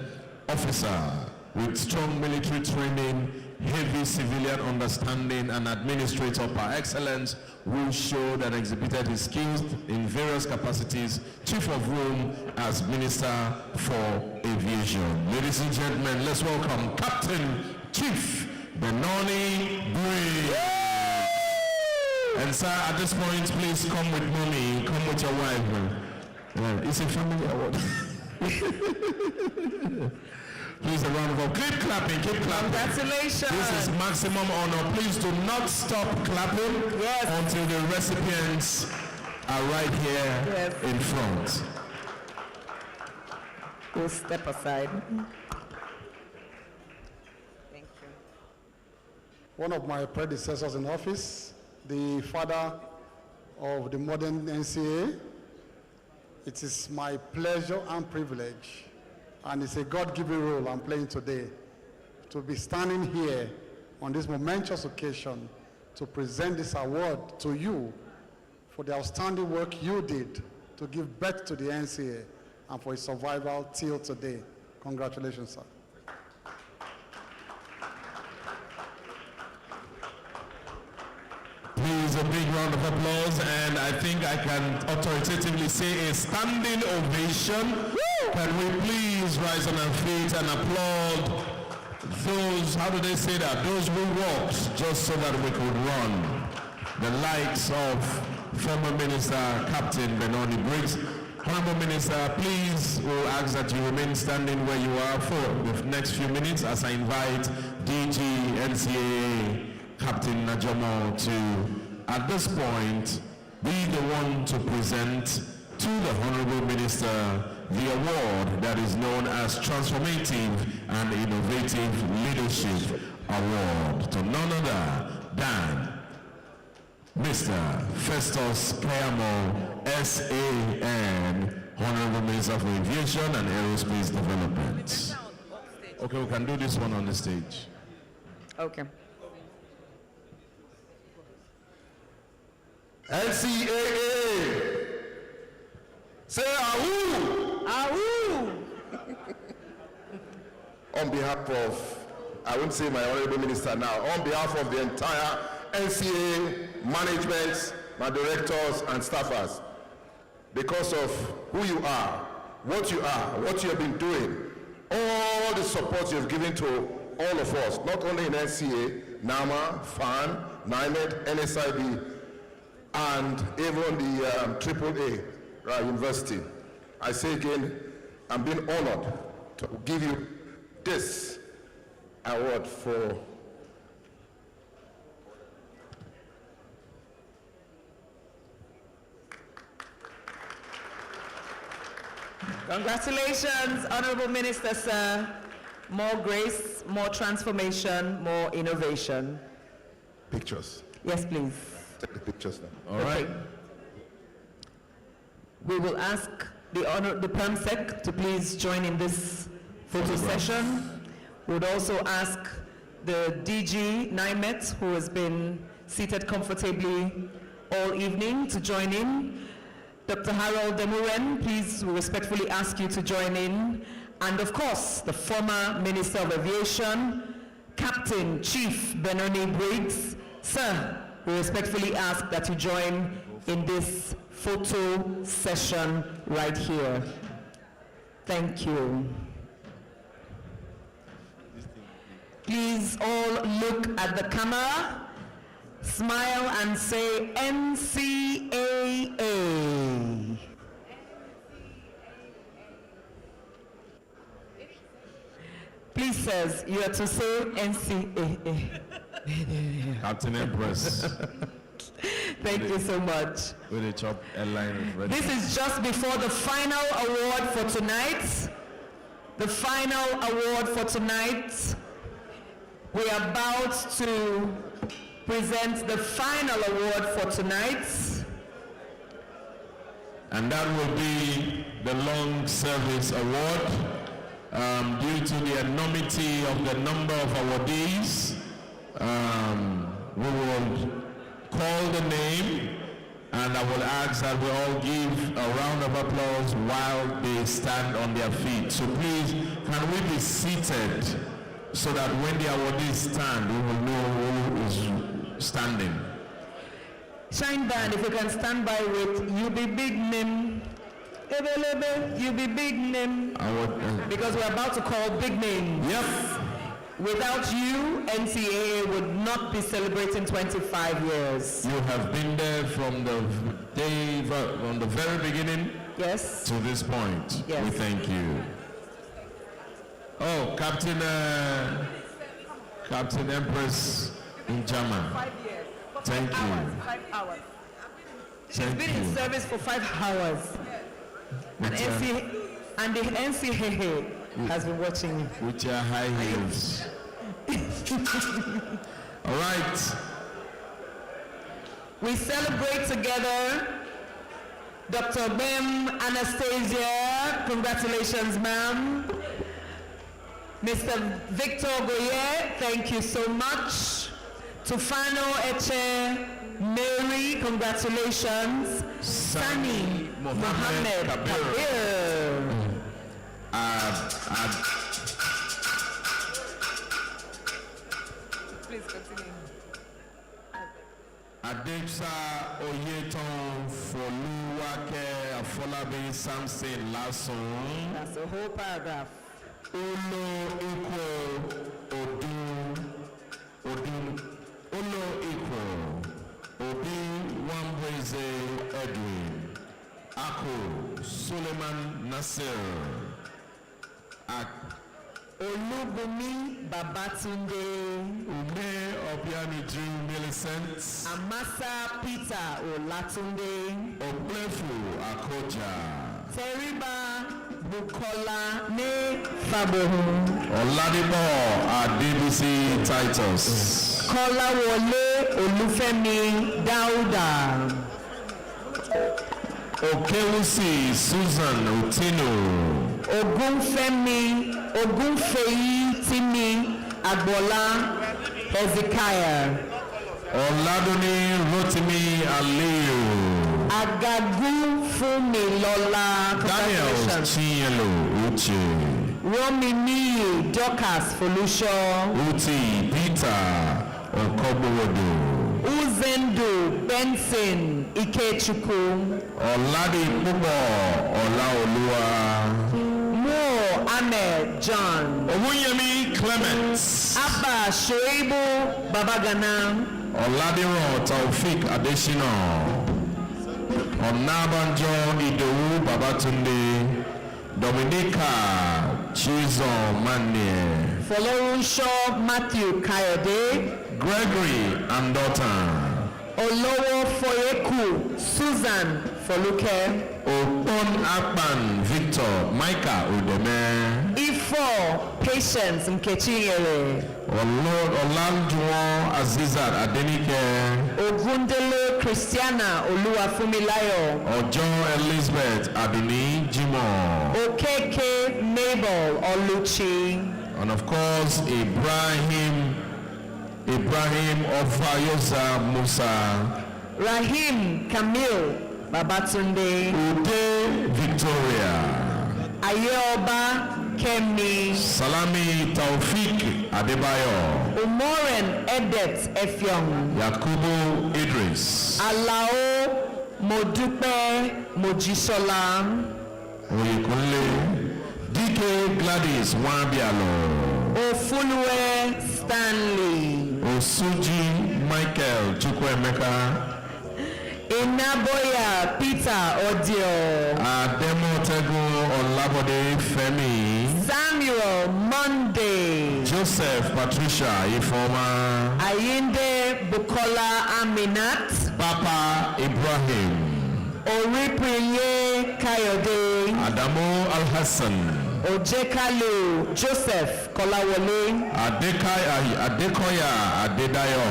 officer with strong military training, heavy civilian understanding, and administrator par excellence, who showed and exhibited his skills in various capacities, Chief of Room as Minister for Aviation. Ladies and gentlemen, let's welcome Captain Chief Benoni Bray. And sir, at this point, please come with mommy, come with your wife. It's a family award. Please a round of applause. Keep clapping, keep clapping. Congratulations. This is maximum honor. Please do not stop clapping until the recipients are right here in front. We'll step aside. Thank you. One of my predecessors in office, the father of the modern NCAA, it is my pleasure and privilege, and it's a God-given role I'm playing today, to be standing here on this momentous occasion to present this award to you for the outstanding work you did to give birth to the NCAA and for its survival till today. Congratulations, sir. Please, a big round of applause, and I think I can authoritatively say a standing ovation. Woo! Can we please rise on our feet and applaud those, how do they say that? Those who walked just so that we could run. The likes of former Minister Captain Benoni Briggs. Honorable Minister, please, we'll ask that you remain standing where you are for the next few minutes as I invite DG NCAA Captain Najomo to, at this point, be the one to present to the Honorable Minister the award that is known as Transformative and Innovative Leadership Award to none other than Mr. Festus Kayamo, SAN, Honorable Minister for Aviation and Aerospace Development. Okay, we can do this one on the stage. Okay. NCAA. Say ahoo! Ahoo! On behalf of, I won't say my honorable minister now, on behalf of the entire NCAA management, my directors and staffers, because of who you are, what you have been doing, all the support you've given to all of us, not only in NCAA, NAMA, FAN, NIMED, NSIB, and even the AAA University. I say again, I'm being honored to give you this award for Congratulations, Honorable Minister, sir. more grace, more transformation, more innovation. Pictures. Yes, please. Take the pictures now. All right. We will ask the PermSec to please join in this photo session. We'd also ask the DG NIMET, who has been seated comfortably all evening, to join in. Dr. Harold Demuren, please, we respectfully ask you to join in. And of course, the former Minister of Aviation, Captain Chief Benoni Briggs. Sir, we respectfully ask that you join in this photo session right here. Thank you. Please all look at the camera, smile and say NCAA. Please, sirs, you are to say NCAA. Captain Empress. Thank you so much. With the chop airline. This is just before the final award for tonight. The final award for tonight. We are about to present the final award for tonight. And that will be the Long Service Award. Due to the enormity of the number of awardees, we will call the name, and I will ask that we all give a round of applause while they stand on their feet. So please, can we be seated so that when the awardees stand, we will know who is standing. Shine Band, if you can stand by with You Be Big Name. You Be Big Name. Because we're about to call big names. Yep. Without you, NCAA would not be celebrating 25 years. You have been there from the day, from the very beginning. Yes. To this point. Yes. We thank you. Oh, Captain Empress in German. 5 years. Thank you. 5 hours. She's been in service for 5 hours. And the NCAA has been watching you. With your high heels. All right. We celebrate together Dr. Bem Anastasia. Congratulations, ma'am. Mr. Victor Goye, thank you so much. Tufano Eche Mary, congratulations. Sani Mohammed Kabir. Please continue. Adeksa Oyeton Foluwake Afolabi Samson Lason. That's the whole paragraph. Olo Iko Olo Iko Obi Wambweze Edwin Ako Suleiman Nasir Olubumi Babatunde Ume Obianiju Millicent Amasa Peter Olatunde Oblefu Akoja Teriba Bukola Ne Fabohun Oladipo Adebisi Titus Kolawole Olufemi Dauda Okewusi Susan Otino Ogunfeyi Timi Agbola Hezekiah Oladuni Rotimi Aliyu Agagu Fumilola Daniel Chinyelo Uche Romini Dorcas Folusho Uti Peter Okoborodo Uzendo Benson Ikechukwu Oladi Pupo Olaoluwa Mo Ahmed John Owunyemi Clements Abba Shoibu Babagana Oladiran Taufik Adesina Onabanjo Idowu Babatunde Dominica Chizo Manie Folorunsho Matthew Kayode Gregory Andota Olowo Foyeku Susan Foluke. Opon Akpan Victor Micah Udeme. Ifo Patience Nkechinyere. Olanjuwon Azizat Adenike. Ogundele Christiana Oluwafumilayo. Ojo Elizabeth Abini Jimo. Okeke Mabel Oluchi. And of course, Ibrahim Ofayosa Musa. Rahim Kamil Babatunde. Ude Victoria. Ayoba Kemi. Salami Taufik Adebayo. Umoren Edet Efyong. Yakubu Idris. Alao Modupe Mojisola. Oyekunle. DK Gladys Wabialo. Ofunwe Stanley. Osuji Michael Chukwemeka. Inaboya Peter Odio. Ademotegu Olabode Femi. Samuel Monday. Joseph Patricia Ifoma. Ayinde Bukola Aminat. Papa Ibrahim. Oripinye Kayode. Adamu Al-Hassan. Ojekalu Joseph Kolawole. Adekoya Adedayo.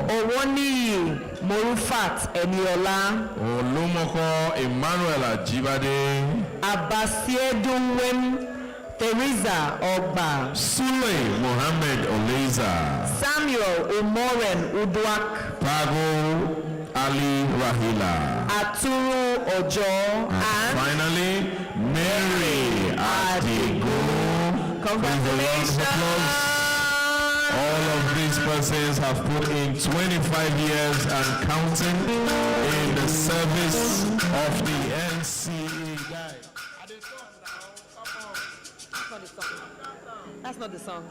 Owoniyi Morufat Eniola. Olumoko Emmanuel Ajibade. Abasiedunwem Teresa Ogba. Sule Mohammed Oleza. Samuel Umoren Udwak. Pago Ali Rahila. Aturu Ojo. And finally, Mary Adigo. Congratulations. All of these persons have put in 25 years and counting in the service of the NCAA. That's not the song.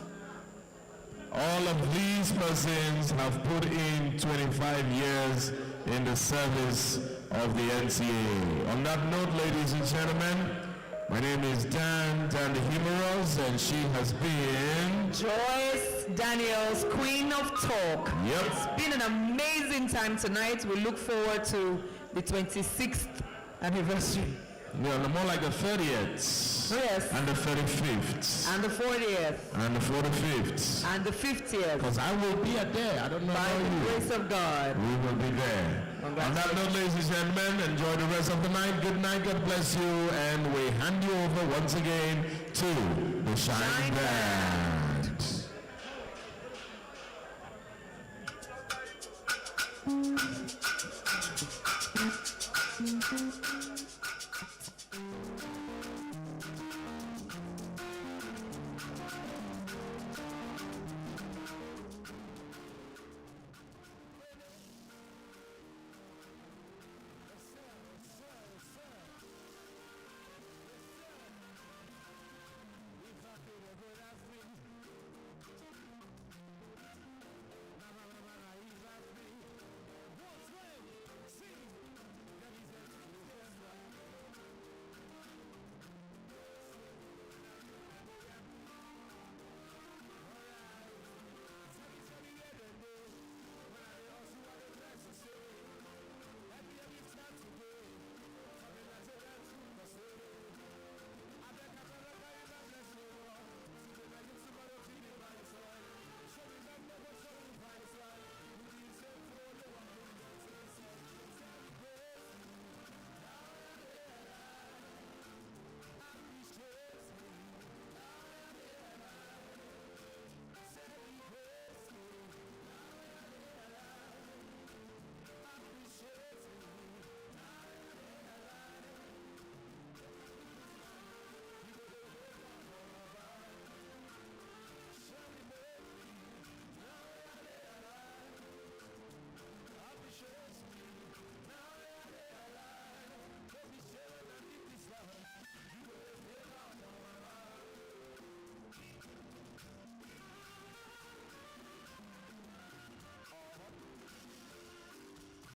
All of these persons have put in 25 years in the service of the NCAA. On that note, ladies and gentlemen, my name is Dan Himeros, and she has been Joyce Daniels, Queen of Talk. Yep. It's been an amazing time tonight. We look forward to the 26th anniversary. Yeah, more like the 30th. Yes. And the 35th. And the 40th. And the 45th. And the 50th. Because I will be there. I don't know By about the you. grace of God. We will be there. On that note, ladies and gentlemen, enjoy the rest of the night. Good night. God bless you. And we hand you over once again to the Shine Band.